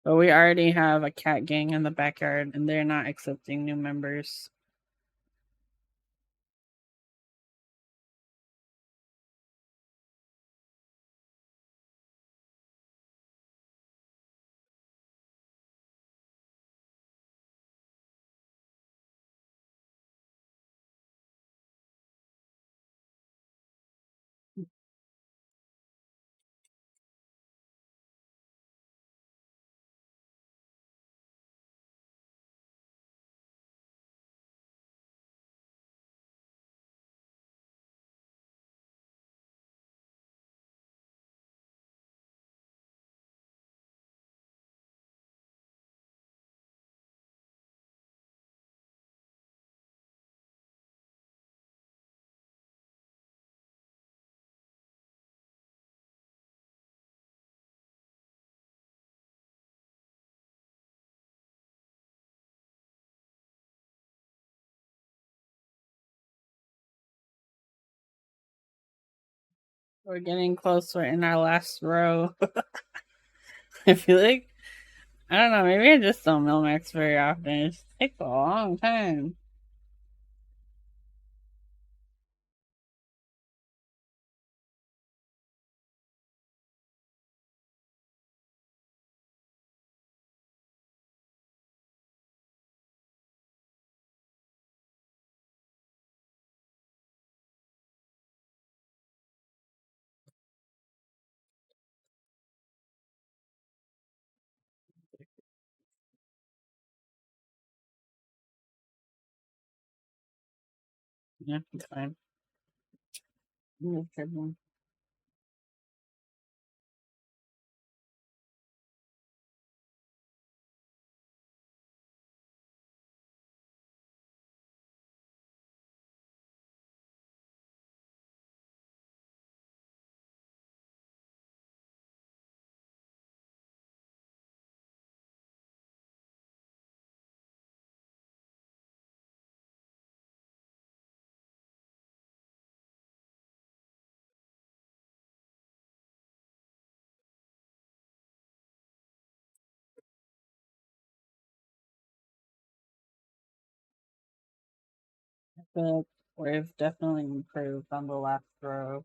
But we already have a cat gang in the backyard, and they're not accepting new members. We're getting closer in our last row. I feel like, I don't know, maybe I just don't Milmax very often. It just takes a long time. Yeah, it's fine. I'm tripping. I feel like we've definitely improved on the last row.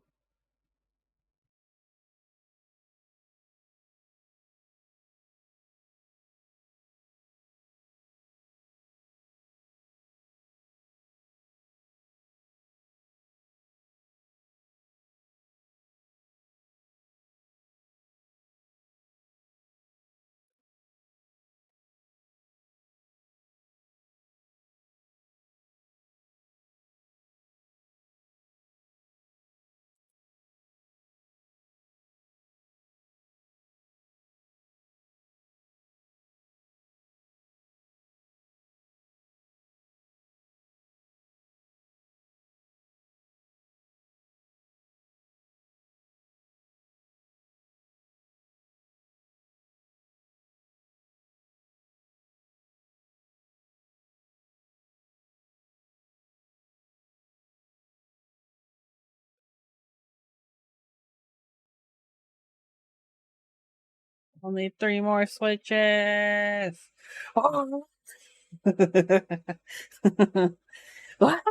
Only 3 more switches. Oh. What?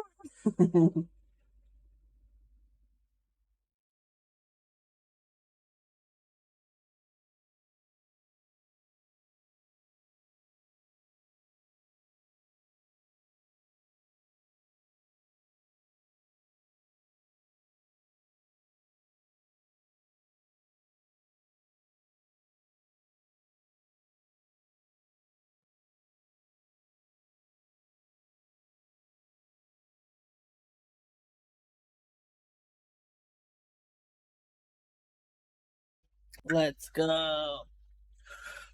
Let's go.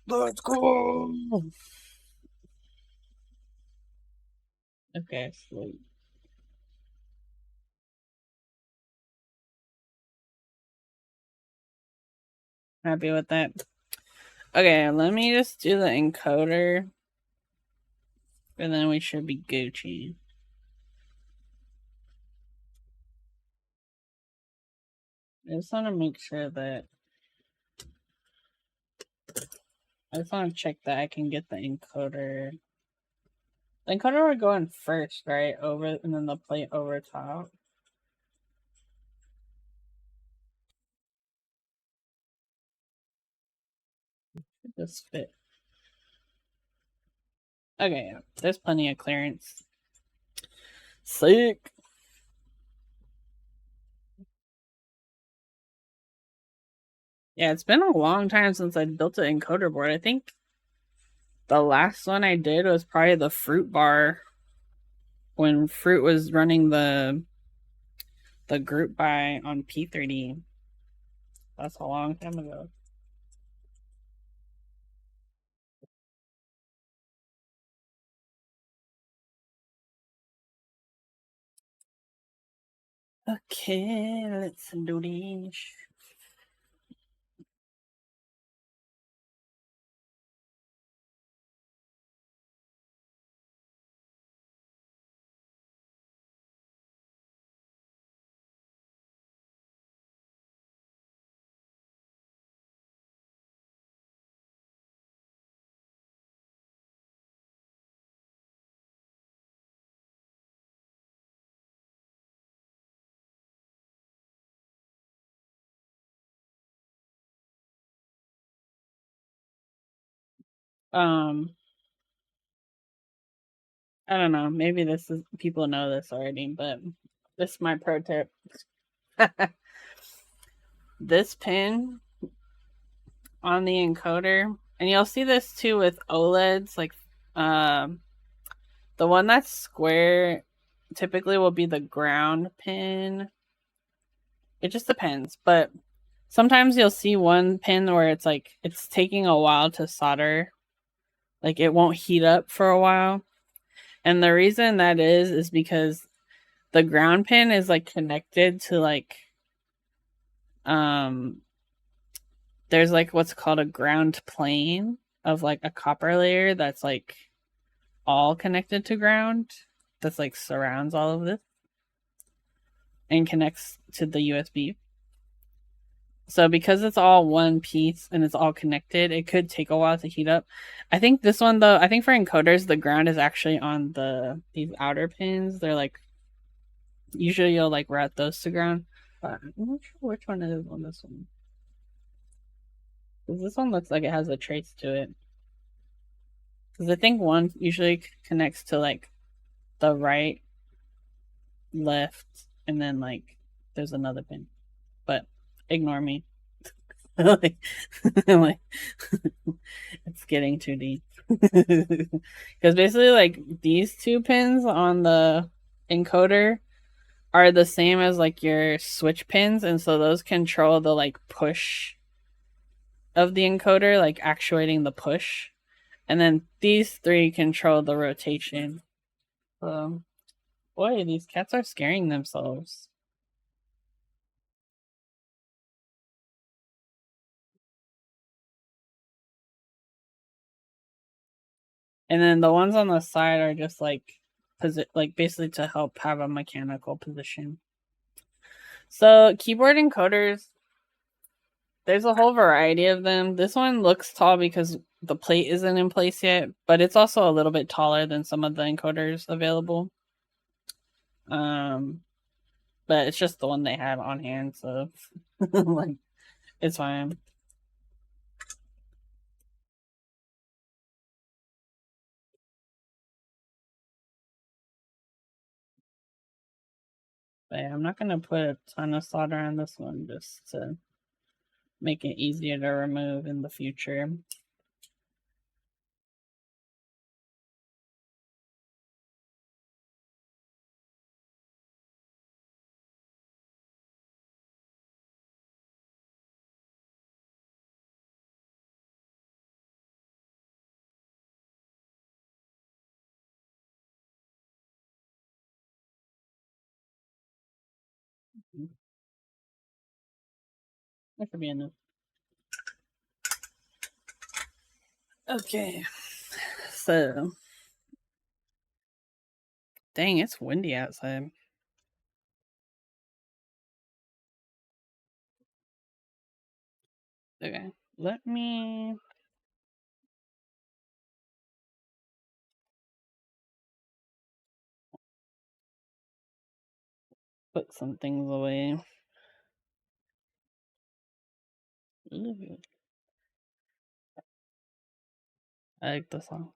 Let's go. Okay, sweet. Happy with that. Okay, let me just do the encoder, and then we should be Gucci. I just want to make sure that I just want to check that I can get the encoder. The encoder would go in first, right? Over, and then the plate over top. Just fit. Okay, yeah. There's plenty of clearance. Sick. Yeah, it's been a long time since I built an encoder board. I think the last one I did was probably the fruit bar when Fruit was running the group buy on P30. That's a long time ago. Okay, let's do this. Um, I don't know. Maybe this is people know this already, but this is my pro tip. This pin on the encoder, and you'll see this too with OLEDs, like um the one that's square typically will be the ground pin. It just depends, but sometimes you'll see one pin where it's like it's taking a while to solder. Like it won't heat up for a while. And the reason that is because the ground pin is like connected to like um there's like what's called a ground plane of like a copper layer that's like all connected to ground, that's like surrounds all of this and connects to the USB. So because it's all one piece and it's all connected, it could take a while to heat up. I think this one though, I think for encoders, the ground is actually on these outer pins. They're like usually you'll like route those to ground. But I'm not sure which one it is on this one. Because this one looks like it has a trace to it. Because I think one usually connects to like the right, left, and then like there's another pin. But ignore me. like, like it's getting too deep. Because basically, like these two pins on the encoder are the same as like your switch pins, and so those control the like push of the encoder, like actuating the push. And then these three control the rotation. Boy, these cats are scaring themselves. And then the ones on the side are just like like basically to help have a mechanical position. So keyboard encoders, there's a whole variety of them. This one looks tall because the plate isn't in place yet, but it's also a little bit taller than some of the encoders available. Um, but it's just the one they had on hand, so like it's fine. But yeah, I'm not gonna put a ton of solder on this one just to make it easier to remove in the future. That should be enough. Okay, so dang, it's windy outside. Okay, let me put some things away. Ooh, I like the song.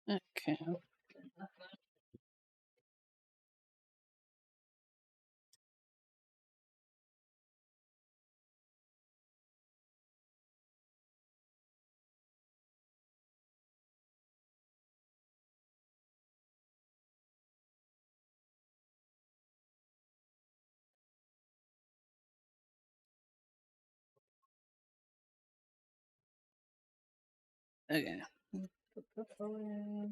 Okay. Okay. Put this away.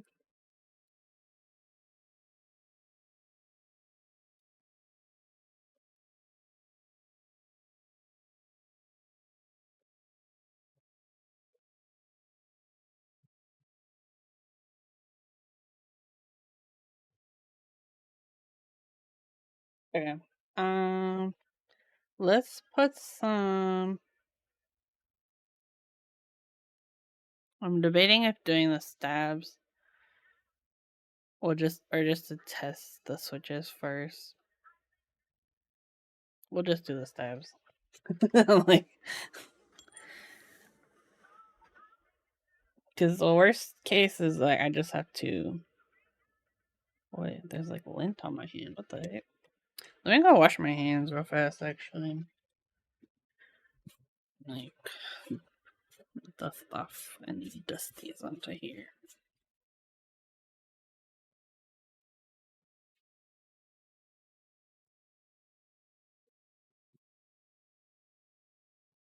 Okay. Um, let's put some. I'm debating if doing the stabs or just to test the switches first. We'll just do the stabs. Like, because the worst case is like I just have to. Wait, there's like lint on my hand. What the heck? Let me go wash my hands real fast. Actually, like the stuff and these dusties onto here.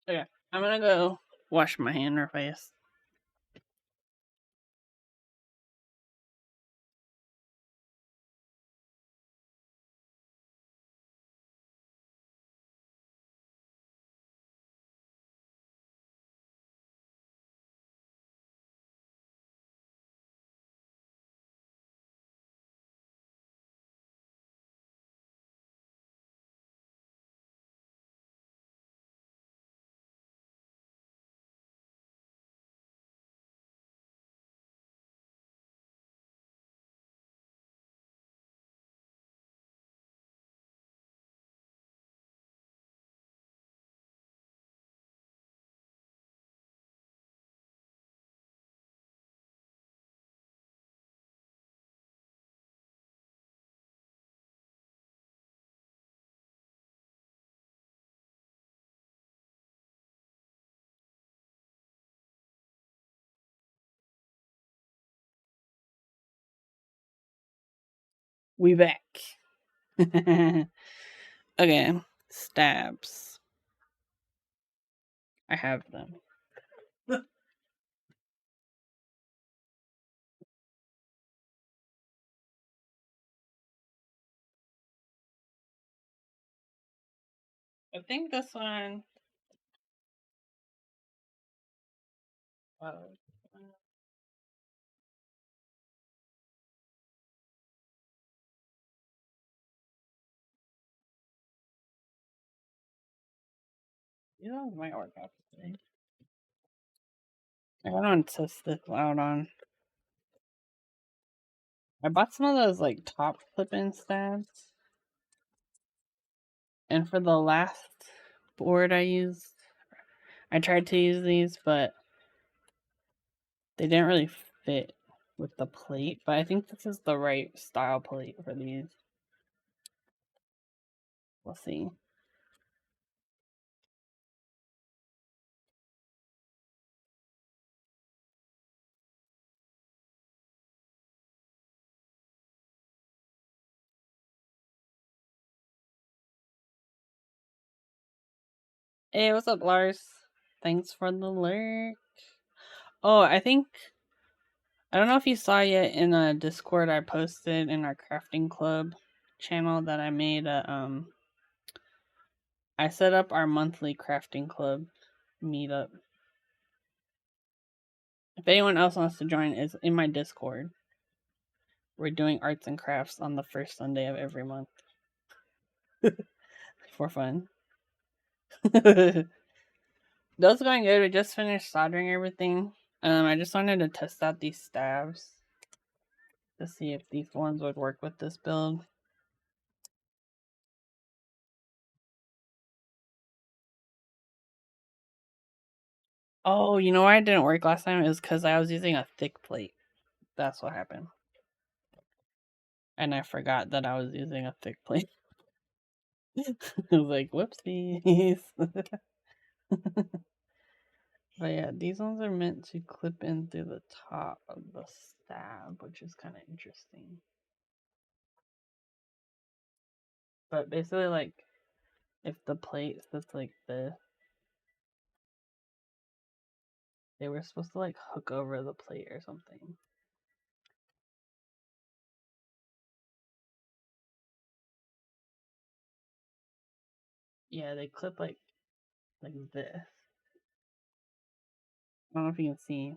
Okay, I'm gonna go wash my hand real fast. We back. Okay, stabs. I have them. I think this one. Uh, you know, might work out today. I got on to stick out on. I bought some of those like top clip-in stabs, and for the last board I tried to use these, but they didn't really fit with the plate. But I think this is the right style plate for these. We'll see. Hey, what's up, Lars? Thanks for the lurk. Oh, I don't know if you saw yet in a Discord I posted in our crafting club channel that I made I set up our monthly crafting club meetup. If anyone else wants to join, it's in my Discord. We're doing arts and crafts on the first Sunday of every month. For fun. That's going good. We just finished soldering everything. I just wanted to test out these stabs to see if these ones would work with this build. Oh, you know why it didn't work last time? It was because I was using a thick plate. That's what happened. And I forgot that I was using a thick plate. I was like, whoopsies. But yeah, these ones are meant to clip in through the top of the stab, which is kind of interesting. But basically, like, if the plate sits like this, they were supposed to like hook over the plate or something. Yeah, they clip like this. I don't know if you can see.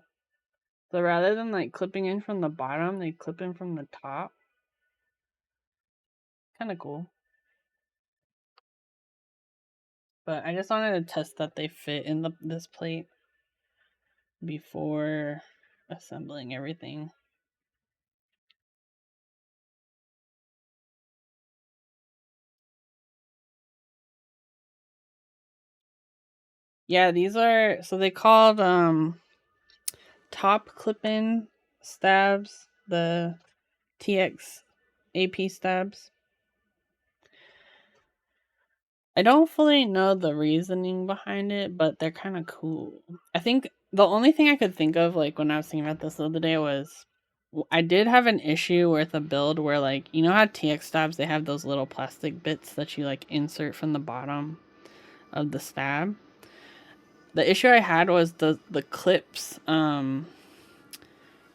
So rather than like clipping in from the bottom, they clip in from the top. Kind of cool. But I just wanted to test that they fit in this plate before assembling everything. Yeah, these are so they called top clip-in stabs, the TX AP stabs. I don't fully know the reasoning behind it, but they're kind of cool. I think the only thing I could think of, like when I was thinking about this the other day, was I did have an issue with a build where, like, you know how TX stabs, they have those little plastic bits that you like insert from the bottom of the stab. The issue I had was the clips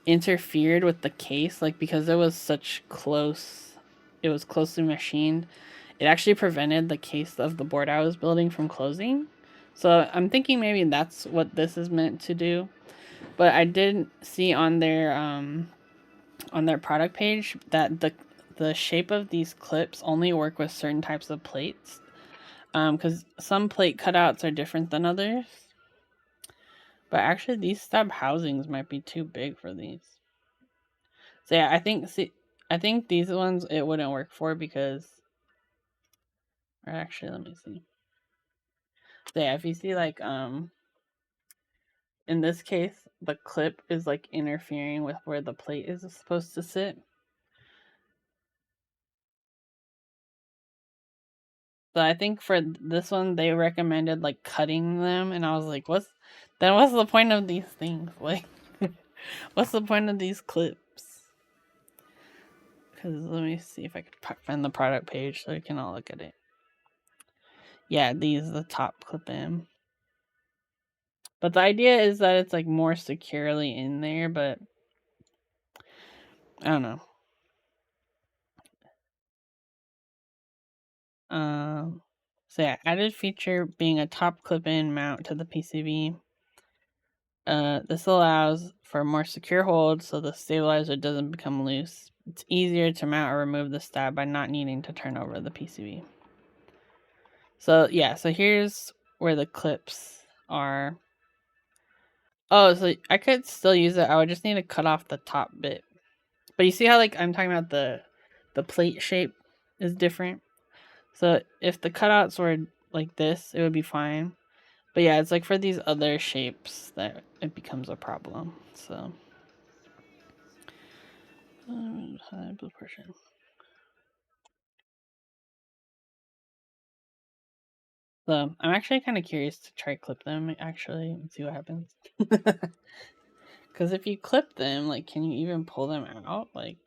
interfered with the case, like because it was closely machined. It actually prevented the case of the board I was building from closing. So I'm thinking maybe that's what this is meant to do. But I did see on their product page that the shape of these clips only work with certain types of plates. Because some plate cutouts are different than others. But actually, these stab housings might be too big for these. So yeah, I think these ones it wouldn't work for because. Or actually, let me see. So yeah, if you see like in this case, the clip is like interfering with where the plate is supposed to sit. So I think for this one they recommended like cutting them, and I was like, what's the point of these things? Like, what's the point of these clips? Because let me see if I could find the product page so we can all look at it. Yeah, these the top clip in. But the idea is that it's like more securely in there, but I don't know. So yeah, added feature being a top clip-in mount to the PCB. This allows for a more secure hold so the stabilizer doesn't become loose. It's easier to mount or remove the stab by not needing to turn over the PCB. So yeah, so here's where the clips are. Oh, so I could still use it. I would just need to cut off the top bit. But you see how like I'm talking about the plate shape is different? So if the cutouts were like this, it would be fine. But yeah, it's like for these other shapes that it becomes a problem. So blue portion. So I'm actually kind of curious to try clip them actually and see what happens. Because if you clip them, like, can you even pull them out? Like,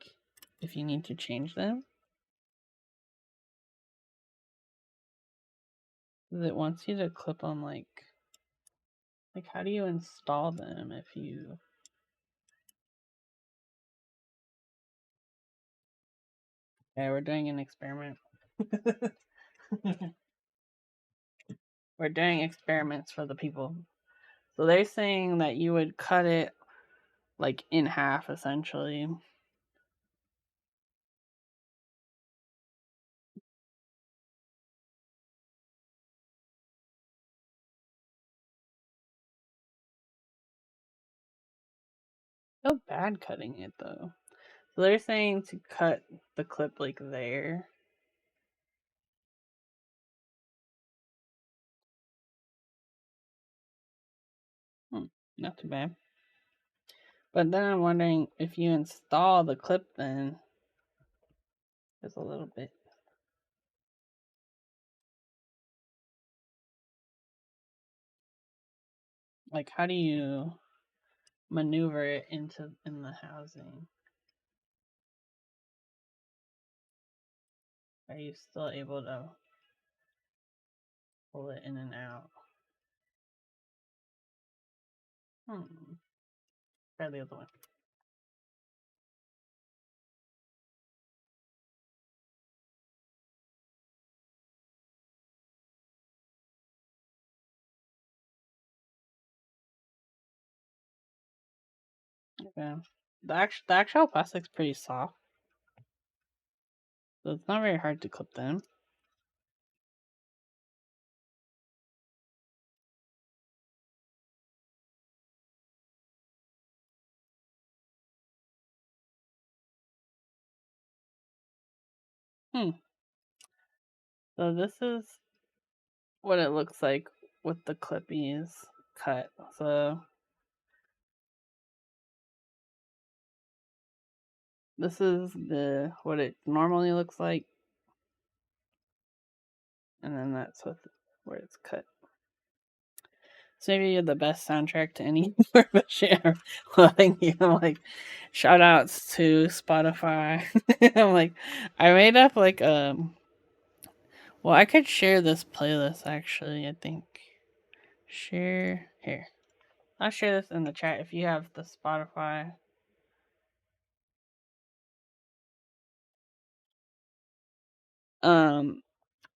if you need to change them? It wants you to clip them like how do you install them if you... Yeah, we're doing an experiment. We're doing experiments for the people. So they're saying that you would cut it like in half essentially. Feel bad cutting it though. So they're saying to cut the clip like there. Not too bad. But then I'm wondering if you install the clip, then there's a little bit. Like, how do you maneuver it in the housing? Are you still able to pull it in and out? Try the other one. Okay. The actual plastic's pretty soft, so it's not very hard to clip them. So this is what it looks like with the clippies cut. So this is what it normally looks like, and then that's where it's cut. So maybe you're the best soundtrack to any share. Well, thank you. I'm like, shout outs to Spotify. I'm like, I made up like well, I could share this playlist actually, I think. Share here. I'll share this in the chat if you have the Spotify.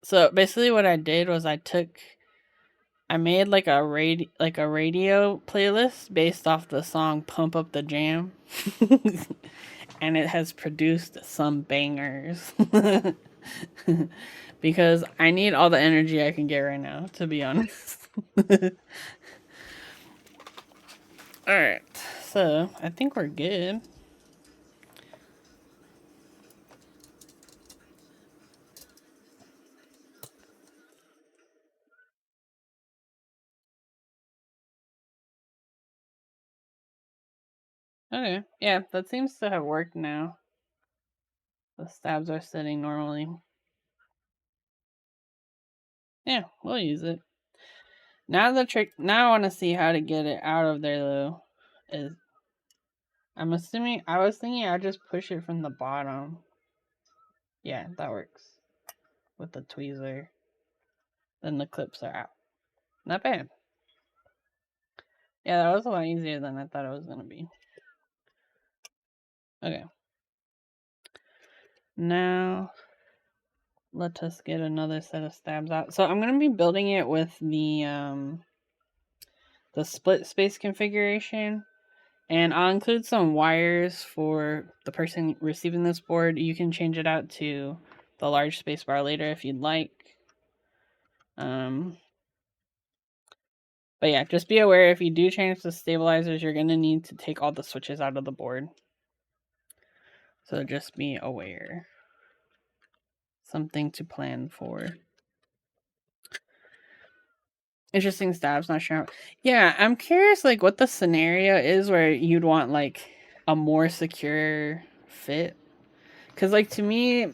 So basically what I did was I made like a radio playlist based off the song Pump Up the Jam. And it has produced some bangers. Because I need all the energy I can get right now, to be honest. Alright, so I think we're good. Okay, yeah, that seems to have worked now. The stabs are sitting normally. Yeah, we'll use it. Now I want to see how to get it out of there though. I was thinking I'd just push it from the bottom. Yeah, that works. With the tweezer. Then the clips are out. Not bad. Yeah, that was a lot easier than I thought it was going to be. Okay. Now, let us get another set of stabs out. So I'm going to be building it with the split space configuration. And I'll include some wires for the person receiving this board. You can change it out to the large space bar later if you'd like. But yeah, just be aware if you do change the stabilizers, you're going to need to take all the switches out of the board. So just be aware. Something to plan for. Interesting stabs, not sure. Yeah, I'm curious like what the scenario is where you'd want like a more secure fit. Cause like to me,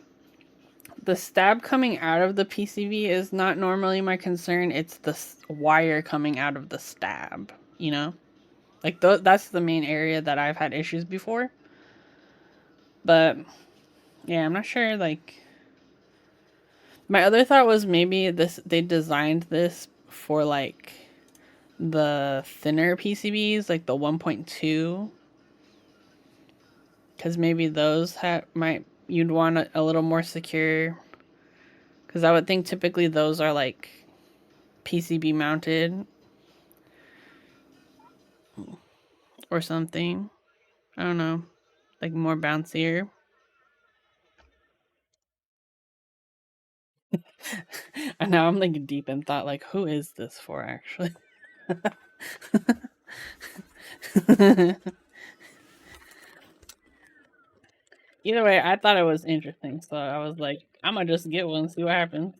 the stab coming out of the PCB is not normally my concern. It's the wire coming out of the stab, you know? Like that's the main area that I've had issues before. But yeah, I'm not sure like My other thought was maybe they designed this for like the thinner PCBs, like the 1.2, because maybe those might you'd want a little more secure. Because I would think typically those are like PCB mounted or something. I don't know, like more bouncier. And now I'm like deep in thought, like who is this for actually? Either way, I thought it was interesting, so I was like, I'm gonna just get one and see what happens.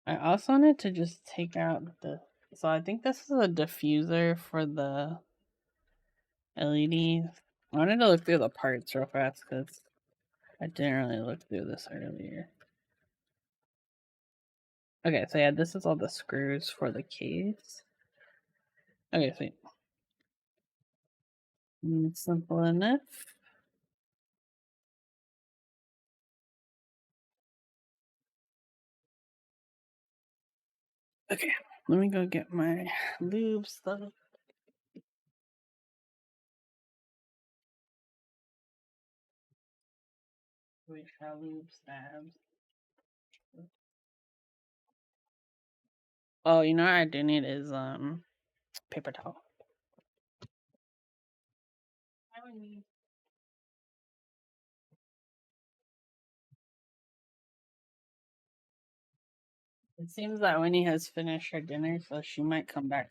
I also wanted to just take out the. So I think this is a diffuser for the LEDs. I wanted to look through the parts real fast because I didn't really look through this earlier. Okay, so yeah, this is all the screws for the case. Okay, sweet. Simple enough. Okay, let me go get my lube stuff. We shall lube stabs. Oh, you know what I do need is paper towel. It seems that Winnie has finished her dinner, so she might come back.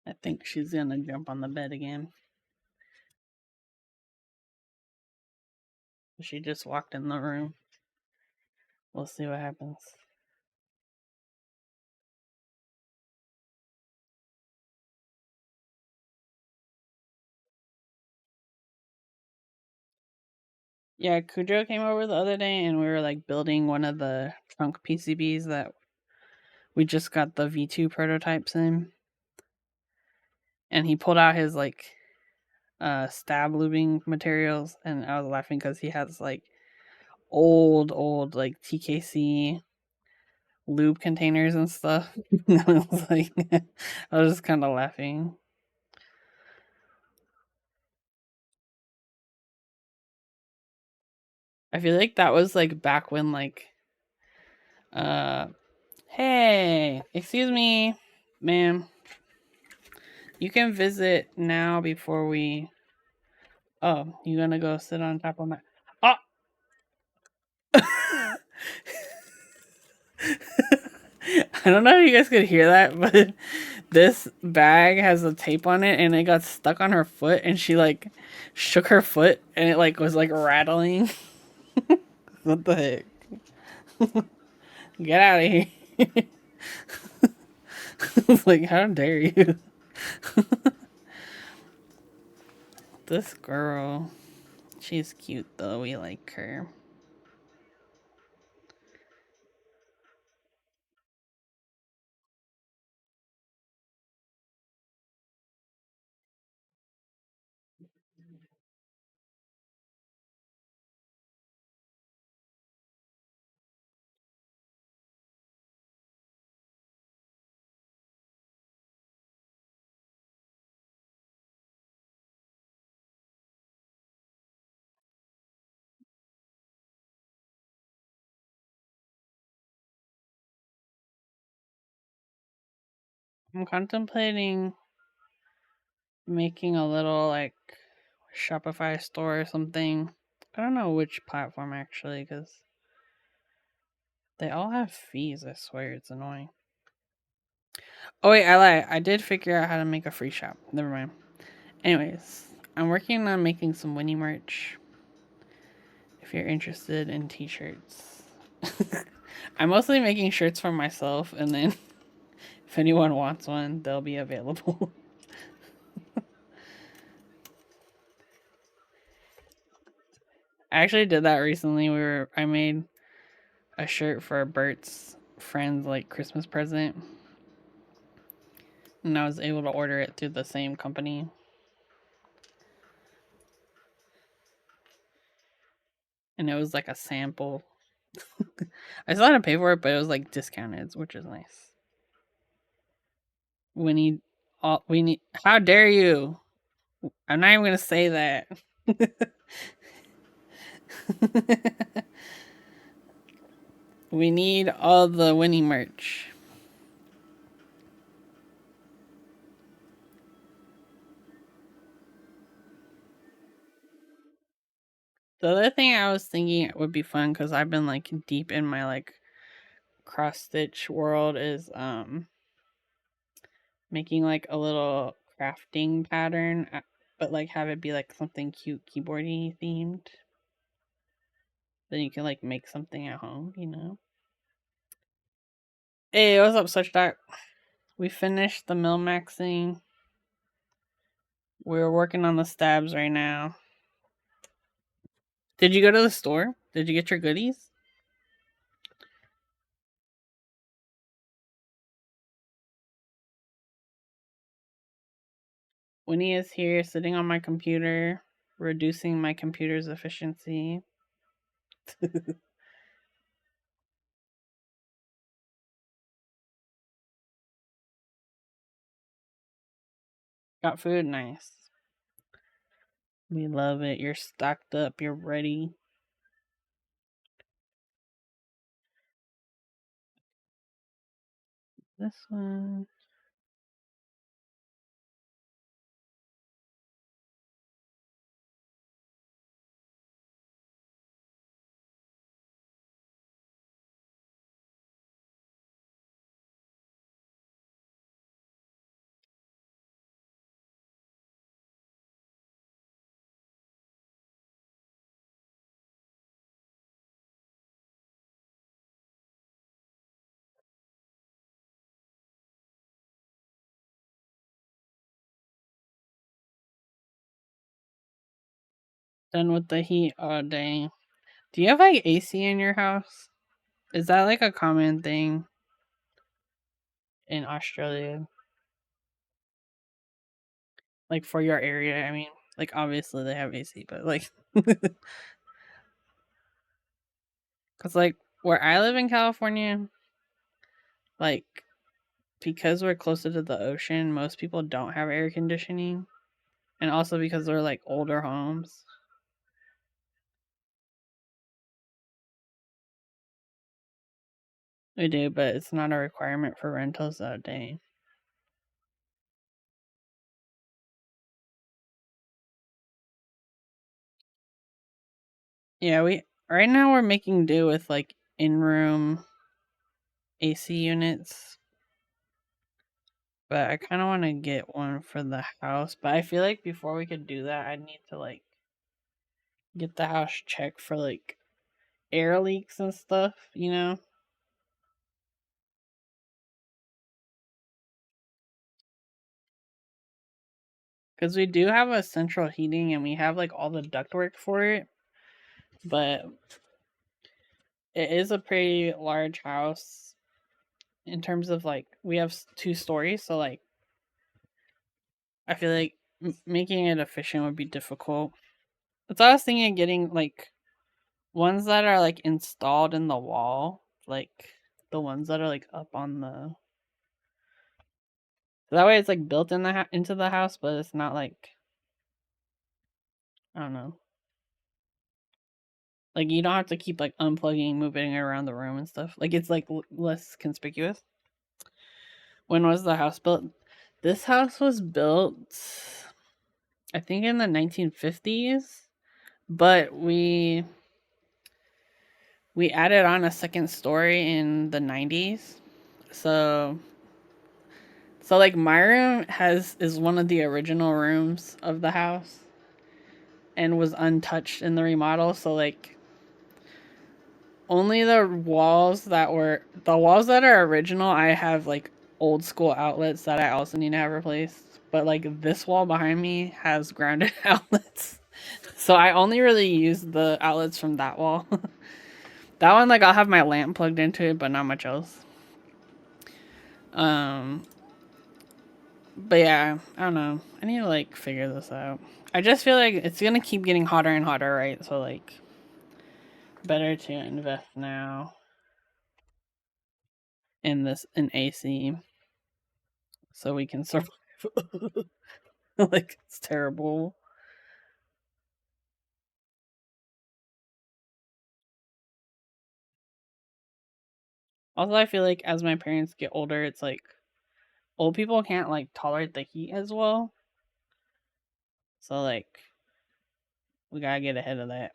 I think she's gonna jump on the bed again. She just walked in the room. We'll see what happens. Yeah, Cujo came over the other day and we were like building one of the trunk PCBs that we just got the V2 prototypes in. And he pulled out his like stab lubing materials, and I was laughing because he has like old like TKC lube containers and stuff. I was like, I was just kind of laughing. I feel like that was like back when like, uh, hey, excuse me, ma'am, you can visit now before we. Oh, you gonna go sit on top of my? Oh. I don't know if you guys could hear that, but this bag has a tape on it and it got stuck on her foot and she like shook her foot and it like was like rattling. What the heck? Get out of here. It's like, how dare you? This girl. She's cute though. We like her. I'm contemplating making a little like Shopify store or something. I don't know which platform actually, because they all have fees. I swear it's annoying. Oh wait, I lied. I did figure out how to make a free shop. Never mind. Anyways, I'm working on making some Winnie merch. If you're interested in t-shirts, I'm mostly making shirts for myself, and then if anyone wants one, they'll be available. I actually did that recently. I made a shirt for Bert's friend's like Christmas present, and I was able to order it through the same company. and it was like a sample. I still had to pay for it, but it was like discounted, which is nice. We need all we need. How dare you? I'm not even gonna say that. We need all the Winnie merch. The other thing I was thinking would be fun because I've been like deep in my like cross stitch world is making like a little crafting pattern, but like have it be like something cute keyboardy themed. Then you can like make something at home, you know. Hey, what's up, Such Doc? We finished the mill maxing. We're working on the stabs right now. Did you go to the store? Did you get your goodies? Winnie is here sitting on my computer, reducing my computer's efficiency. Got food? Nice. We love it. You're stocked up. You're ready. This one. Done with the heat all day. Do you have like AC in your house? Is that like a common thing in Australia? Like for your area, I mean, like obviously they have AC, but like, cause like where I live in California, like because we're closer to the ocean, most people don't have air conditioning, and also because they're like older homes. We do, but it's not a requirement for rentals that day. Yeah, we right now we're making do with like in-room AC units, but I kind of want to get one for the house. But I feel like before we could do that, I'd need to like get the house checked for like air leaks and stuff, you know? Because we do have a central heating and we have like all the ductwork for it, but it is a pretty large house in terms of like we have 2 stories, so like I feel like making it efficient would be difficult. So I was thinking of getting like ones that are like installed in the wall, like the ones that are like up on the. That way, it's like built in into the house, but it's not like I don't know. Like you don't have to keep like unplugging, moving it around the room and stuff. Like it's like less conspicuous. When was the house built? This house was built, I think, in the 1950s, but we added on a second story in the 90s. So like my room is one of the original rooms of the house and was untouched in the remodel. So like only the walls that are original, I have like old school outlets that I also need to have replaced. But like this wall behind me has grounded outlets. So I only really use the outlets from that wall. That one, like I'll have my lamp plugged into it, but not much else. Um but yeah, I don't know. I need to like figure this out. I just feel like it's gonna keep getting hotter and hotter, right? So like better to invest now in AC so we can survive. Like, it's terrible. Also, I feel like as my parents get older, it's like old people can't like tolerate the heat as well. So like we gotta get ahead of that.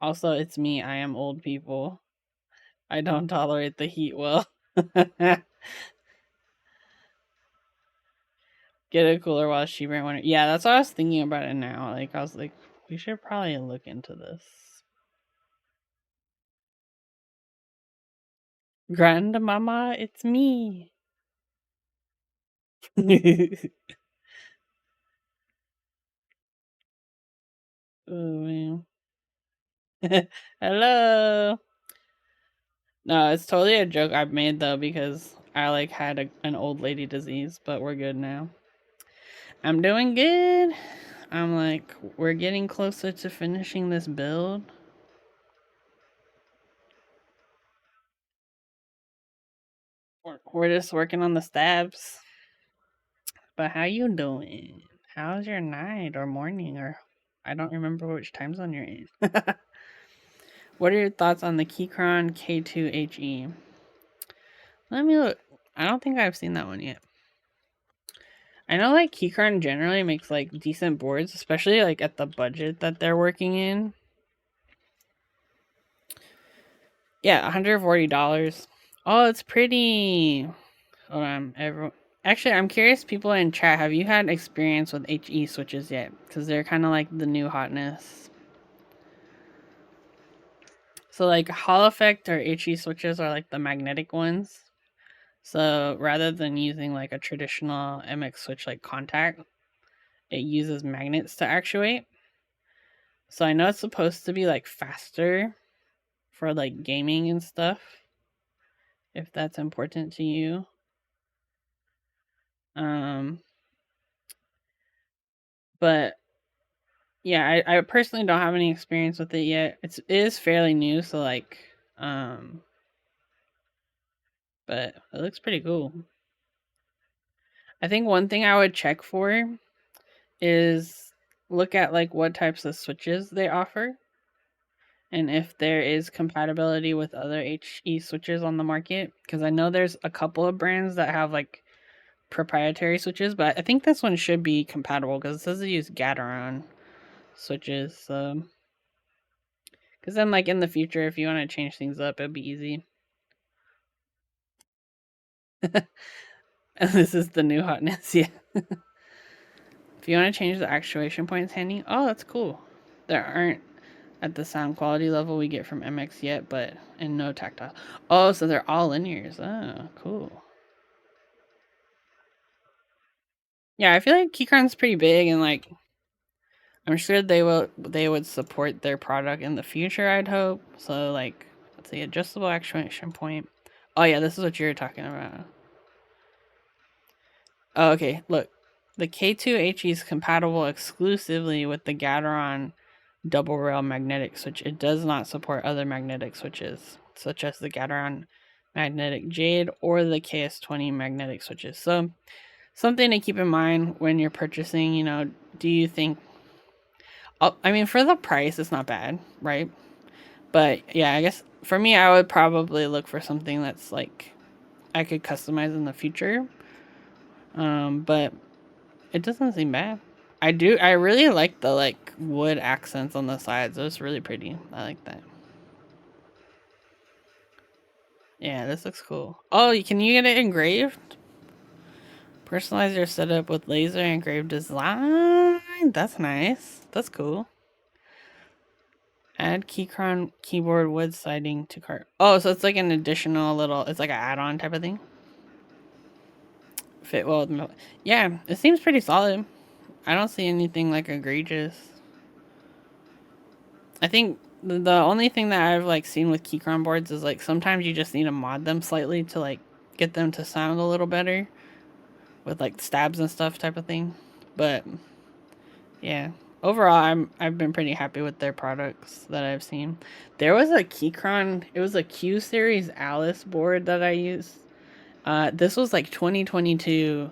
Also, it's me. I am old people. I don't tolerate the heat well. Get a cooler while it's cheaper in winter. Yeah, that's what I was thinking about it now. Like I was like, we should probably look into this. Grandmama, it's me. Oh man. Hello. No, it's totally a joke I've made though because I like had an old lady disease, but we're good now. I'm doing good. I'm like, we're getting closer to finishing this build. We're just working on the stabs. But how you doing? How's your night or morning or I don't remember which time zone you're in. What are your thoughts on the Keychron K2HE? Let me look. I don't think I've seen that one yet. I know like Keychron generally makes like decent boards, especially like at the budget that they're working in. Yeah, $140. Oh, it's pretty. Hold on, everyone. Actually, I'm curious, people in chat, have you had experience with HE switches yet? Because they're kind of like the new hotness. So like Hall Effect or HE switches are like the magnetic ones. So rather than using like a traditional MX switch like contact, it uses magnets to actuate. So I know it's supposed to be like faster for like gaming and stuff, if that's important to you. But yeah, I personally don't have any experience with it yet. It is fairly new, so like but it looks pretty cool. I think one thing I would check for is look at like what types of switches they offer and if there is compatibility with other HE switches on the market, because I know there's a couple of brands that have like proprietary switches, but I think this one should be compatible because it says they use Gateron switches. So because then like in the future, if you want to change things up, it'll be easy. And this is the new hotness. Yeah. If you want to change the actuation points handy, oh, that's cool. There aren't at the sound quality level we get from MX yet, but and no tactile. Oh, so they're all linears. Oh, cool. Yeah, I feel like Keychron's pretty big, and like I'm sure they would support their product in the future. I'd hope so. Like, let's see, adjustable actuation point. Oh yeah, this is what you're talking about. Oh, okay. Look, the K2HE is compatible exclusively with the Gateron double rail magnetic switch. It does not support other magnetic switches, such as the Gateron magnetic jade or the KS20 magnetic switches. So, something to keep in mind when you're purchasing, you know, do you think I mean, for the price, it's not bad, right? But yeah, I guess for me, I would probably look for something that's like I could customize in the future. But it doesn't seem bad. I really like the like wood accents on the sides. It's really pretty. I like that. Yeah, this looks cool. Oh, can you get it engraved? Personalize your setup with laser engraved design. That's nice. That's cool. Add Keychron keyboard wood siding to cart. Oh, so it's like an additional little. It's like an add-on type of thing. Fit well with. Yeah, it seems pretty solid. I don't see anything like egregious. I think the only thing that I've like seen with Keychron boards is like sometimes you just need to mod them slightly to like get them to sound a little better with like stabs and stuff type of thing. But yeah. overall, I've been pretty happy with their products that I've seen. There was a Keychron, it was a Q Series Alice board that I used. This was like 2022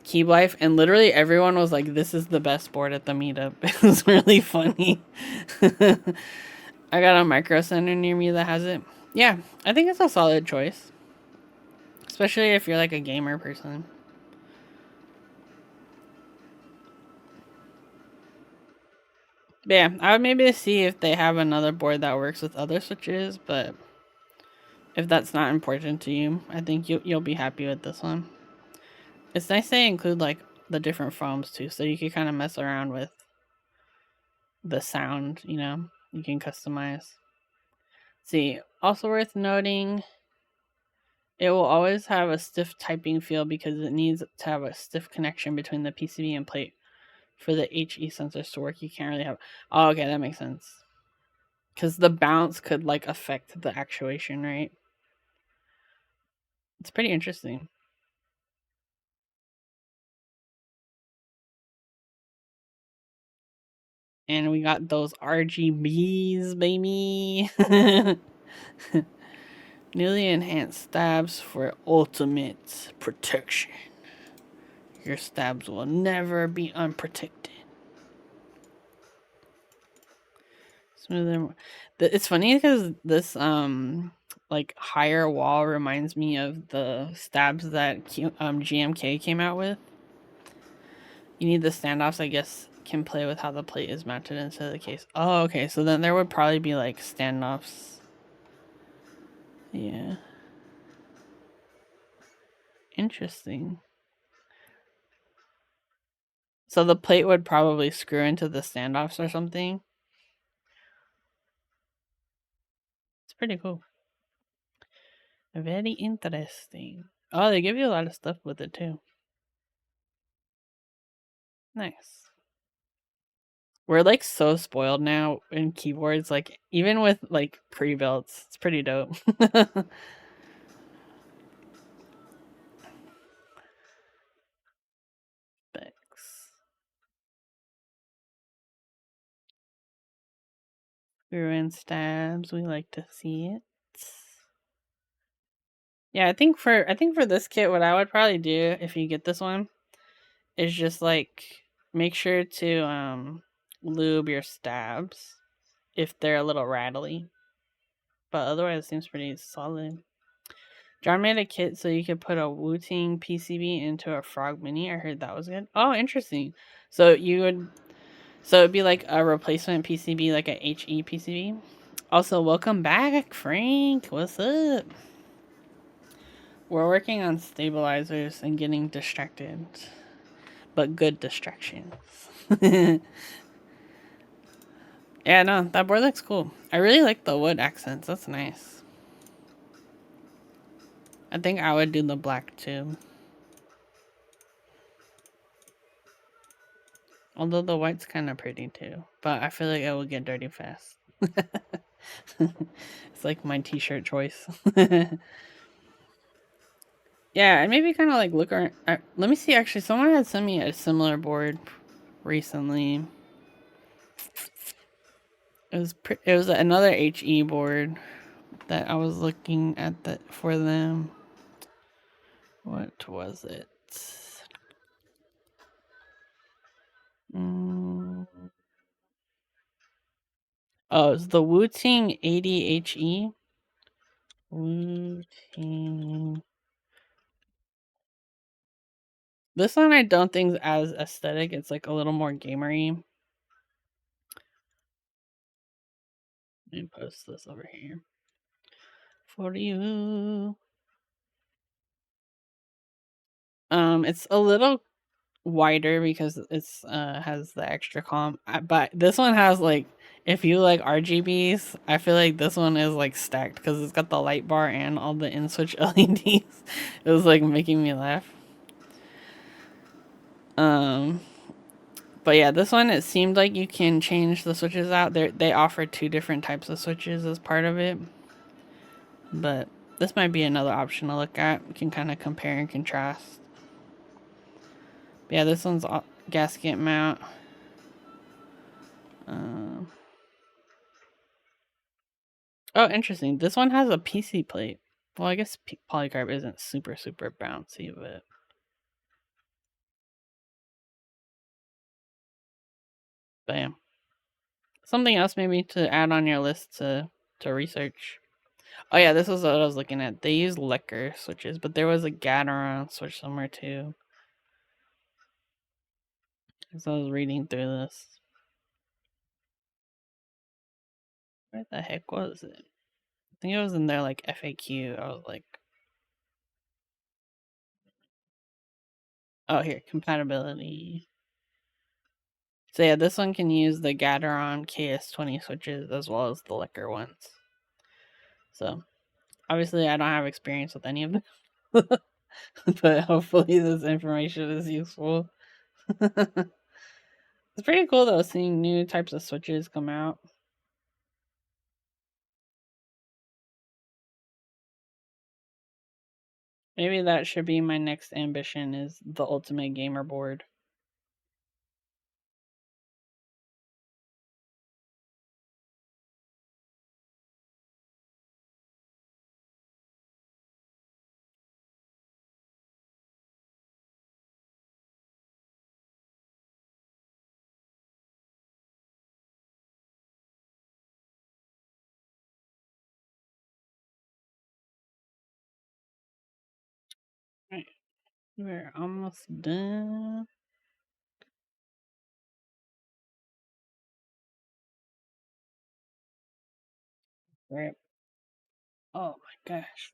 Key Life, and literally everyone was like, "This is the best board at the meetup." It was really funny. I got a micro center near me that has it. Yeah, I think it's a solid choice, especially if you're like a gamer person. But yeah, I would maybe see if they have another board that works with other switches, but if that's not important to you, I think you'll be happy with this one. It's nice they include like the different foams too, so you can kind of mess around with the sound, you know, you can customize. See, also worth noting, it will always have a stiff typing feel because it needs to have a stiff connection between the PCB and plate for the HE sensors to work. You can't really have. Oh, okay, that makes sense. Because the bounce could like affect the actuation, right? It's pretty interesting. And we got those RGBs, baby. Newly enhanced stabs for ultimate protection. Your stabs will never be unprotected. Smoother. It's funny because this like higher wall reminds me of the stabs that GMK came out with. You need the standoffs, I guess, can play with how the plate is mounted into the case. Oh, okay. So then there would probably be like standoffs. Yeah. Interesting. So the plate would probably screw into the standoffs or something. It's pretty cool. Very interesting. Oh, they give you a lot of stuff with it too. Nice. We're like so spoiled now in keyboards, like even with like pre-builts. It's pretty dope. Specs. Screw in stabs. We like to see it. Yeah, I think for this kit, what I would probably do if you get this one is just like make sure to lube your stabs if they're a little rattly. But otherwise, it seems pretty solid. John made a kit so you could put a Wu-Ting PCB into a Frog Mini. I heard that was good. Oh, interesting. So it'd be like a replacement PCB, like a HE PCB. Also, welcome back, Frank. What's up? We're working on stabilizers and getting distracted, but good distractions. Yeah, no, that board looks cool. I really like the wood accents. That's nice. I think I would do the black too. Although the white's kind of pretty too. But I feel like it will get dirty fast. It's like my t-shirt choice. Yeah, and maybe kind of like look around. Let me see. Actually, someone had sent me a similar board recently. It was another HE board that I was looking at for them. What was it? Mm. Oh, it's the Wu-Ting 80HE. Wu-Ting. This one I don't think is as aesthetic. It's like a little more gamery. Let me post this over here for you. It's a little wider because it's has the extra comp, but this one has like if you like RGBs, I feel like this one is like stacked because it's got the light bar and all the in switch LEDs. It was like making me laugh. But yeah, this one it seemed like you can change the switches out. They offer two different types of switches as part of it, but this might be another option to look at. You can kind of compare and contrast. But yeah, this one's gasket mount. Um, oh, interesting. This one has a PC plate. Well, I guess polycarb isn't super bouncy, but bam. Something else maybe to add on your list to research. Oh yeah, this was what I was looking at. They use Lecker switches, but there was a Gateron switch somewhere too. As I was reading through this. Where the heck was it? I think it was in their like FAQ. I was like, oh here, compatibility. So yeah, this one can use the Gateron KS20 switches as well as the Lecker ones. So obviously I don't have experience with any of them. But hopefully this information is useful. It's pretty cool though, seeing new types of switches come out. Maybe that should be my next ambition, is the ultimate gamer board. Right, we're almost done. Right. Oh my gosh.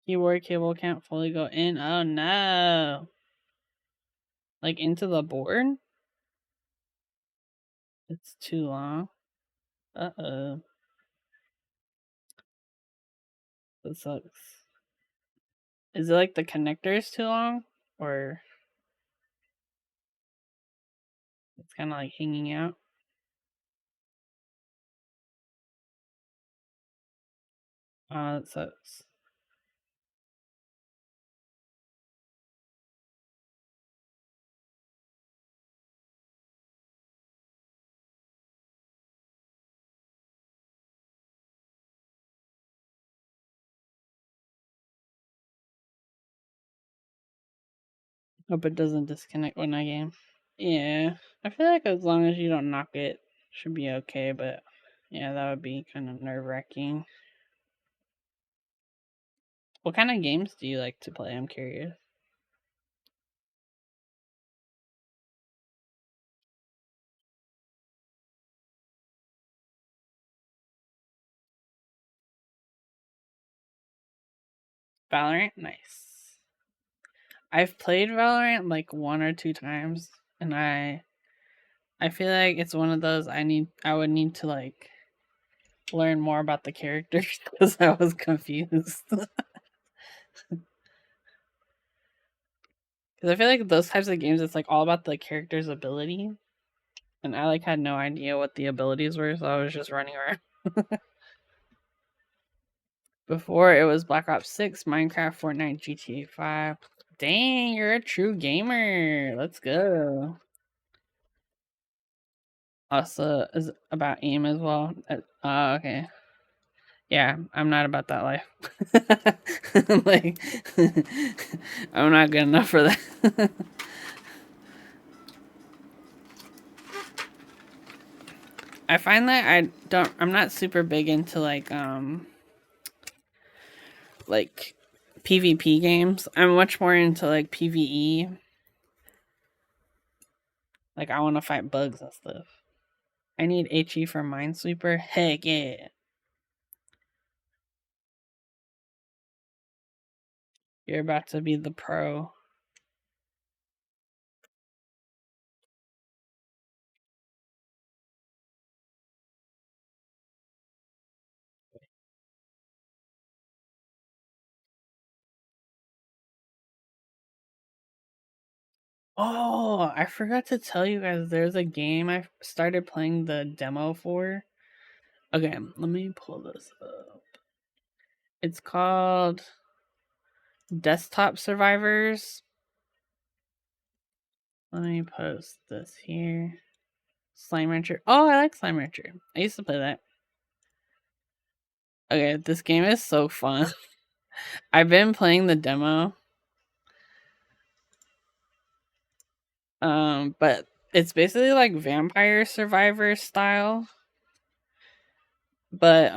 Keyboard cable can't fully go in. Oh no. Like into the board? It's too long. Uh-oh. That sucks. Is it like the connector's too long? Or it's kind of like hanging out? Oh, that sucks. Hope it doesn't disconnect when I game. Yeah. I feel like as long as you don't knock it, should be okay, but yeah, that would be kind of nerve wracking. What kind of games do you like to play? I'm curious. Valorant? Nice. I've played Valorant like one or two times, and I feel like it's one of those I would need to like learn more about the characters because I was confused. Because I feel like those types of games, it's like all about the character's ability, and I like had no idea what the abilities were, so I was just running around. Before it was Black Ops 6, Minecraft, Fortnite, GTA 5. Dang, you're a true gamer. Let's go. Also, is about aim as well. Okay. Yeah, I'm not about that life. Like, I'm not good enough for that. I find that I'm not super big into like PvP games. I'm much more into like PvE. Like I want to fight bugs and stuff. I need HE for Minesweeper. Heck yeah. You're about to be the pro. Oh, I forgot to tell you guys there's a game I started playing the demo for. Okay, let me pull this up. It's called desktop survivors. Let me post this here. Slime Rancher. Oh, I like Slime Rancher. I used to play that. Okay, this game is so fun. I've been playing the demo. But it's basically like Vampire Survivor style. But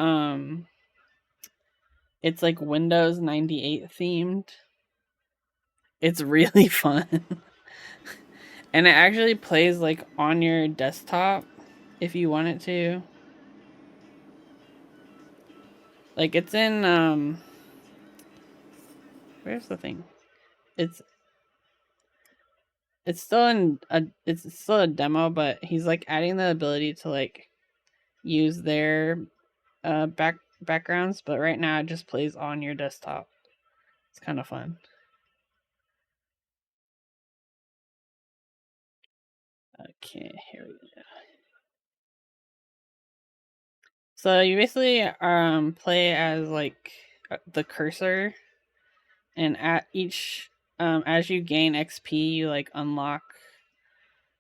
it's like Windows 98 themed. It's really fun. And it actually plays like on your desktop if you want it to. Like it's in where's the thing? It's it's still a demo, but he's like adding the ability to like use their backgrounds, but right now it just plays on your desktop. It's kind of fun. Okay, here we go. So you basically play as like the cursor, and at each as you gain XP, you like unlock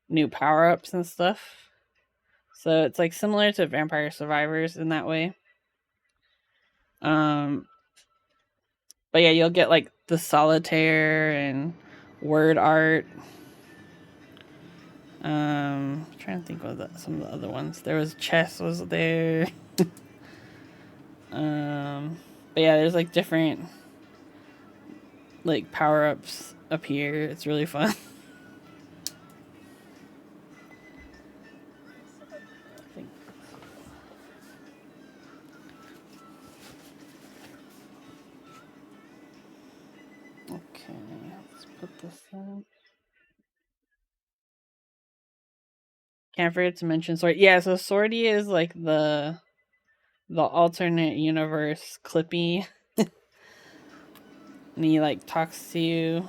new power ups and stuff. So it's like similar to Vampire Survivors in that way. Um, but yeah, you'll get like the solitaire and word art. I'm trying to think of some of the other ones. There was chess was there. But yeah, there's like different like power ups up here. It's really fun. Okay, let's put this in. Can't forget to mention Sword. Yeah, so Swordy is like the alternate universe Clippy. And he like talks to you.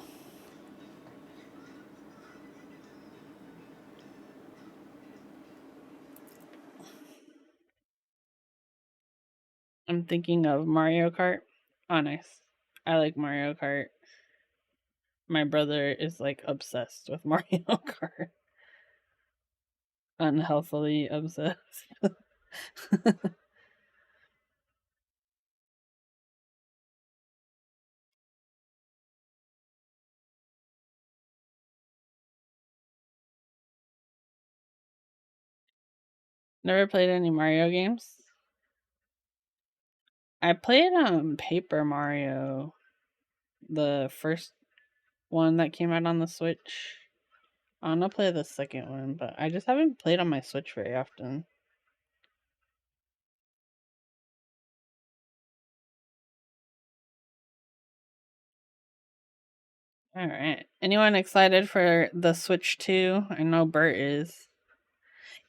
I'm thinking of Mario Kart. Oh, nice. I like Mario Kart. My brother is like obsessed with Mario Kart. Unhealthily obsessed. Never played any Mario games. I played Paper Mario, the first one that came out on the Switch. I want to play the second one, but I just haven't played on my Switch very often. All right. Anyone excited for the Switch 2? I know Bert is.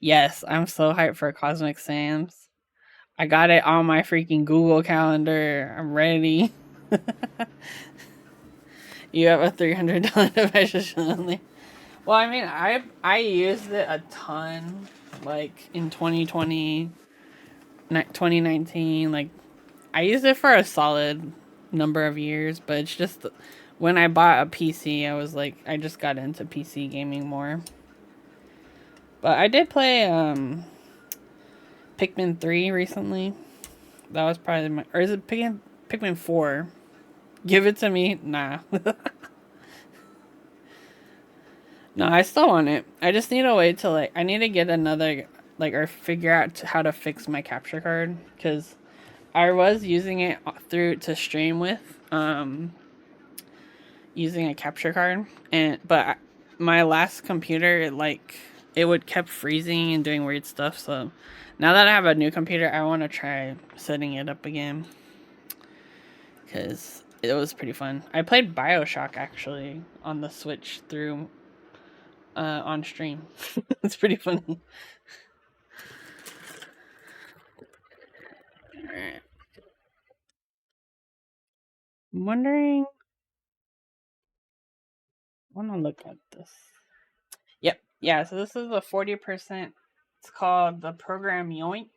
Yes, I'm so hyped for Cosmic Sans. I got it on my freaking Google Calendar. I'm ready. You have a $300 device only. Well, I mean, I used it a ton, like in 2020, 2019. Like, I used it for a solid number of years, but it's just when I bought a PC, I was like, I just got into PC gaming more. But I did play Pikmin 3 recently. That was probably my, or is it Pikmin 4? Give it to me. Nah. No, I still want it. I just need a way to like. I need to get another like or figure out how to fix my capture card because I was using it through to stream with using a capture card and but my last computer it would kept freezing and doing weird stuff. So now that I have a new computer, I want to try setting it up again because it was pretty fun. I played BioShock actually on the Switch through on stream. It's pretty funny. Alright. I'm wondering. I want to look at this. Yep. Yeah. So this is a 40%. It's called the program Yoink.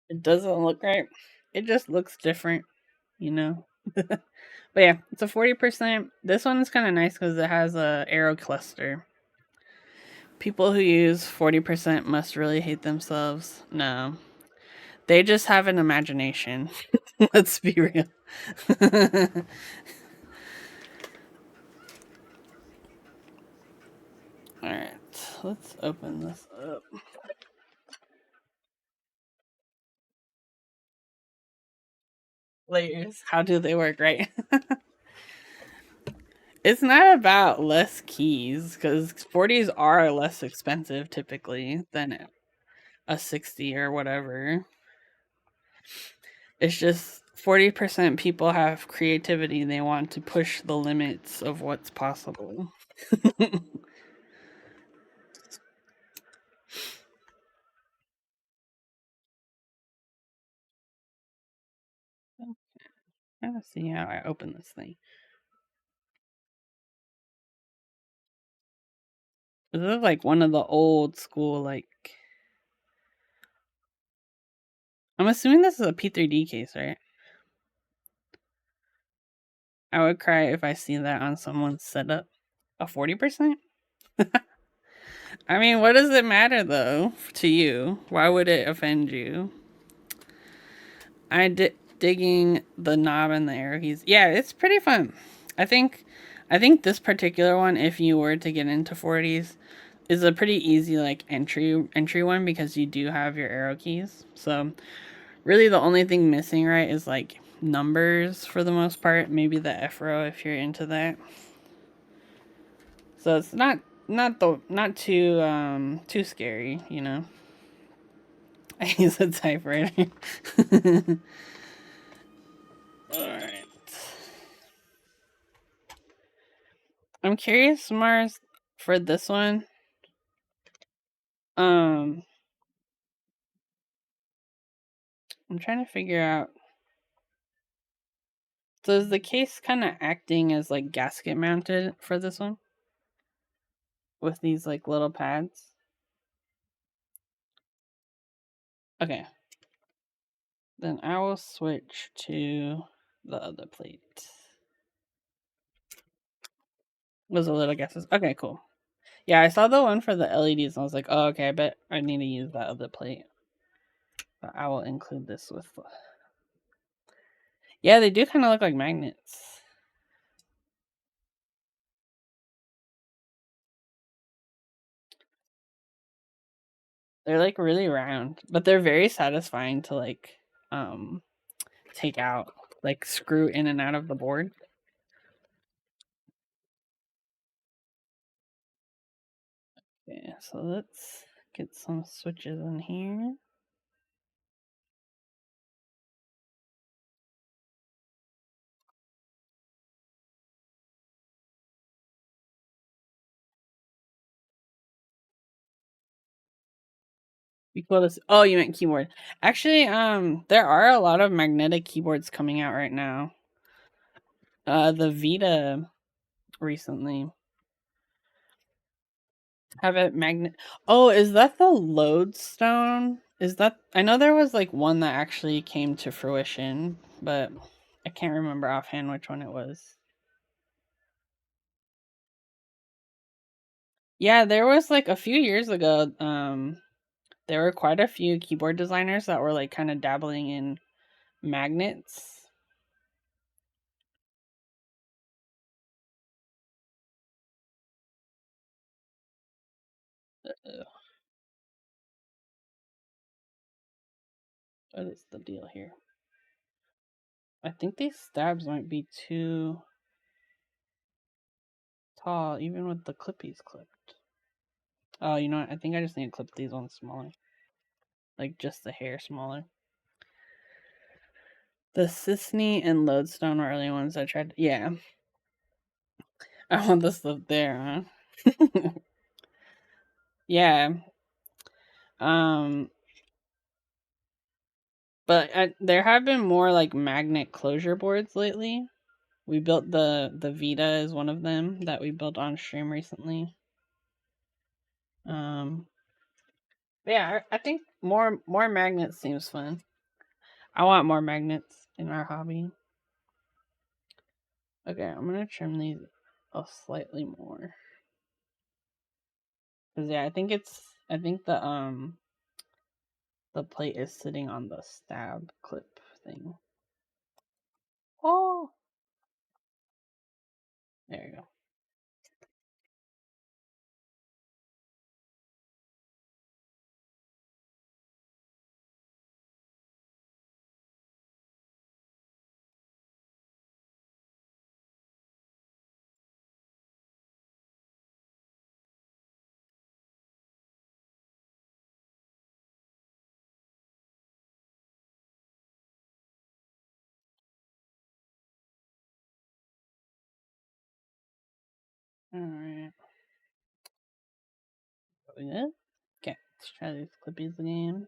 It doesn't look right. It just looks different, you know. But yeah, it's a 40%. This one's kind of nice because it has a arrow cluster. People who use 40% must really hate themselves. No, they just have an imagination. Let's be real. All right, let's open this up. Layers. How do they work, right? It's not about less keys because 40s are less expensive typically than a 60 or whatever. It's just 40% people have creativity. They want to push the limits of what's possible. I'm trying to see how I open this thing. This is like one of the old school, like. I'm assuming this is a P3D case, right? I would cry if I see that on someone's setup. A 40%? I mean, what does it matter though to you? Why would it offend you? Digging the knob and the arrow keys. Yeah, it's pretty fun. I think this particular one, if you were to get into 40s, is a pretty easy like entry one because you do have your arrow keys. So really the only thing missing, right, is like numbers for the most part. Maybe the F row if you're into that. So it's not too scary, you know. I use a typewriter. Alright. I'm curious, Mars, for this one. Um I'm trying to figure out. So is the case kind of acting as like gasket mounted for this one? With these like little pads? Okay. Then I will switch to the other plate. Was a little guesses. Okay, cool. Yeah, I saw the one for the LEDs and I was like, oh, okay, I bet I need to use that other plate. But I will include this with. Yeah, they do kind of look like magnets. They're like really round, but they're very satisfying to like take out, like screw in and out of the board. Okay, so let's get some switches in here. Oh, you meant keyboard. Actually, there are a lot of magnetic keyboards coming out right now. The Vita recently have it magnet. Oh, is that the Lodestone? Is that? I know there was like one that actually came to fruition, but I can't remember offhand which one it was. Yeah, there was like a few years ago. There were quite a few keyboard designers that were like kind of dabbling in magnets. What is the deal here? I think these stabs might be too tall, even with the clippies clipped. Oh, you know what? I think I just need to clip these ones smaller. Like just the hair smaller. The Sisney and Lodestone were early ones I tried. Yeah. I want this stuff there, huh? Yeah. Um, but there have been more like magnet closure boards lately. We built the Vita is one of them that we built on stream recently. Um, yeah, I think more magnets seems fun. I want more magnets in our hobby. Okay, I'm gonna trim these slightly more. Cause yeah, I think the plate is sitting on the stab clip thing. Oh, there you go. Alright. Good. Okay, let's try these clippies again.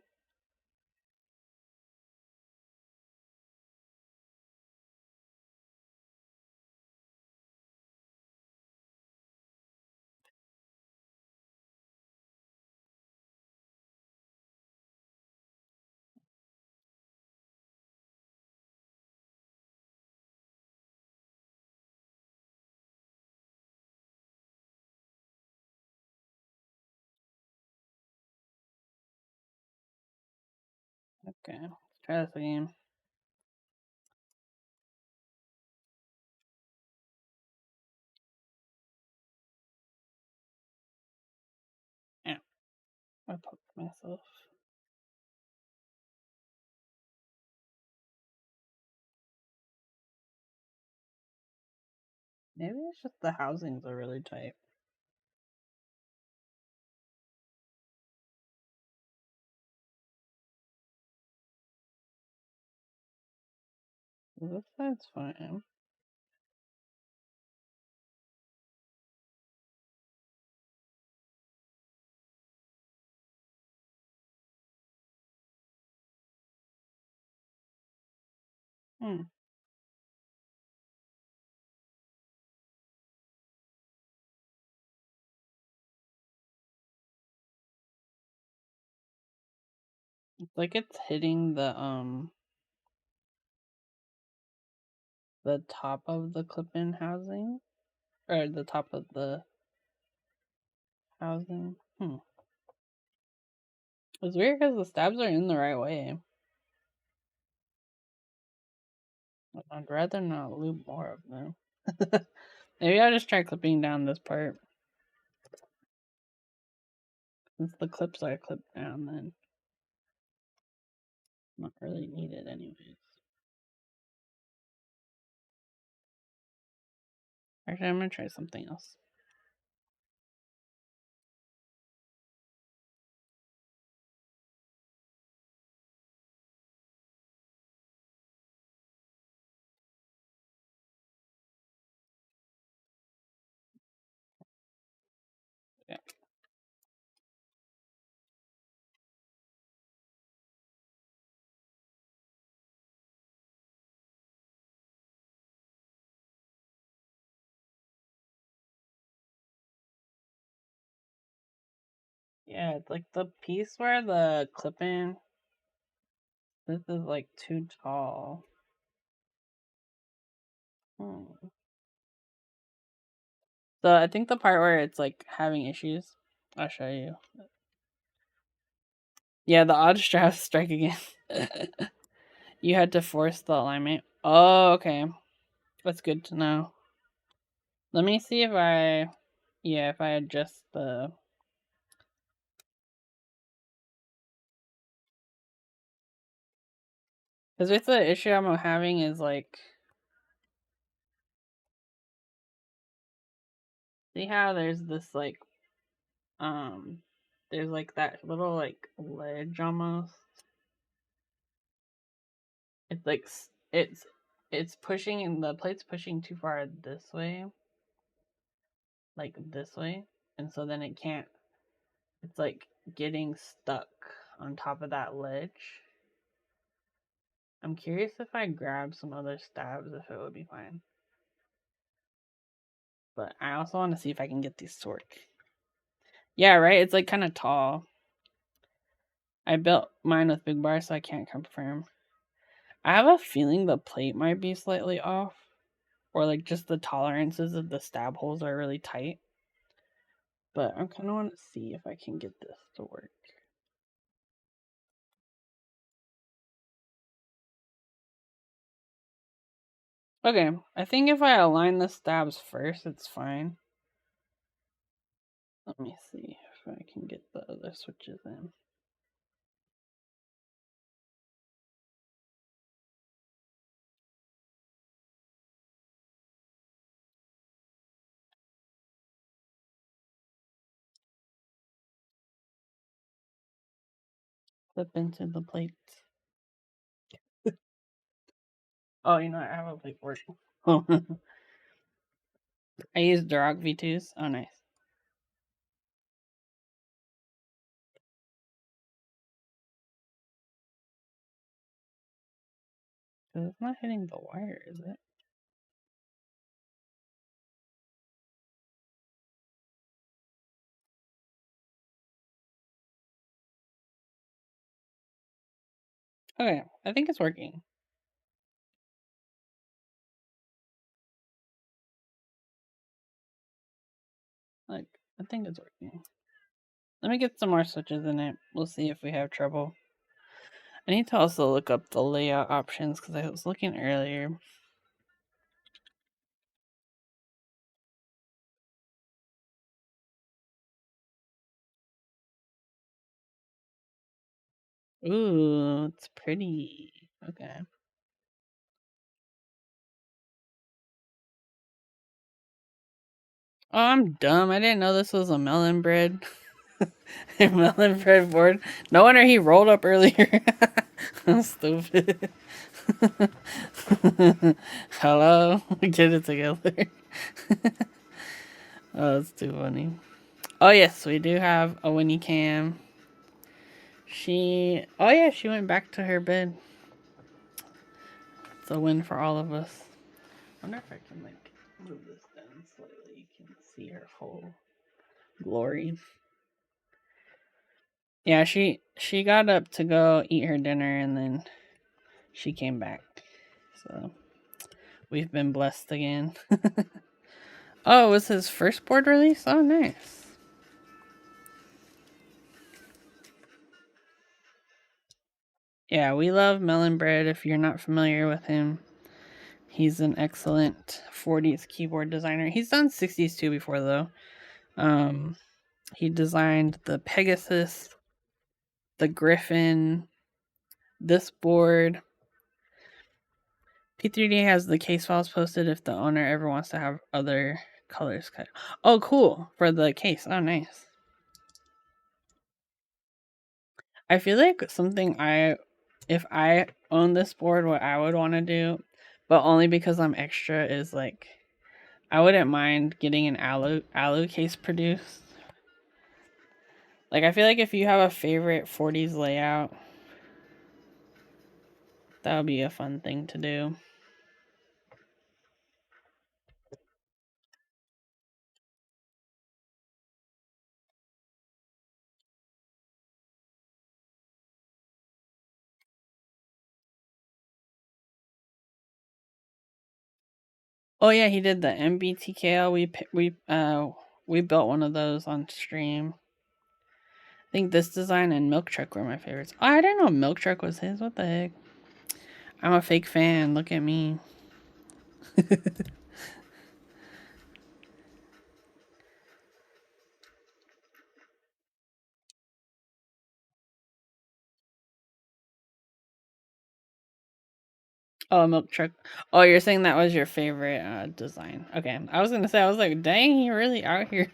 Okay, let's try this again. Yeah, I poked myself. Maybe it's just the housings are really tight. This side's fine. Hmm. It's like it's hitting the top of the clip-in housing, or the top of the housing. It's weird because the stabs are in the right way. I'd rather not loop more of them. Maybe I'll just try clipping down this part. Since the clips are clipped down, then not really needed anyways. Actually, I'm gonna try something else. Yeah. Yeah, it's like the piece where the clip-in, this is like too tall. So I think the part where it's like having issues, I'll show you. Yeah, the odd straps strike again. You had to force the alignment. Oh, okay. That's good to know. Let me see if if I adjust the... Because with the issue I'm having is like... See how there's this like... There's like that little like ledge almost. It's like... It's pushing... The plate's pushing too far this way. Like this way. And so then it can't... It's like getting stuck on top of that ledge. I'm curious if I grab some other stabs if it would be fine. But I also want to see if I can get these to work. Yeah, right? It's like kind of tall. I built mine with big bars, so I can't confirm. I have a feeling the plate might be slightly off, or like just the tolerances of the stab holes are really tight. But I kind of want to see if I can get this to work. Okay, I think if I align the stabs first, it's fine. Let me see if I can get the other switches in. Flip into the plate. Oh, you know, I have a plate for it. I use Duroc V2s. Oh, nice. It's not hitting the wire, is it? Okay, I think it's working. Like, I think it's working. Let me get some more switches in it. We'll see if we have trouble. I need to also look up the layout options because I was looking earlier. Ooh, it's pretty. Okay. Oh, I'm dumb. I didn't know this was a melon bread. A melon bread board. No wonder he rolled up earlier. I'm stupid. Hello? Get it together. Oh, that's too funny. Oh, yes, we do have a Winnie Cam. Oh, yeah, she went back to her bed. It's a win for all of us. I wonder if I can, like, move this down slightly. You can see her full glory. Yeah, she got up to go eat her dinner and then she came back. So we've been blessed again. Oh, it was his first board release? Oh, nice. Yeah, we love Melon Bread. If you're not familiar with him, he's an excellent 40s keyboard designer. He's done 60s too before, though. He designed the Pegasus, the Griffin, this board. P3D has the case files posted if the owner ever wants to have other colors cut. Oh, cool. For the case. Oh, nice. I feel like if I own this board, what I would want to do, but only because I'm extra, is like, I wouldn't mind getting an alu case produced. Like, I feel like if you have a favorite 40s layout, that would be a fun thing to do. Oh yeah, he did the MBTKL. We built one of those on stream. I think this design and Milk Truck were my favorites. Oh, I didn't know Milk Truck was his. What the heck? I'm a fake fan. Look at me. Oh, Milk Truck. Oh, you're saying that was your favorite design. Okay. I was going to say, I was like, dang, you're really out here.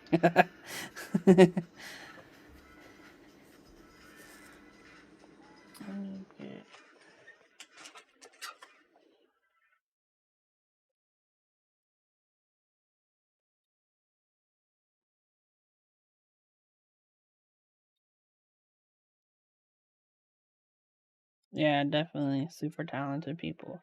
Yeah, definitely. Super talented people.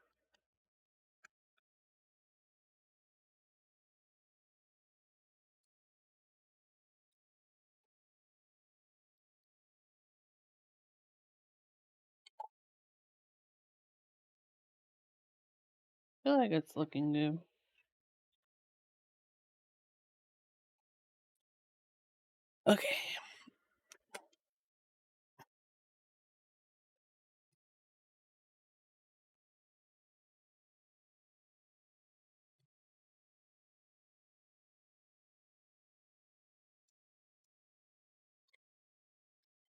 I feel like it's looking good. Okay.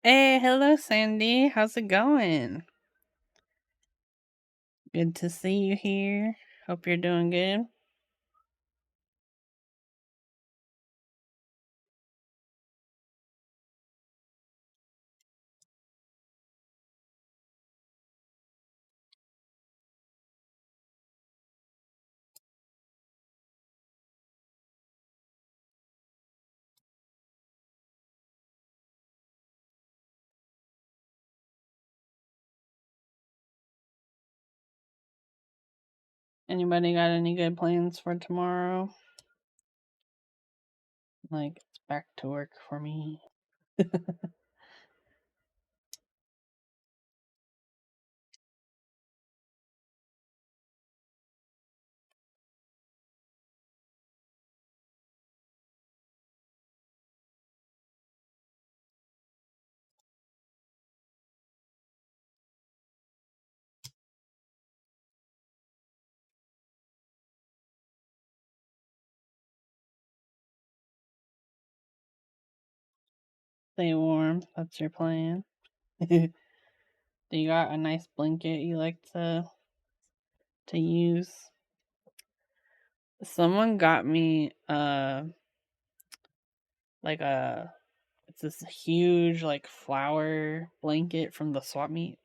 Hey, hello, Sandy. How's it going? Good to see you here. Hope you're doing good. Anybody got any good plans for tomorrow? Like, it's back to work for me. Stay warm. That's your plan. Do you got a nice blanket you like to use? Someone got me like it's this huge like flower blanket from the swap meet.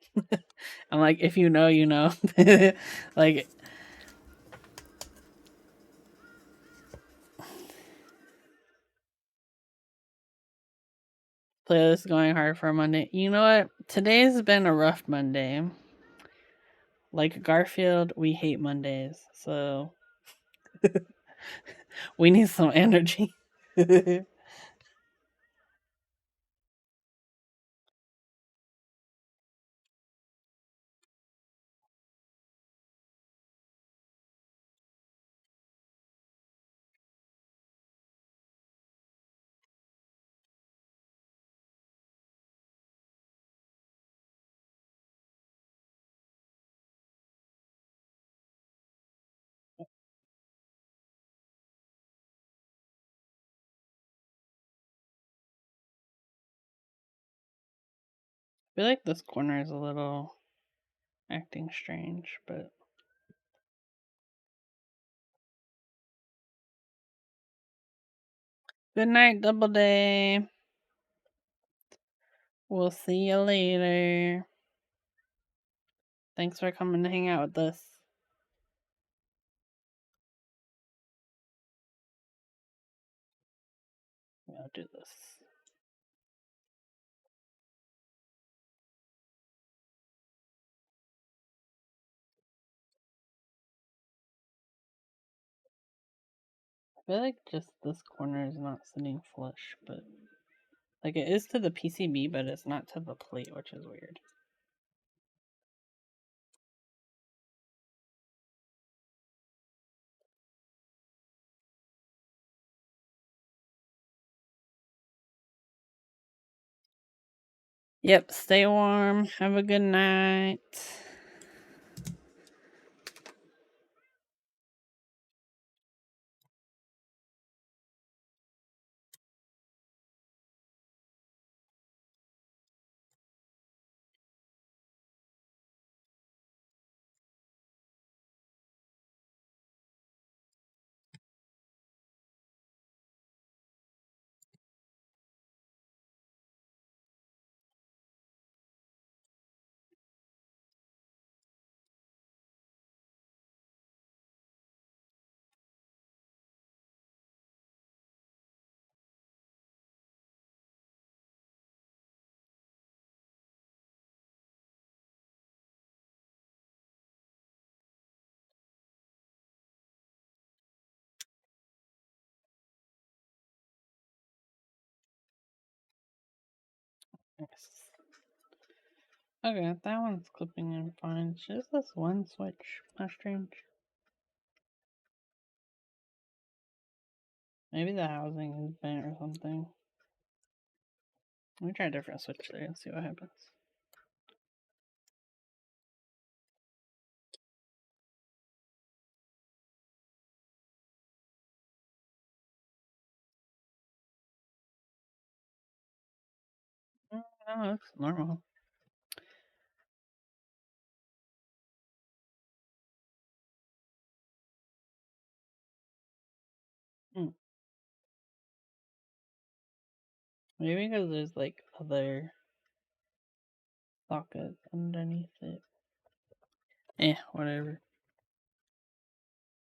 I'm like, if you know, you know. Like, playlist going hard for a Monday. You know what? Today's been a rough Monday. Like Garfield, we hate Mondays, so we need some energy. I feel like this corner is a little acting strange, but good night, Double Day. We'll see you later. Thanks for coming to hang out with us. I'll do this. I feel like just this corner is not sitting flush, but like it is to the PCB, but it's not to the plate, which is weird. Yep, stay warm. Have a good night. Yes. Okay, that one's clipping in fine. It's just this one switch. How strange. Maybe the housing is bent or something. Let me try a different switch there and see what happens. No, that's normal. Hmm. Maybe because there's like other sockets underneath it. Whatever.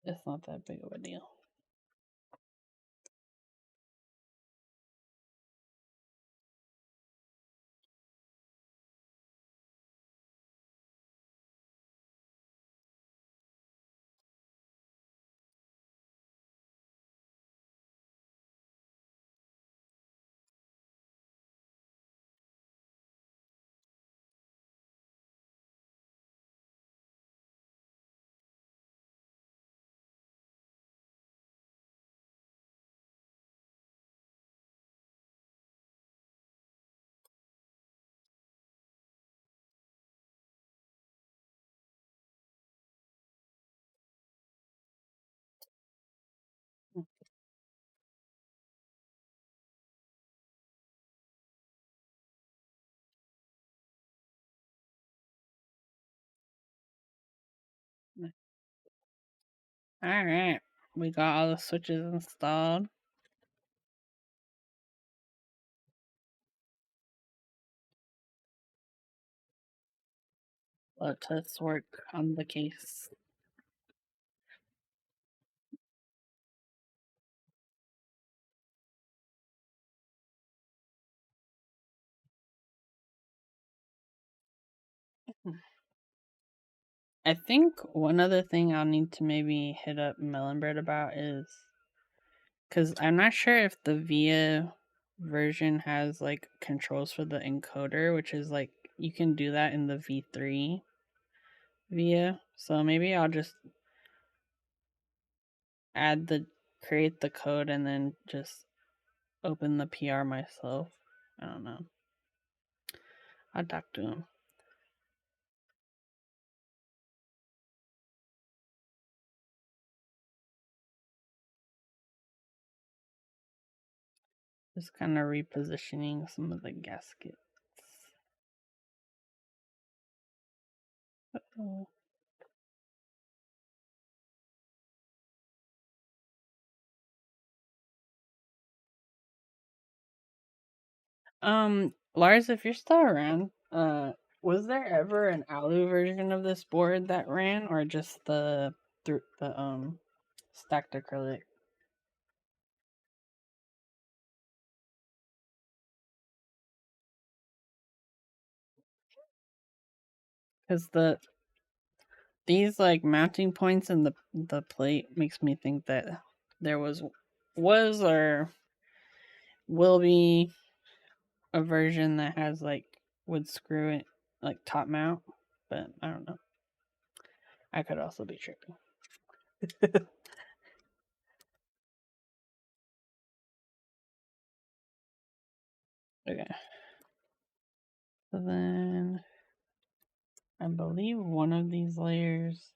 It's not that big of a deal. Alright. We got all the switches installed. Let us work on the case. I think one other thing I'll need to maybe hit up Melonbird about is because I'm not sure if the VIA version has like controls for the encoder, which is like you can do that in the V3 VIA. So maybe I'll just create the code and then just open the PR myself. I don't know. I'll talk to him. Just kind of repositioning some of the gaskets. Uh-oh. Lars, if you're still around, was there ever an alu version of this board that ran, or just the stacked acrylic? Because these like mounting points in the plate makes me think that there was or will be a version that has like would screw it like top mount, but I don't know. I could also be tripping. Okay. So then I believe one of these layers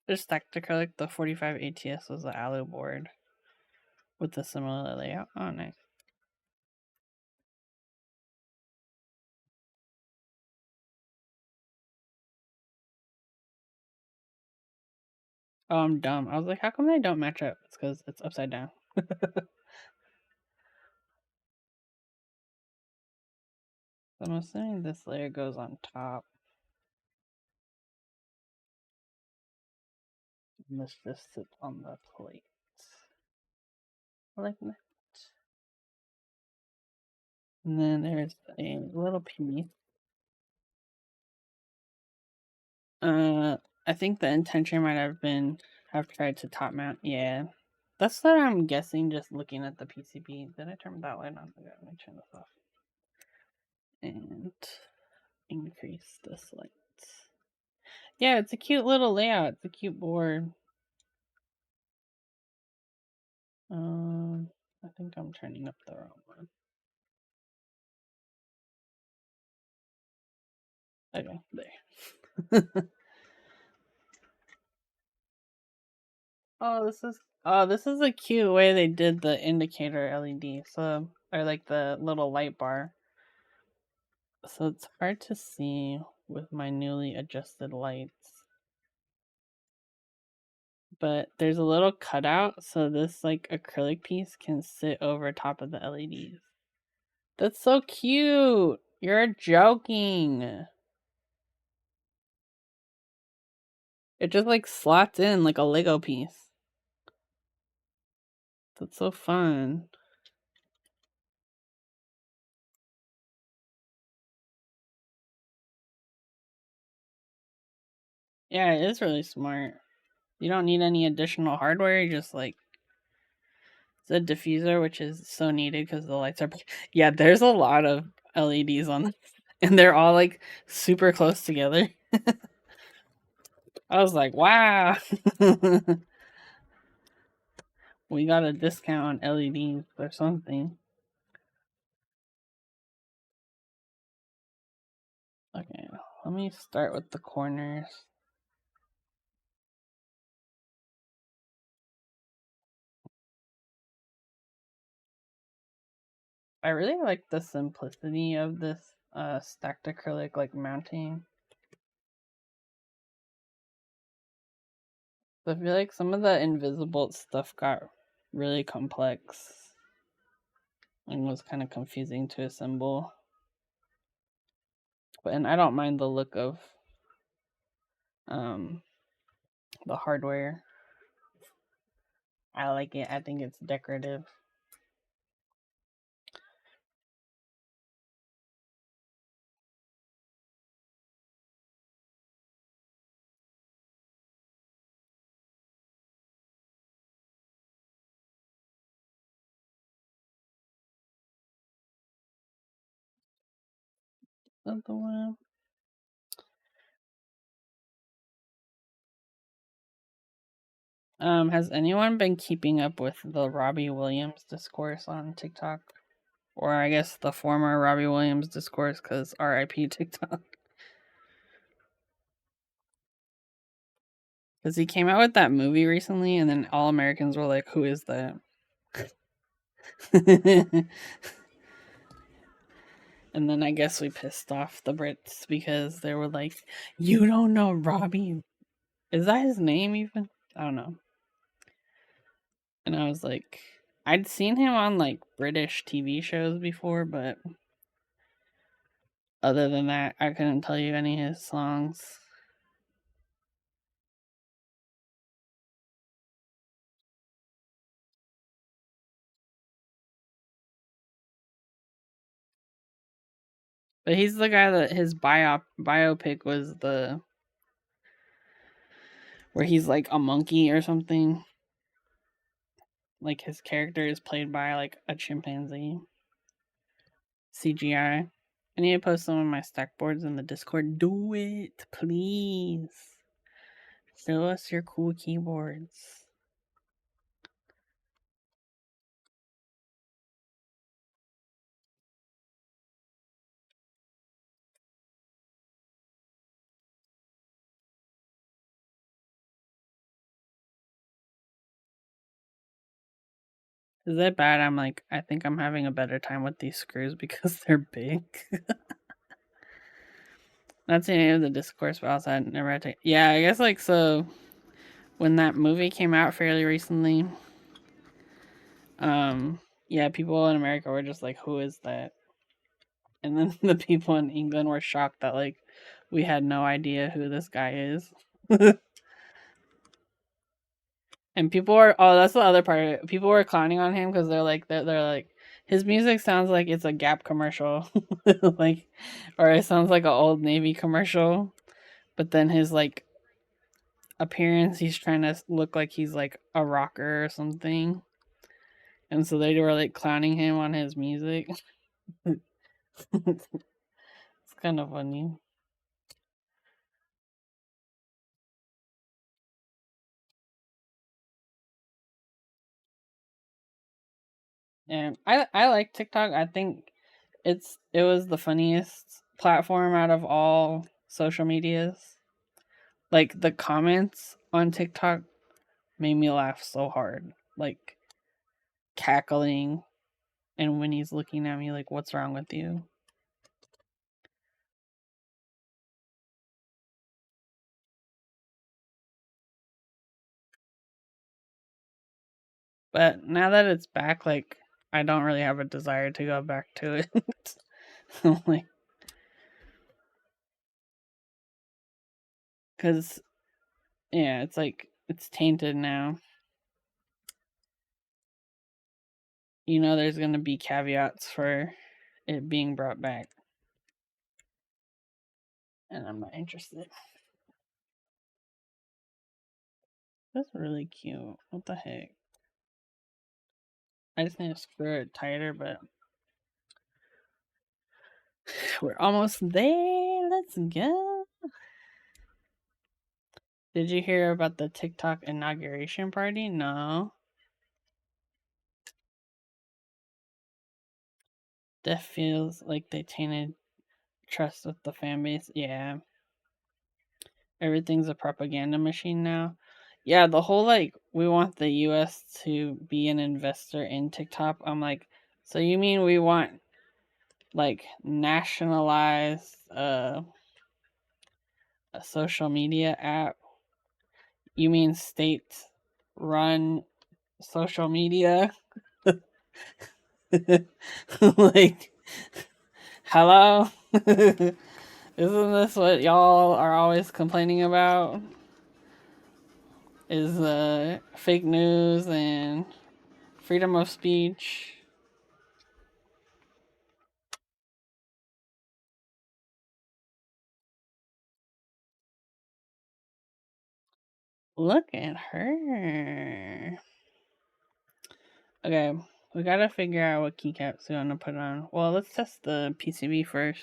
just stacked acrylic. The 45 ATS was the alu board with a similar layout. Oh, nice. Oh, I'm dumb. I was like, how come they don't match up? It's because it's upside down. So I'm assuming this layer goes on top. And this just sits on the plate. Like that. And then there's a little piece. I think the intention might have been have tried to top mount. Yeah, that's what I'm guessing. Just looking at the PCB. Did I turn that light on? Let me turn this off and increase this light. Yeah, it's a cute little layout. It's a cute board. I think I'm turning up the wrong one. Okay, there. This is a cute way they did the indicator LED. So, or like the little light bar. So it's hard to see with my newly adjusted lights. But there's a little cutout so this like acrylic piece can sit over top of the LEDs. That's so cute. You're joking. It just like slots in like a Lego piece. That's so fun. Yeah, it is really smart. You don't need any additional hardware. You just like it's a diffuser, which is so needed because the lights are. Yeah, there's a lot of LEDs on this, and they're all like super close together. I was like, wow, we got a discount on LEDs or something. Okay, let me start with the corners. I really like the simplicity of this stacked acrylic like mounting. I feel like some of the invisible stuff got really complex and was kind of confusing to assemble. But and I don't mind the look of um the hardware. I like it. I think it's decorative. Is that the one? Has anyone been keeping up with the Robbie Williams discourse on TikTok? Or I guess the former Robbie Williams discourse, because RIP TikTok. Because he came out with that movie recently, and then all Americans were like, who is that? And then I guess we pissed off the Brits because they were like, you don't know Robbie. Is that his name even? I don't know. And I was like, I'd seen him on like British TV shows before, but other than that, I couldn't tell you any of his songs. But he's the guy that his biopic was the where he's like a monkey or something. Like his character is played by like a chimpanzee. CGI. I need to post some of my stack boards in the Discord. Do it, please. Show us your cool keyboards. Is it bad? I'm like, I think I'm having a better time with these screws because they're big. That's the end of the discourse, but also I never had to. Yeah, I guess like so. When that movie came out fairly recently, yeah, people in America were just like, "Who is that?" And then the people in England were shocked that like we had no idea who this guy is. And people were that's the other part. People were clowning on him because they're like His music sounds like it's a Gap commercial, like, or it sounds like an Old Navy commercial. But then his like appearance, he's trying to look like he's like a rocker or something, and so they were like clowning him on his music. It's kind of funny. And I like TikTok. I think it was the funniest platform out of all social medias. Like the comments on TikTok made me laugh so hard. Like cackling, and when he's looking at me like, "What's wrong with you?" But now that it's back, like I don't really have a desire to go back to it. Like, cause yeah, it's like it's tainted now. You know, there's gonna be caveats for it being brought back, and I'm not interested. That's really cute. What the heck? I just need to screw it tighter, but we're almost there. Let's go. Did you hear about the TikTok inauguration party? No. That feels like they tainted trust with the fan base. Yeah. Everything's a propaganda machine now. Yeah, the whole like we want the US to be an investor in TikTok. I'm like, so you mean we want like nationalized a social media app? You mean state run social media? Like, hello? Isn't this what y'all are always complaining about? Is fake news and freedom of speech? Look at her. Okay, we gotta figure out what keycaps we want to put on. Well, let's test the PCB first.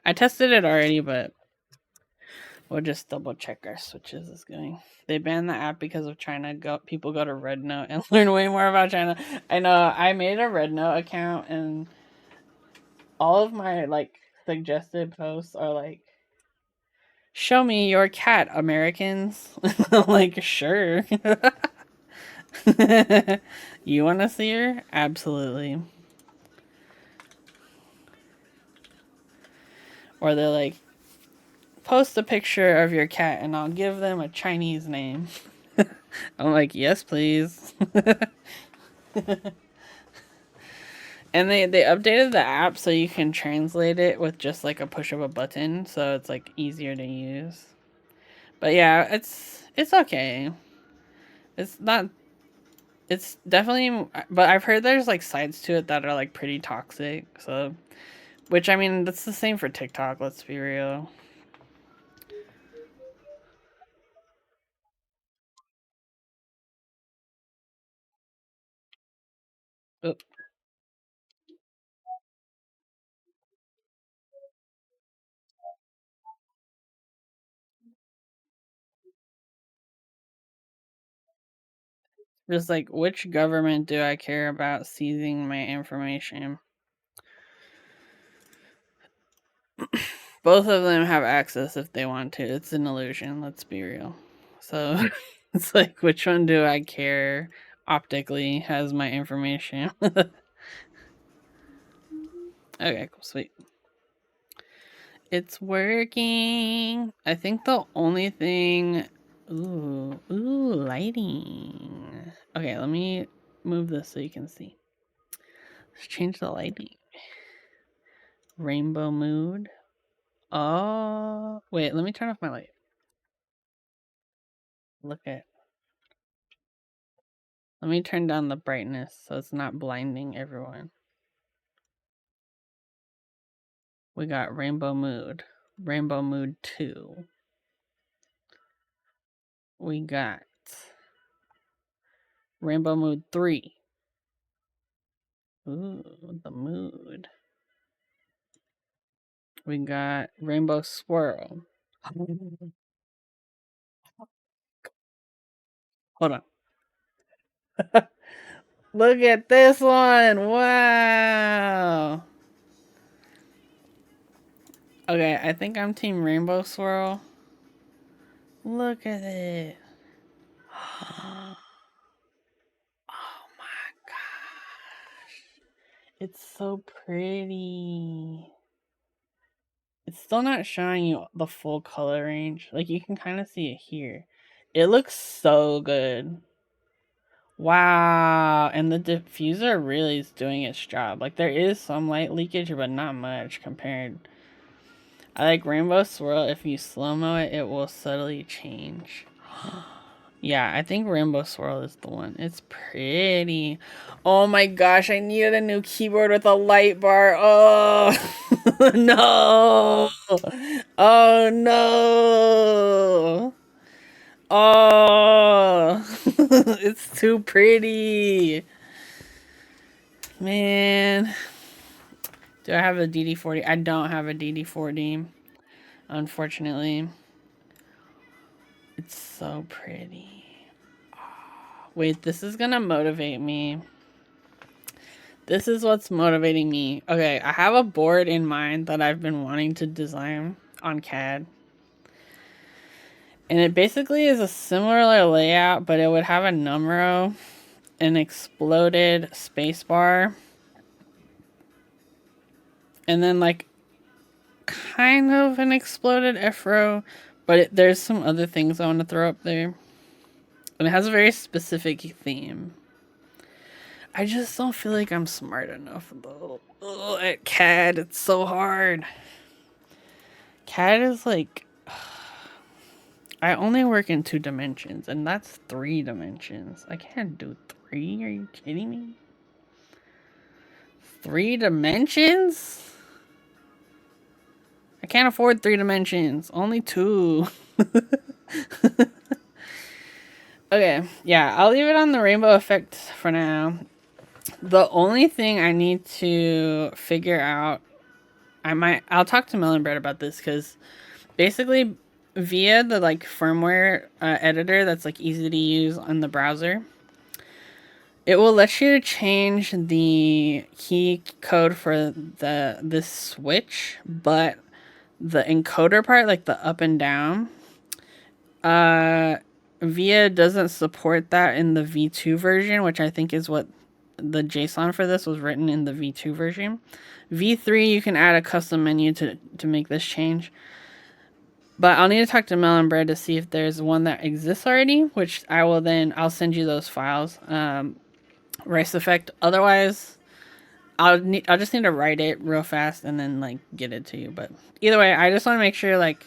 I tested it already, but we'll just double check our switches is going. They banned the app because of China. People go to Red Note and learn way more about China. I know. I made a Red Note account, and all of my like suggested posts are like, "Show me your cat, Americans." I'm like, sure. You want to see her? Absolutely. Or they're like, post a picture of your cat and I'll give them a Chinese name. I'm like, yes, please. And they updated the app so you can translate it with just like a push of a button, so it's like easier to use. But yeah, it's okay. It's not. It's definitely, but I've heard there's like sides to it that are like pretty toxic. So, which I mean, that's the same for TikTok. Let's be real. Oh, just like, which government do I care about seizing my information? Both of them have access if they want to. It's an illusion. Let's be real. So it's like, which one do I care optically has my information? Okay, cool, sweet. It's working. I think the only thing. Lighting. Okay, let me move this so you can see. Let's change the lighting. Rainbow mood. Oh, wait, let me turn off my light. Look at. Let me turn down the brightness so it's not blinding everyone. We got Rainbow Mood. Rainbow Mood 2. We got Rainbow Mood 3. Ooh, the mood. We got Rainbow Swirl. Hold on. Look at this one. Wow. Okay, I think I'm Team Rainbow Swirl. Look at it. Oh my gosh. It's so pretty. It's still not showing you the full color range. Like, you can kind of see it here. It looks so good. Wow. And the diffuser really is doing its job. Like, there is some light leakage, but not much compared. I like Rainbow Swirl. If you slow-mo it, it will subtly change. Yeah, I think Rainbow Swirl is the one. It's pretty. Oh my gosh, I needed a new keyboard with a light bar. Oh, no. Oh, no. Oh, it's too pretty. Man. Do I have a DD40? I don't have a DD40, unfortunately. It's so pretty. Wait, this is gonna motivate me. This is what's motivating me. Okay, I have a board in mind that I've been wanting to design on CAD. And it basically is a similar layout, but it would have a numero, an exploded spacebar, and then like kind of an exploded F row, but there's some other things I want to throw up there. And it has a very specific theme. I just don't feel like I'm smart enough though. Ugh, at CAD, it's so hard. CAD is like, I only work in 2 dimensions, and that's 3 dimensions. I can't do 3. Are you kidding me? 3 dimensions? I can't afford 3 dimensions. Only 2. Okay, yeah, I'll leave it on the rainbow effect for now. The only thing I need to figure out, I'll talk to Melon Bread about this, because basically via the like firmware editor that's like easy to use on the browser, it will let you change the key code for this switch, but the encoder part, like the up and down, VIA doesn't support that in the V2 version, which I think is what the JSON for this was written in the V2 version. V3, you can add a custom menu to make this change. But I'll need to talk to Melon Bread to see if there's one that exists already, which I'll send you those files. Rice Effect. Otherwise, I'll just need to write it real fast and then like get it to you. But either way, I just want to make sure like,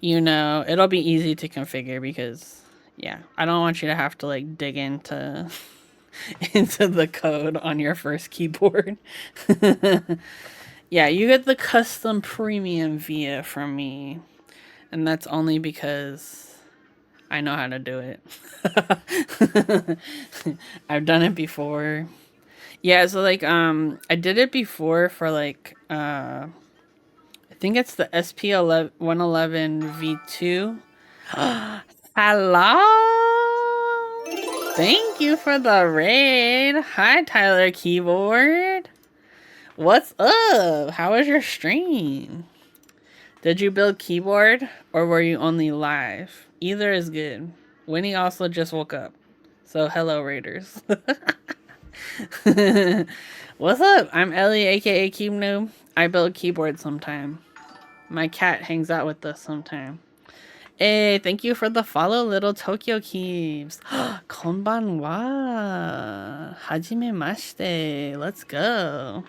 you know, it'll be easy to configure, because yeah, I don't want you to have to like dig into into the code on your first keyboard. Yeah, you get the custom premium VIA from me, and that's only because I know how to do it. I've done it before. Yeah, so like I did it before for like I think it's the SP111 V2. Hello. Thank you for the raid. Hi Tyler Keyboard. What's up? How was your stream? Did you build keyboard or were you only live? Either is good. Winnie also just woke up. So hello raiders. What's up? I'm Ellie, aka Cube Noob. I build keyboards sometime. My cat hangs out with us sometime. Hey, thank you for the follow, little Tokyo Keeps. Konbanwa. Hajimemashite. Let's go.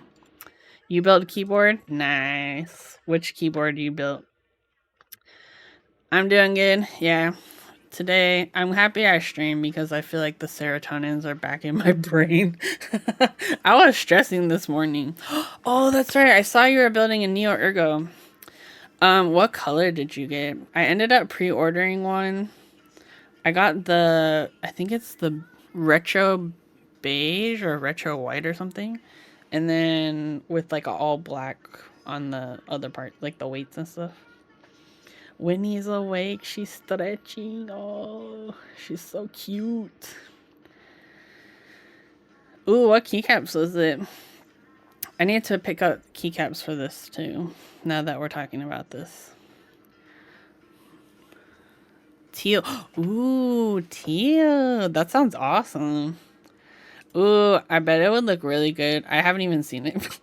You built keyboard? Nice. Which keyboard you built? I'm doing good. Yeah. today I'm happy I streamed because I feel like the serotonins are back in my brain. I was stressing this morning. Oh, that's right. I saw you were building a Neo Ergo. What color did you get? I ended up pre-ordering one. I got I think it's the retro beige or retro white or something. And then with like a all black on the other part, like the weights and stuff. Winnie's awake. She's stretching. Oh, she's so cute. Ooh, what keycaps was it? I need to pick up keycaps for this too, now that we're talking about this. Teal. Ooh, teal. That sounds awesome. Ooh, I bet it would look really good. I haven't even seen it.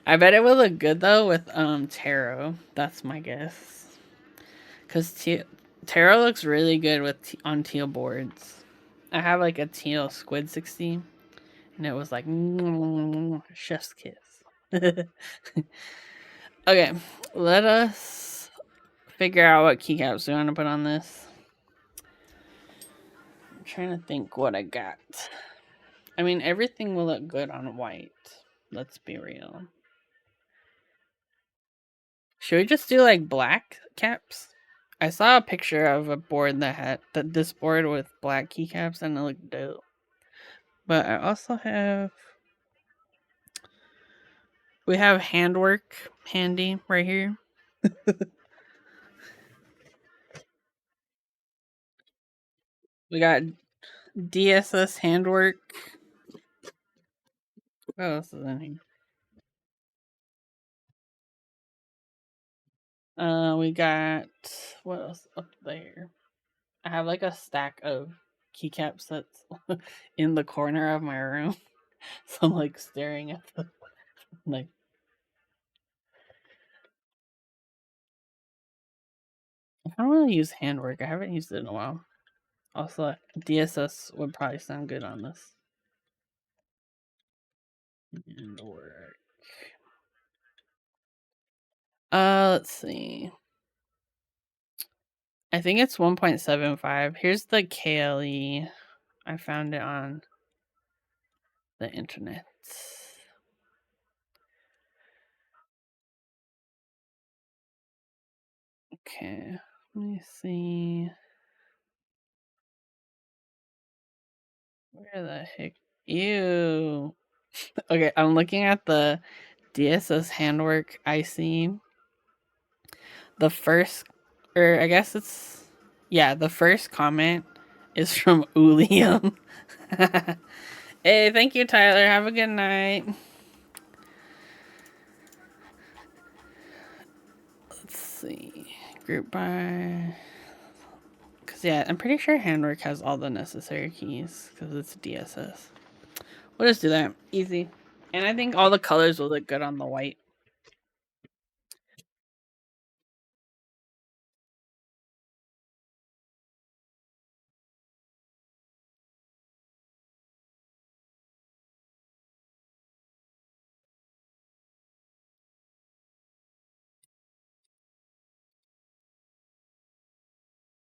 I bet it would look good though with tarot. That's my guess. Cause tarot looks really good with on teal boards. I have like a teal squid 60, and it was like chef's kiss. Okay, let us figure out what keycaps we want to put on this. I'm trying to think what I got. I mean, everything will look good on white. Let's be real. Should we just do like black caps? I saw a picture of a board that had this board with black keycaps and it looked dope. But I also have we have handwork handy right here. We got DSS handwork. What else is in here? We got what else up there? I have like a stack of keycaps that's in the corner of my room. So I'm like staring at the like I don't really use handwork. I haven't used it in a while. Also, DSS would probably sound good on this. Handwork. Let's see. I think it's 1.75. Here's the KLE. I found it on the internet. Okay, let me see. Where the heck? Ew. Okay, I'm looking at the DSS handwork I see. The first, or I guess it's, yeah, the first comment is from Ulium. Hey, thank you, Tyler. Have a good night. Let's see. Group by. Because, yeah, I'm pretty sure handwork has all the necessary keys because it's DSS. We'll just do that. Easy. And I think all the colors will look good on the white.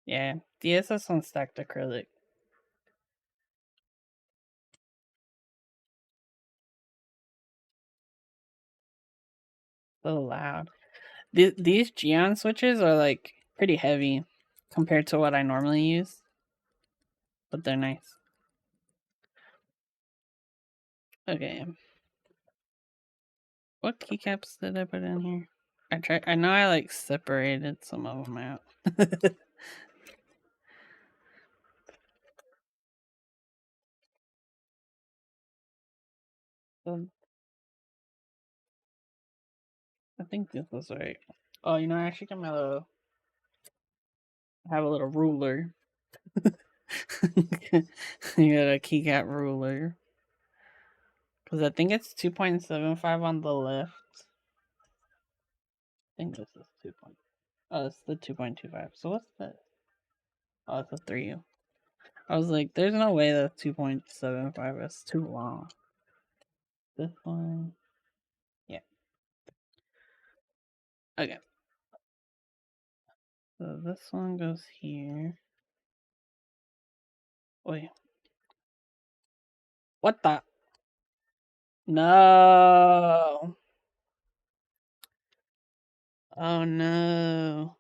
Yeah, DSS on stacked acrylic. So loud. These Geon switches are like pretty heavy compared to what I normally use, but they're nice. Okay. What keycaps did I put in here? I know I like separated some of them out. I think this was right. Oh, you know, I actually got have a little ruler. You got a keycap ruler. Because I think it's 2.75 on the left. I think this is 2. Oh, it's the 2.25. So what's that? Oh, it's a 3. I was like, there's no way that's 2.75. It's too long. This one. Yeah. Okay. So this one goes here. Wait. What the? No. Oh no.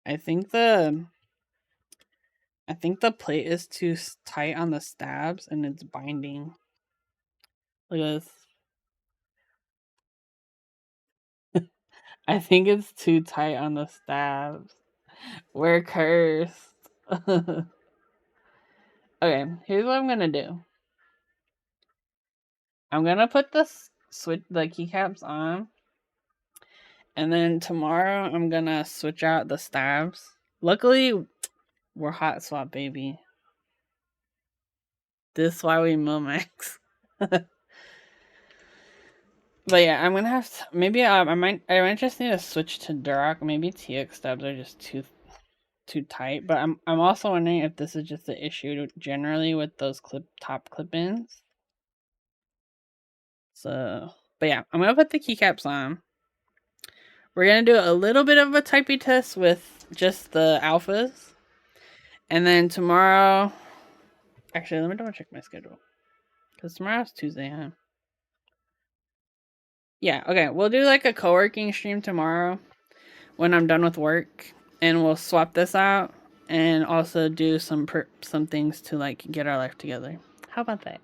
I think the I think the plate is too tight on the stabs and it's binding. Look at this. I think it's too tight on the stabs. We're cursed. Okay, here's what I'm gonna do. I'm gonna put the keycaps on, and then tomorrow I'm gonna switch out the stabs. Luckily, we're hot swap, baby. This is why we Momax. But yeah, I'm gonna have to, maybe I might just need to switch to Duroc. Maybe TX stabs are just too tight. But I'm also wondering if this is just the issue generally with those top clip-ins. So, but yeah, I'm gonna put the keycaps on. We're gonna do a little bit of a typey test with just the alphas, and then tomorrow. Actually, let me double check my schedule because tomorrow's Tuesday, huh? Yeah, okay. We'll do like a co-working stream tomorrow when I'm done with work, and we'll swap this out and also do some things to like get our life together. How about that?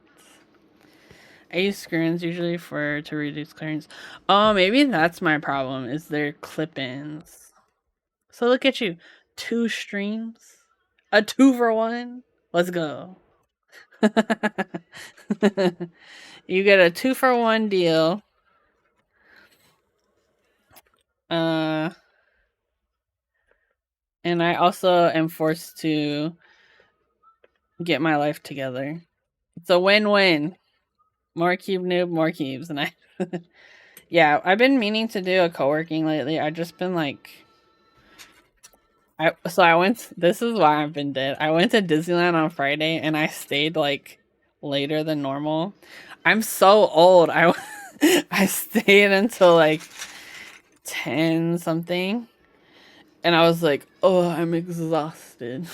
I use screens usually to reduce clearance. Oh, maybe that's my problem. Is their clip-ins? So look at you, 2 streams, a 2-for-1. Let's go. You get a 2-for-1 deal. And I also am forced to get my life together. It's a win-win. More cube noob, more cubes, and yeah, I've been meaning to do a co-working lately. I've just been like, I went. This is why I've been dead. I went to Disneyland on Friday and I stayed like later than normal. I'm so old. I stayed until like 10 something. And I was like, oh, I'm exhausted.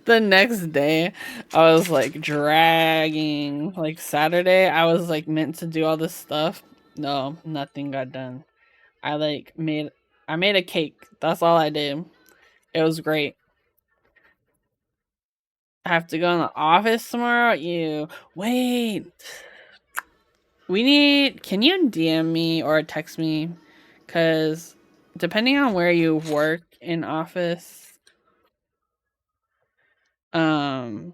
The next day, I was like dragging. Like Saturday, I was like meant to do all this stuff. No, nothing got done. I made a cake. That's all I did. It was great. I have to go in the office tomorrow. You wait. Can you DM me or text me? Cause depending on where you work in office, cause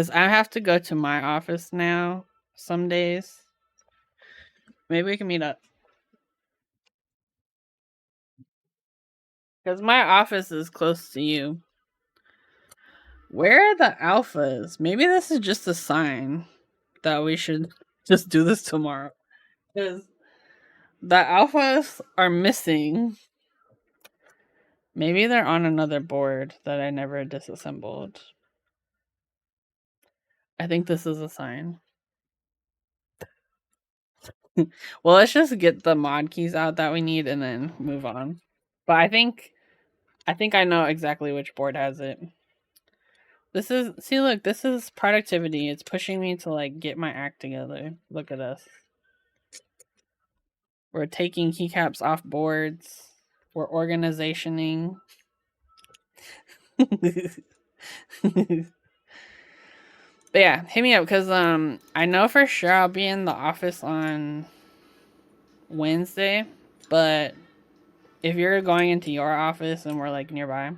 I have to go to my office now some days. Maybe we can meet up. Cause my office is close to you. Where are the alphas? Maybe this is just a sign that we should just do this tomorrow. Because the alphas are missing. Maybe they're on another board that I never disassembled. I think this is a sign. Well, let's just get the mod keys out that we need and then move on. But I think I know exactly which board has it. This is productivity. It's pushing me to like get my act together. Look at us. We're taking keycaps off boards. We're organizationing. But yeah, hit me up because I know for sure I'll be in the office on Wednesday, but if you're going into your office and we're like nearby,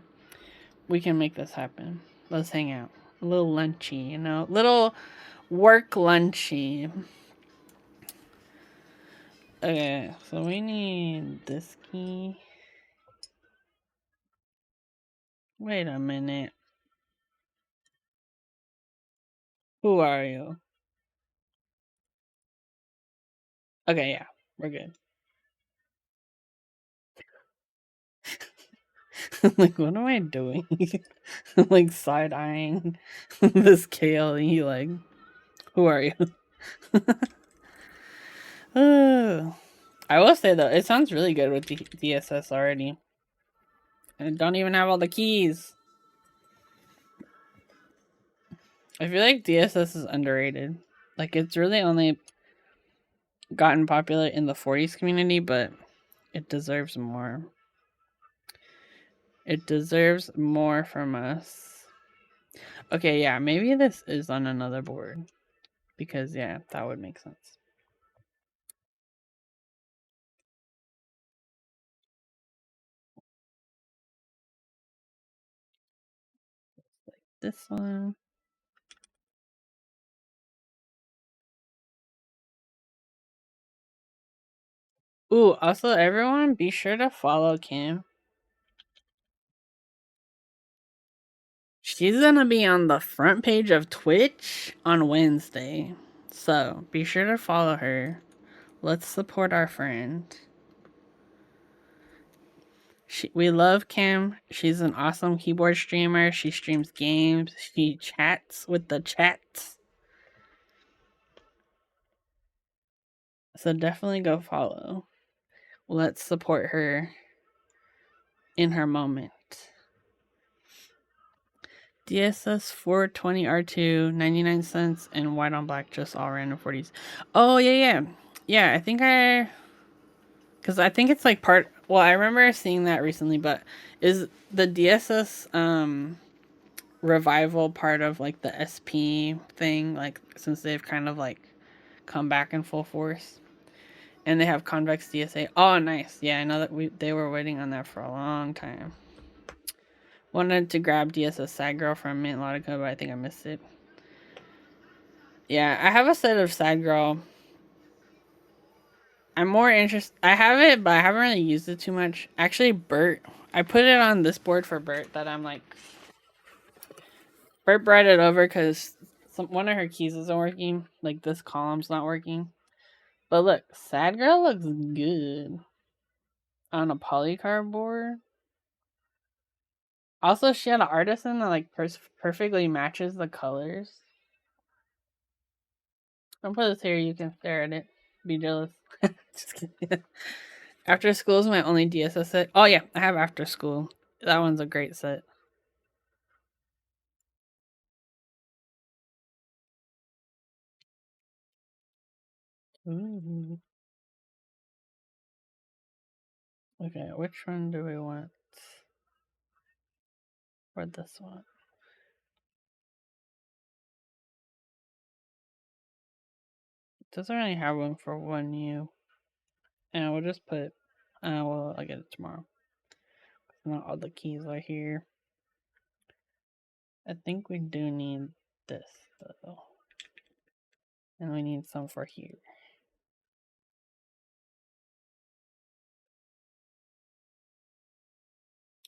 we can make this happen. Let's hang out. A little lunchy, you know? Little work lunchy. Okay, so we need this key. Wait a minute. Who are you? Okay, yeah, we're good. Like, what am I doing? I'm like side-eyeing this KLE, like, who are you? I will say though, it sounds really good with the DSS already. And don't even have all the keys. I feel like DSS is underrated. Like, it's really only gotten popular in the 40s community, but it deserves more. It deserves more from us. Okay, yeah, maybe this is on another board. Because, yeah, that would make sense. Like this one. Ooh, also, everyone, be sure to follow Kim. She's gonna be on the front page of Twitch on Wednesday. So, be sure to follow her. Let's support our friend. We love Kim. She's an awesome keyboard streamer. She streams games. She chats with the chats. So definitely go follow. Let's support her in her moment. DSS 420 R2, 99 cents, and white on black, just all random 40s. Oh, yeah. Yeah, I think because I think it's like part. Well, I remember seeing that recently, but is the DSS revival part of like the SP thing? Like since they've kind of like come back in full force, and they have convex DSA. Oh, nice. Yeah, I know that they were waiting on that for a long time. Wanted to grab DSS Sad Girl from Mint Lotica, but I think I missed it. Yeah, I have a set of Sad Girl. I'm more interested. I have it, but I haven't really used it too much. Actually, Bert, I put it on this board for Bert that I'm like. Bert brought it over because one of her keys isn't working. Like this column's not working. But look, Sad Girl looks good on a polycarbonate board. Also, she had an artisan that like perfectly matches the colors. I'll put this here. You can stare at it. Be jealous. Just kidding. After School is my only DSS set. Oh yeah, I have After School. That one's a great set. Ooh. Okay, which one do we want? Or this one? It doesn't really have one for 1U. And we'll just put. Well, I'll get it tomorrow. Not all the keys are here. I think we do need this though. And we need some for here.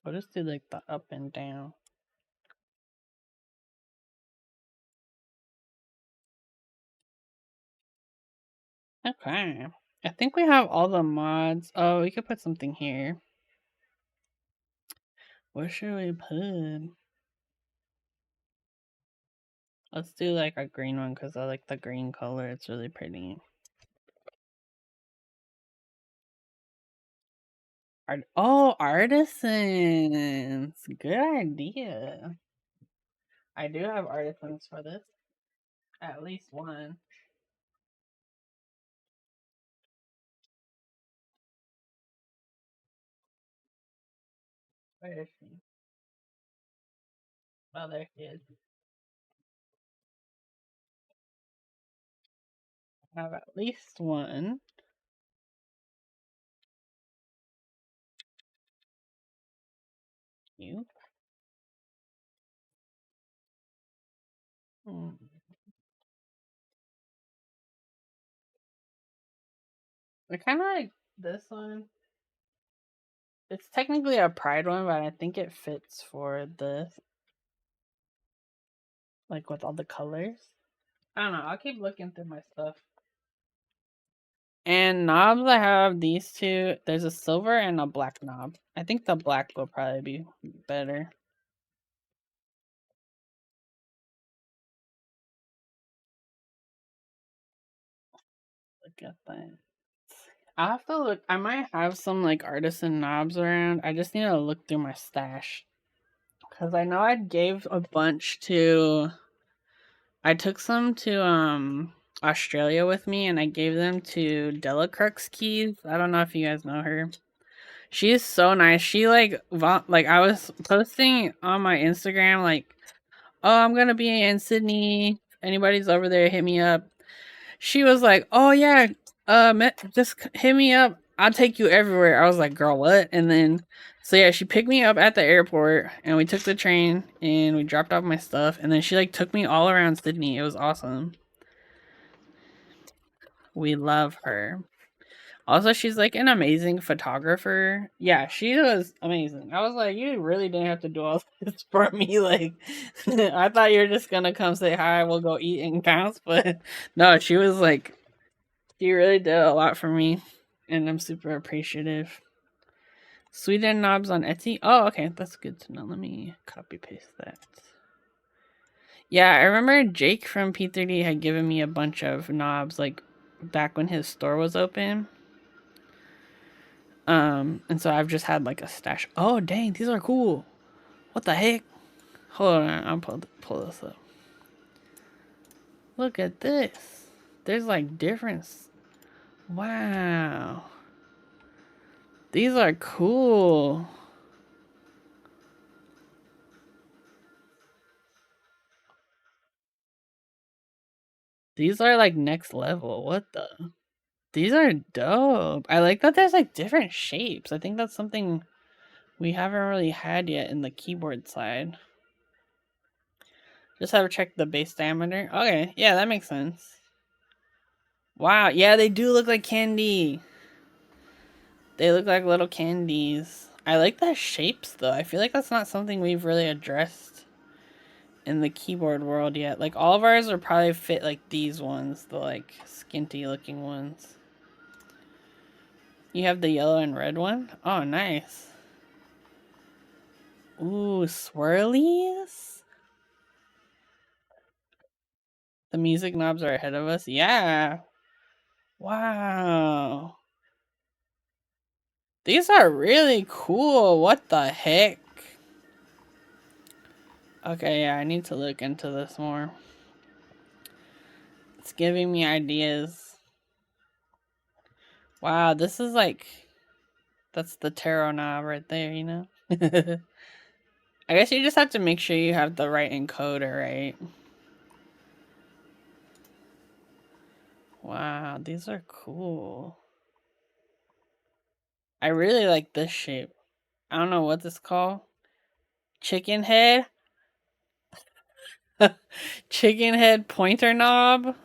I'll just do like the up and down. Okay. I think we have all the mods. Oh, we could put something here. What should we put? Let's do like a green one because I like the green color. It's really pretty. Artisans. Good idea. I do have artisans for this. At least one. Where is she? Oh, there she is. I have at least one. You. Hmm. I kind of like this one. It's technically a pride one, but I think it fits for this. Like with all the colors. I don't know. I'll keep looking through my stuff. And knobs, I have these two. There's a silver and a black knob. I think the black will probably be better. Look at that. I'll have to look. I might have some like artisan knobs around. I just need to look through my stash. Because I know I gave a bunch to. I took some to Australia with me and I gave them to Delacrux Keys. I don't know if you guys know her. She is so nice. She like I was posting on my Instagram like, "Oh, I'm going to be in Sydney. If anybody's over there, hit me up." She was like, "Oh yeah, just hit me up. I'll take you everywhere." I was like, "Girl, what?" And then so yeah, she picked me up at the airport and we took the train and we dropped off my stuff and then she like took me all around Sydney. It was awesome. We love her. Also, she's like an amazing photographer. Yeah, she was amazing. I was like, you really didn't have to do all this for me. Like, I thought you were just gonna come say hi. We'll go eat and bounce. But no, she was like, she really did a lot for me, and I'm super appreciative. Sweden knobs on Etsy. Oh, okay, that's good to know. Let me copy paste that. Yeah, I remember Jake from P3D had given me a bunch of knobs like back when his store was open. And so I've just had like a stash. Oh dang, these are cool. What the heck? Hold on, I'll pull this up. Look at this. There's like difference. Wow. These are cool. These are like next level. What the? These are dope. I like that there's like different shapes. I think that's something we haven't really had yet in the keyboard side. Just have to check the base diameter. Okay, yeah, that makes sense. Wow, yeah, they do look like candy. They look like little candies. I like the shapes though. I feel like that's not something we've really addressed in the keyboard world yet. Like all of ours are probably fit like these ones, the like skinty looking ones. You have the yellow and red one? Oh, nice. Ooh, swirlies? The music knobs are ahead of us? Yeah. Wow. These are really cool. What the heck? Okay, yeah, I need to look into this more. It's giving me ideas. Wow, this is like... That's the tarot knob right there, you know? I guess you just have to make sure you have the right encoder, right? Wow, these are cool. I really like this shape. I don't know what this called. Chicken head? Chicken head pointer knob?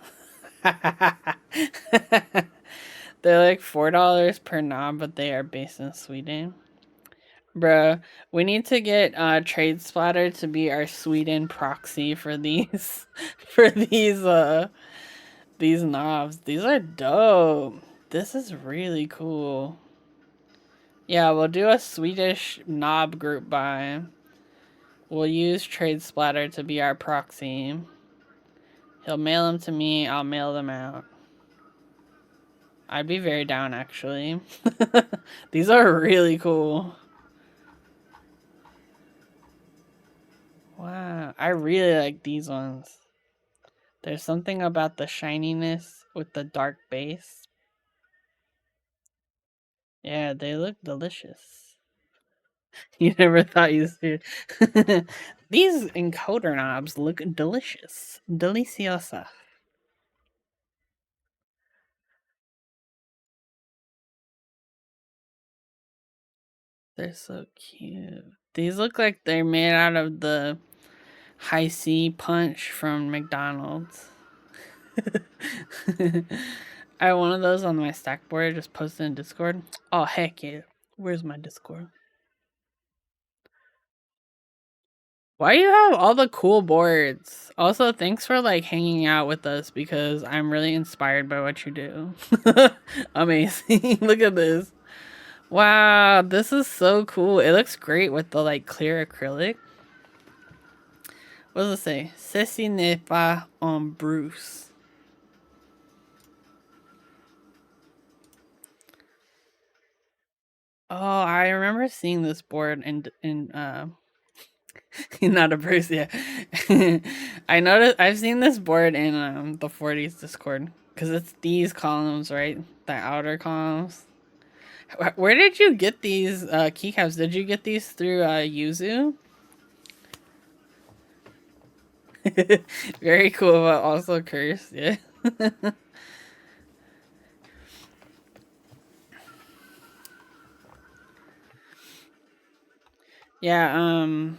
They're like $4 per knob, but they are based in Sweden. Bruh, we need to get Trade Splatter to be our Sweden proxy for these for these knobs. These are dope. This is really cool. Yeah, we'll do a Swedish knob group buy. We'll use Trade Splatter to be our proxy. He'll mail them to me, I'll mail them out. I'd be very down, actually. These are really cool. Wow, I really like these ones. There's something about the shininess with the dark base. Yeah, they look delicious. You never thought you'd see it. These encoder knobs look delicious. Deliciosa. They're so cute. These look like they're made out of the high C punch from McDonald's. I have one of those on my stack board. Just posted in Discord. Oh heck yeah! Where's my Discord? Why do you have all the cool boards? Also, thanks for like hanging out with us because I'm really inspired by what you do. Amazing. Look at this. Wow, this is so cool. It looks great with the like clear acrylic. What does it say? Ceci n'est pas un Bruce. Oh, I remember seeing this board in not a bruise, yeah. I noticed I've seen this board in the 40s Discord because it's these columns, right? The outer columns. Where did you get these keycaps? Did you get these through Yuzu? Very cool, but also cursed. Yeah. Yeah.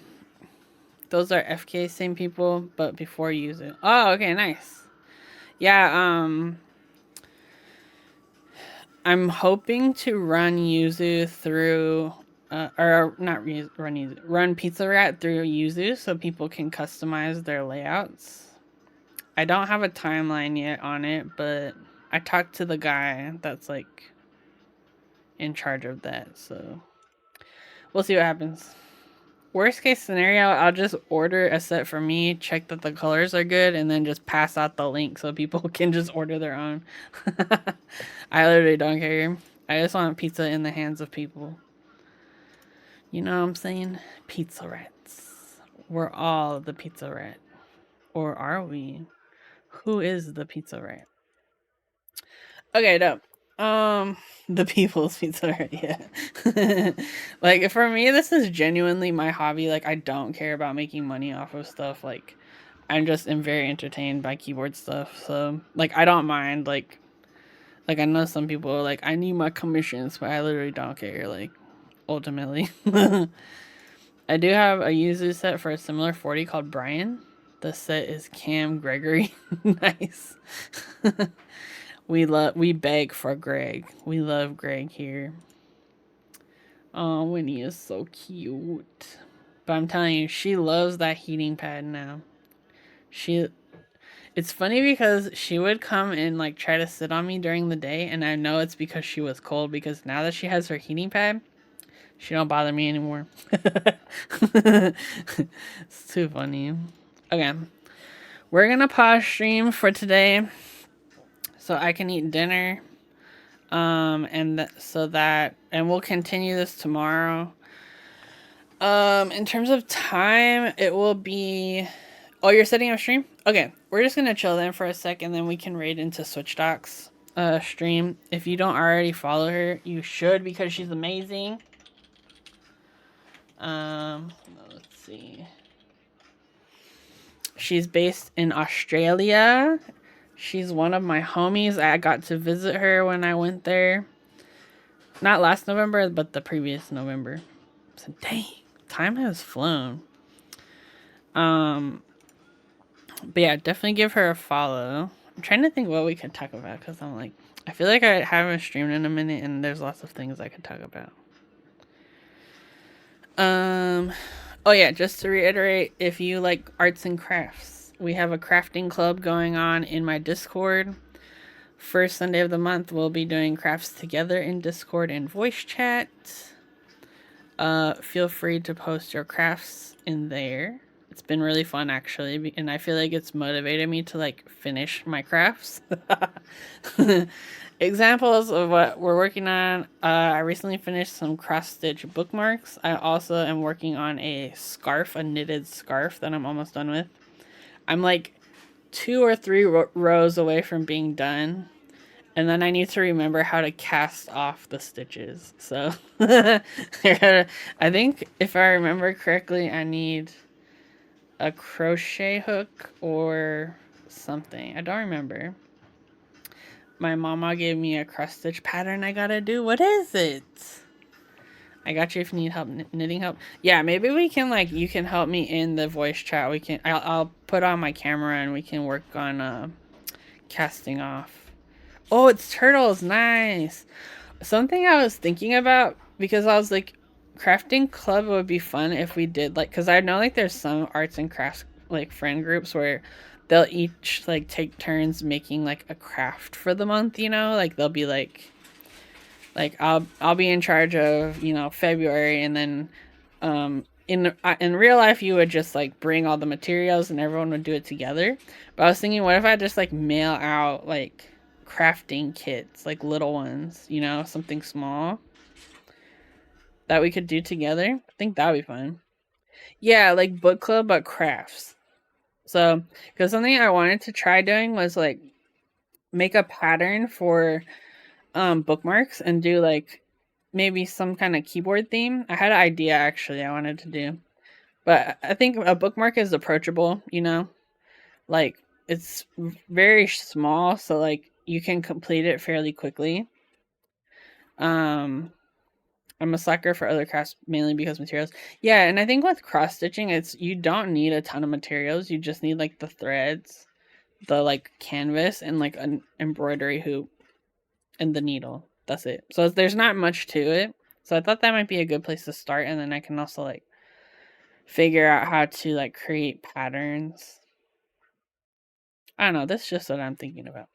Those are FK same people, but before Yuzu. Oh, okay, nice. Yeah. I'm hoping to run Yuzu through, or not run Yuzu, run Pizza Rat through Yuzu so people can customize their layouts. I don't have a timeline yet on it, but I talked to the guy that's like in charge of that, so we'll see what happens. Worst case scenario, I'll just order a set for me, check that the colors are good, and then just pass out the link so people can just order their own. I literally don't care. I just want pizza in the hands of people. You know what I'm saying? Pizza rats. We're all the pizza rat. Or are we? Who is the pizza rat? Okay, no. The people's pizza rat, yeah. Like for me, this is genuinely my hobby. Like I don't care about making money off of stuff. Like I'm just am very entertained by keyboard stuff. So like I don't mind like I know some people are like I need my commissions, but I literally don't care. Like ultimately. I do have a Yuzu set for a similar 40 called Brian. The set is Cam Gregory. Nice. We beg for Greg. We love Greg here. Oh, Winnie is so cute. But I'm telling you, she loves that heating pad now. She It's funny because she would come and like try to sit on me during the day and I know it's because she was cold because now that she has her heating pad, she don't bother me anymore. It's too funny. Okay. We're gonna pause stream for today so I can eat dinner. And we'll continue this tomorrow. In terms of time, it will be. Oh, you're setting up stream? Okay, we're just gonna chill then for a sec, and then we can raid into Switch Docs stream. If you don't already follow her, you should because she's amazing. Let's see. She's based in Australia. She's one of my homies. I got to visit her when I went there. Not last November, but the previous November. So dang, time has flown. But yeah, definitely give her a follow. I'm trying to think what we could talk about because I'm like, I feel like I haven't streamed in a minute and there's lots of things I could talk about. Oh yeah, just to reiterate, if you like arts and crafts, we have a crafting club going on in my Discord. First Sunday of the month, we'll be doing crafts together in Discord and voice chat. Feel free to post your crafts in there. It's been really fun actually, and I feel like it's motivated me to like finish my crafts. Examples of what we're working on. I recently finished some cross-stitch bookmarks. I also am working on a scarf, a knitted scarf that I'm almost done with. I'm like 2 or 3 rows away from being done. And then I need to remember how to cast off the stitches. So I think if I remember correctly, I need a crochet hook or something. I don't remember. My mama gave me a cross stitch pattern I gotta do. What is it? I got you if you need help knitting help. Yeah, maybe we can like you can help me in the voice chat. I'll put on my camera and we can work on casting off. Oh, it's turtles. Nice. Something I was thinking about because I was like crafting club would be fun if we did like cuz I know like there's some arts and crafts like friend groups where they'll each like take turns making like a craft for the month, you know? Like they'll be like I'll be in charge of, you know, February and then in real life you would just like bring all the materials and everyone would do it together. But I was thinking what if I just like mail out like crafting kits, like little ones, you know, something small. that we could do together. I think that would be fun. Yeah, like book club but crafts. So, because something I wanted to try doing was like make a pattern for bookmarks and do like maybe some kind of keyboard theme. I had an idea actually I wanted to do. But I think a bookmark is approachable, you know? Like it's very small so like you can complete it fairly quickly. Um I'm a sucker for other crafts mainly because materials. Yeah, and I think with cross stitching it's you don't need a ton of materials. You just need like the threads, the like canvas and like an embroidery hoop and the needle. That's it. So there's not much to it. So I thought that might be a good place to start and then I can also like figure out how to like create patterns. I don't know, that's just what I'm thinking about.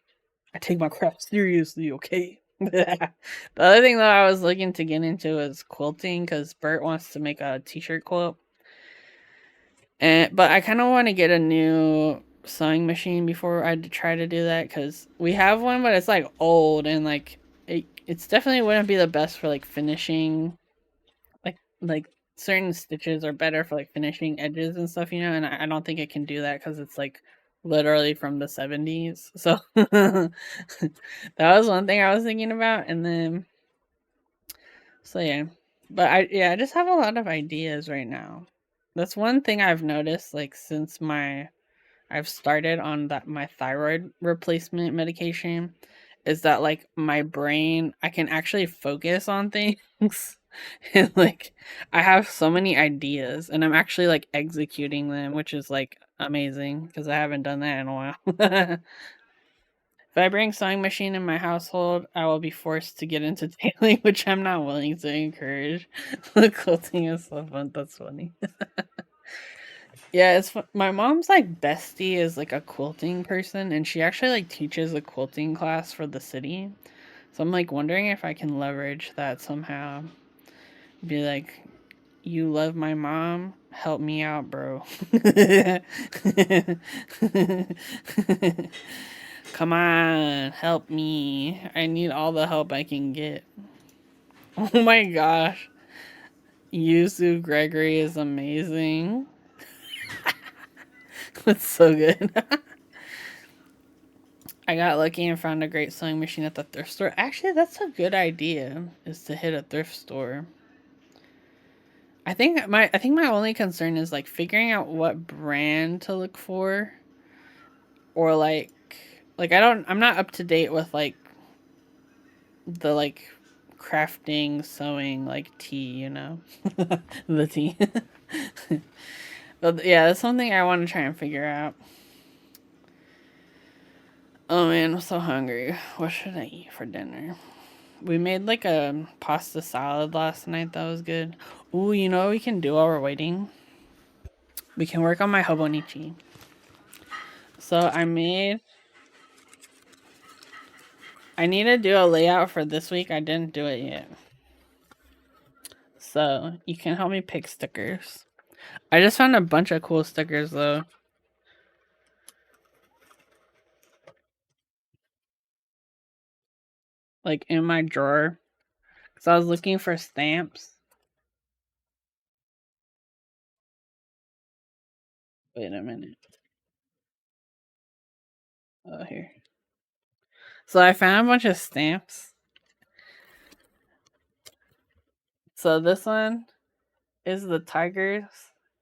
I take my craft seriously, okay? The other thing that I was looking to get into is quilting because Bert wants to make a t-shirt quilt. But I kind of want to get a new sewing machine before I try to do that because we have one, but it's like old and like it's definitely wouldn't be the best for like finishing. Like certain stitches are better for like finishing edges and stuff, you know. And I don't think it can do that because it's like literally from the 70s. So that was one thing I was thinking about, and then so yeah. But I just have a lot of ideas right now. That's one thing I've noticed like since I've started on that my thyroid replacement medication is that like my brain I can actually focus on things and like I have so many ideas and I'm actually like executing them, which is like amazing because I haven't done that in a while. If I bring sewing machine in my household, I will be forced to get into tailoring, which I'm not willing to encourage. The quilting is so fun. That's funny. Yeah, my mom's like bestie is like a quilting person, and she actually like teaches a quilting class for the city. So I'm like wondering if I can leverage that somehow. Be like, you love my mom, help me out, bro. Come on, help me. I need all the help I can get. Oh my gosh. Yuzu Gregory is amazing. That's so good. I got lucky and found a great sewing machine at the thrift store. Actually, that's a good idea. Is to hit a thrift store. I think my only concern is like figuring out what brand to look for, or like I'm not up to date with like the like crafting sewing like tea, you know, the tea. But yeah, that's something I want to try and figure out. Oh man, I'm so hungry. What should I eat for dinner? We made like a pasta salad last night. That was good. Ooh, you know what we can do while we're waiting? We can work on my hobonichi. So I need to do a layout for this week. I didn't do it yet. So you can help me pick stickers. I just found a bunch of cool stickers though. Like in my drawer. Because I was looking for stamps. Wait a minute. Oh, here. So I found a bunch of stamps. So this one is the Tigers.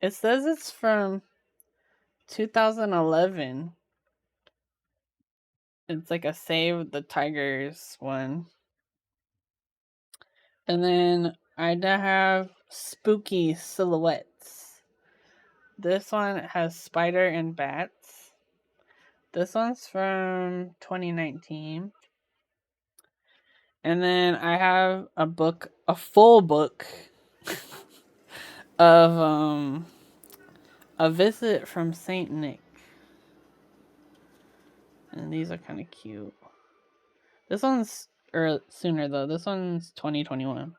It says it's from 2011. It's like a Save the Tigers one. And then I have spooky silhouettes. This one has spider and bats. This one's from 2019. And then I have a full book of a visit from Saint Nick. And these are kind of cute. This one's sooner though. This one's 2021.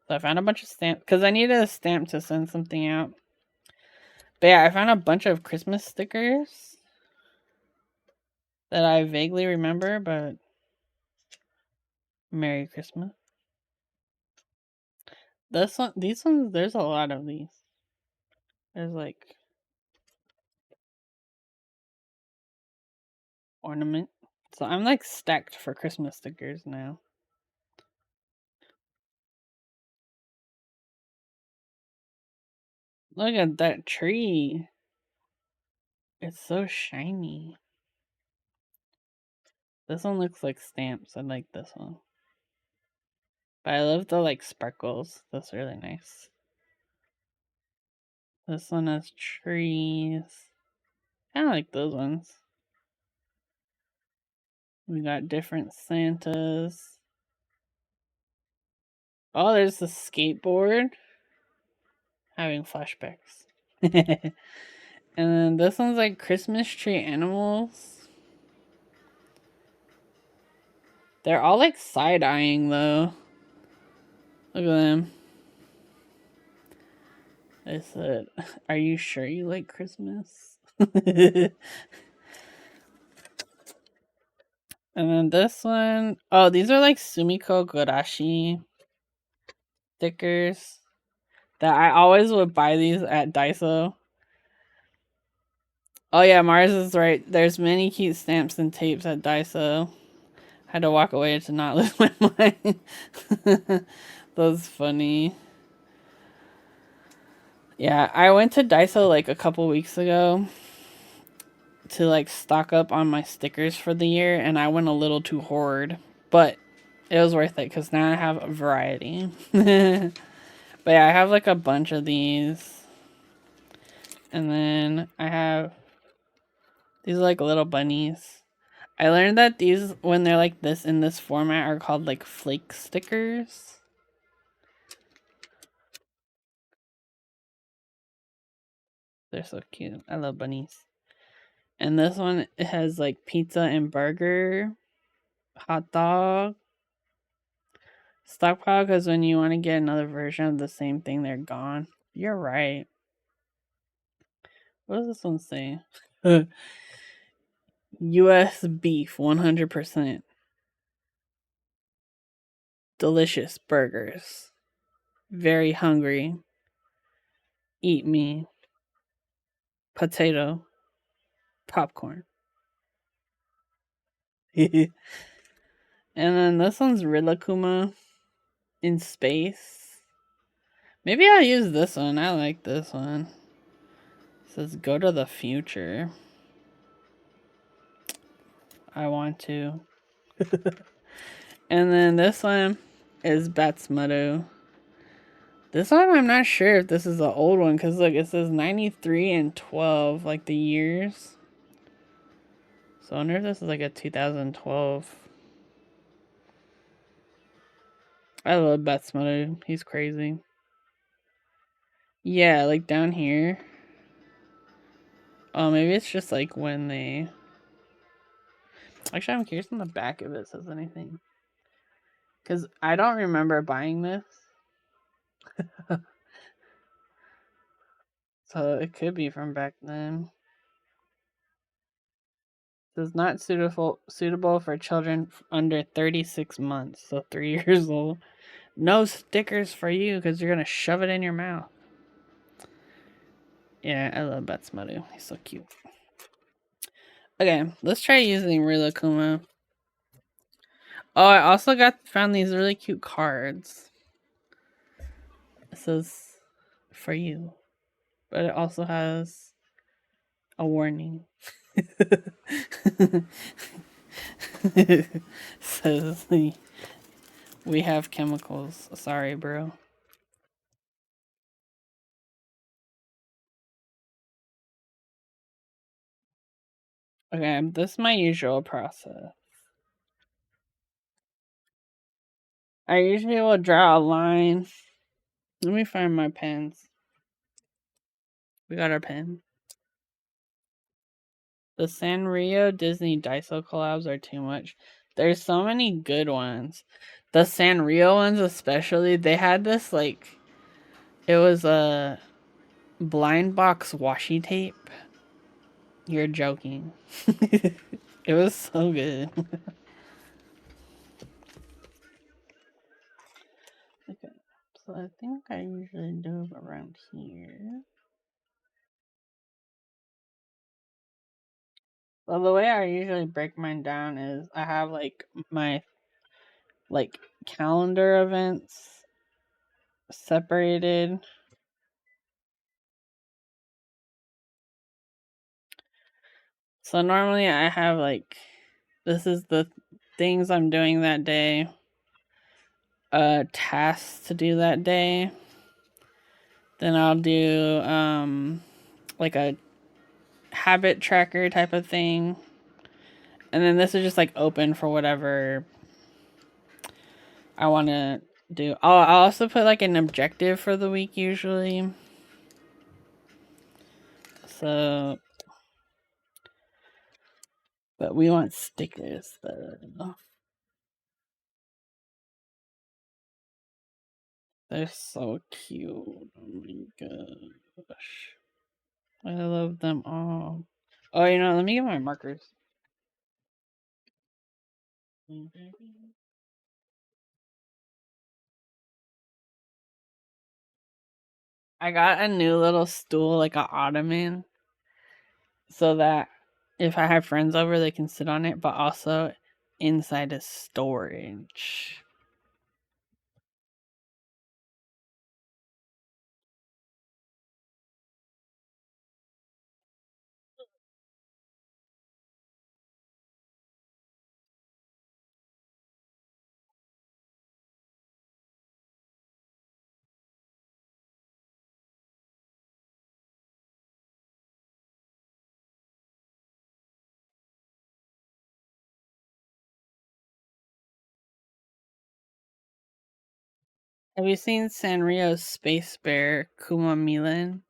So I found a bunch of stamps because I needed a stamp to send something out. But yeah, I found a bunch of Christmas stickers that I vaguely remember, but Merry Christmas. This one, these ones, there's a lot of these. There's like ornament. So I'm like stacked for Christmas stickers now. Look at that tree. It's so shiny. This one looks like stamps. I like this one. But I love the like sparkles. That's really nice. This one has trees. I like those ones. We got different Santas. Oh, there's the skateboard. Having flashbacks. And then this one's like Christmas tree animals. They're all like side eyeing though. Look at them. I said, "Are you sure you like Christmas?" And then this one, oh, these are like Sumiko Gurashi stickers that I always would buy these at Daiso. Oh yeah, Mars is right. There's many cute stamps and tapes at Daiso. Had to walk away to not lose my mind. That's funny. Yeah, I went to Daiso like a couple weeks ago to like stock up on my stickers for the year, and I went a little too hard, but it was worth it because now I have a variety. But yeah, I have like a bunch of these, and then I have these like little bunnies. I learned that these, when they're like this in this format, are called like flake stickers. They're so cute. I love bunnies. And this one, it has like pizza and burger, hot dog, stockpile, because when you want to get another version of the same thing, they're gone. You're right. What does this one say? U.S. beef, 100%. Delicious burgers. Very hungry. Eat me. Potato. Popcorn. And then this one's Rilakkuma in space. Maybe I'll use this one. I like this one. It says go to the future. I want to. And then this one is Batsmatu. This one, I'm not sure if this is an old one, because look, it says 93 and 12, like the years. So I wonder if this is like a 2012. I love Batsmatu. He's crazy. Yeah, like down here. Oh, maybe it's just like when they... Actually, I'm curious on the back if it says anything. Because I don't remember buying this. So it could be from back then. It says not suitable for children under 36 months. So 3 years old. No stickers for you because you're going to shove it in your mouth. Yeah, I love Batsmatu. He's so cute. Okay, let's try using Rilakkuma. Oh, I also found these really cute cards. It says for you, but it also has a warning. Says we have chemicals. Sorry, bro. Okay, this is my usual process. I usually will draw a line. Let me find my pens. We got our pen. The Sanrio Disney Daiso collabs are too much. There's so many good ones. The Sanrio ones especially, they had this like, it was a blind box washi tape. You're joking. It was so good. Okay, So I think I usually do it around here. Well, the way I usually break mine down is I have like my like calendar events separated. So normally I have like this is the things I'm doing that day, tasks to do that day. Then I'll do like a habit tracker type of thing. And then this is just like open for whatever I want to do. I'll also put like an objective for the week usually. So, but we want stickers though. They're so cute. Oh my gosh. I love them all. Oh, let me get my markers. I got a new little stool, like a ottoman, so that if I have friends over, they can sit on it, but also inside is storage. Have you seen Sanrio's Space Bear Kuma Milan?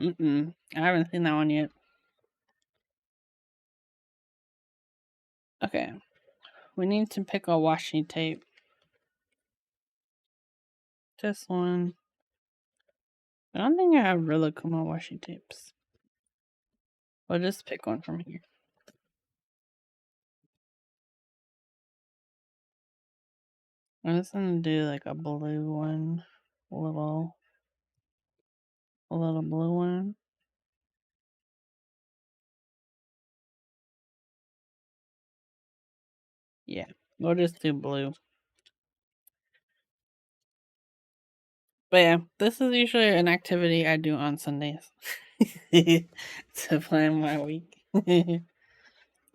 Mm-mm. I haven't seen that one yet. Okay. We need to pick a washi tape. This one. I don't think I have Rilakkuma washi tapes. I'll just pick one from here. I'm just gonna do like a blue one. A little blue one. Yeah. We'll just do blue. But yeah, this is usually an activity I do on Sundays to plan my week.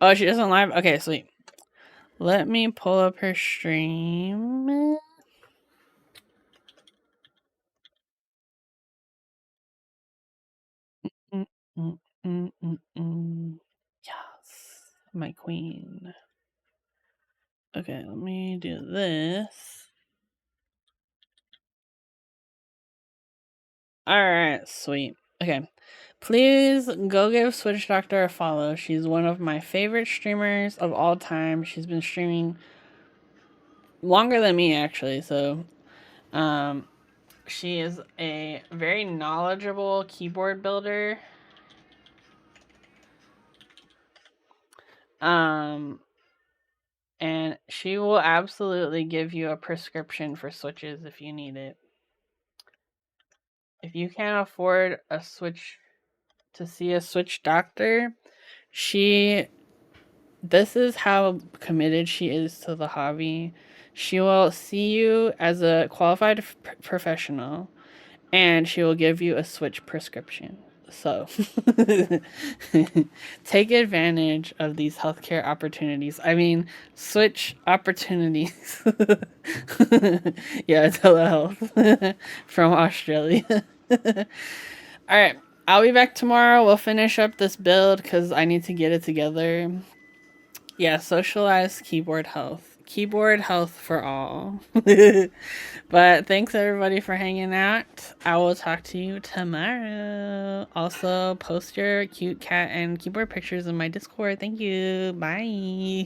Oh, she doesn't live? Okay, sweet. Let me pull up her stream. Yes, my queen. Okay, let me do this. Alright, sweet. Okay. Please go give Switch Doctor a follow. She's one of my favorite streamers of all time. She's been streaming longer than me, actually. So, she is a very knowledgeable keyboard builder. And she will absolutely give you a prescription for switches if you need it. If you can't afford a switch to see a switch doctor, this is how committed she is to the hobby. She will see you as a qualified professional and she will give you a switch prescription. So take advantage of these healthcare opportunities. I mean, switch opportunities. Yeah, telehealth from Australia. All right, I'll be back tomorrow. We'll finish up this build because I need to get it together. Yeah, socialized keyboard health. Keyboard health for all. But thanks everybody for hanging out. I will talk to you tomorrow. Also, post your cute cat and keyboard pictures in my Discord. Thank you. Bye.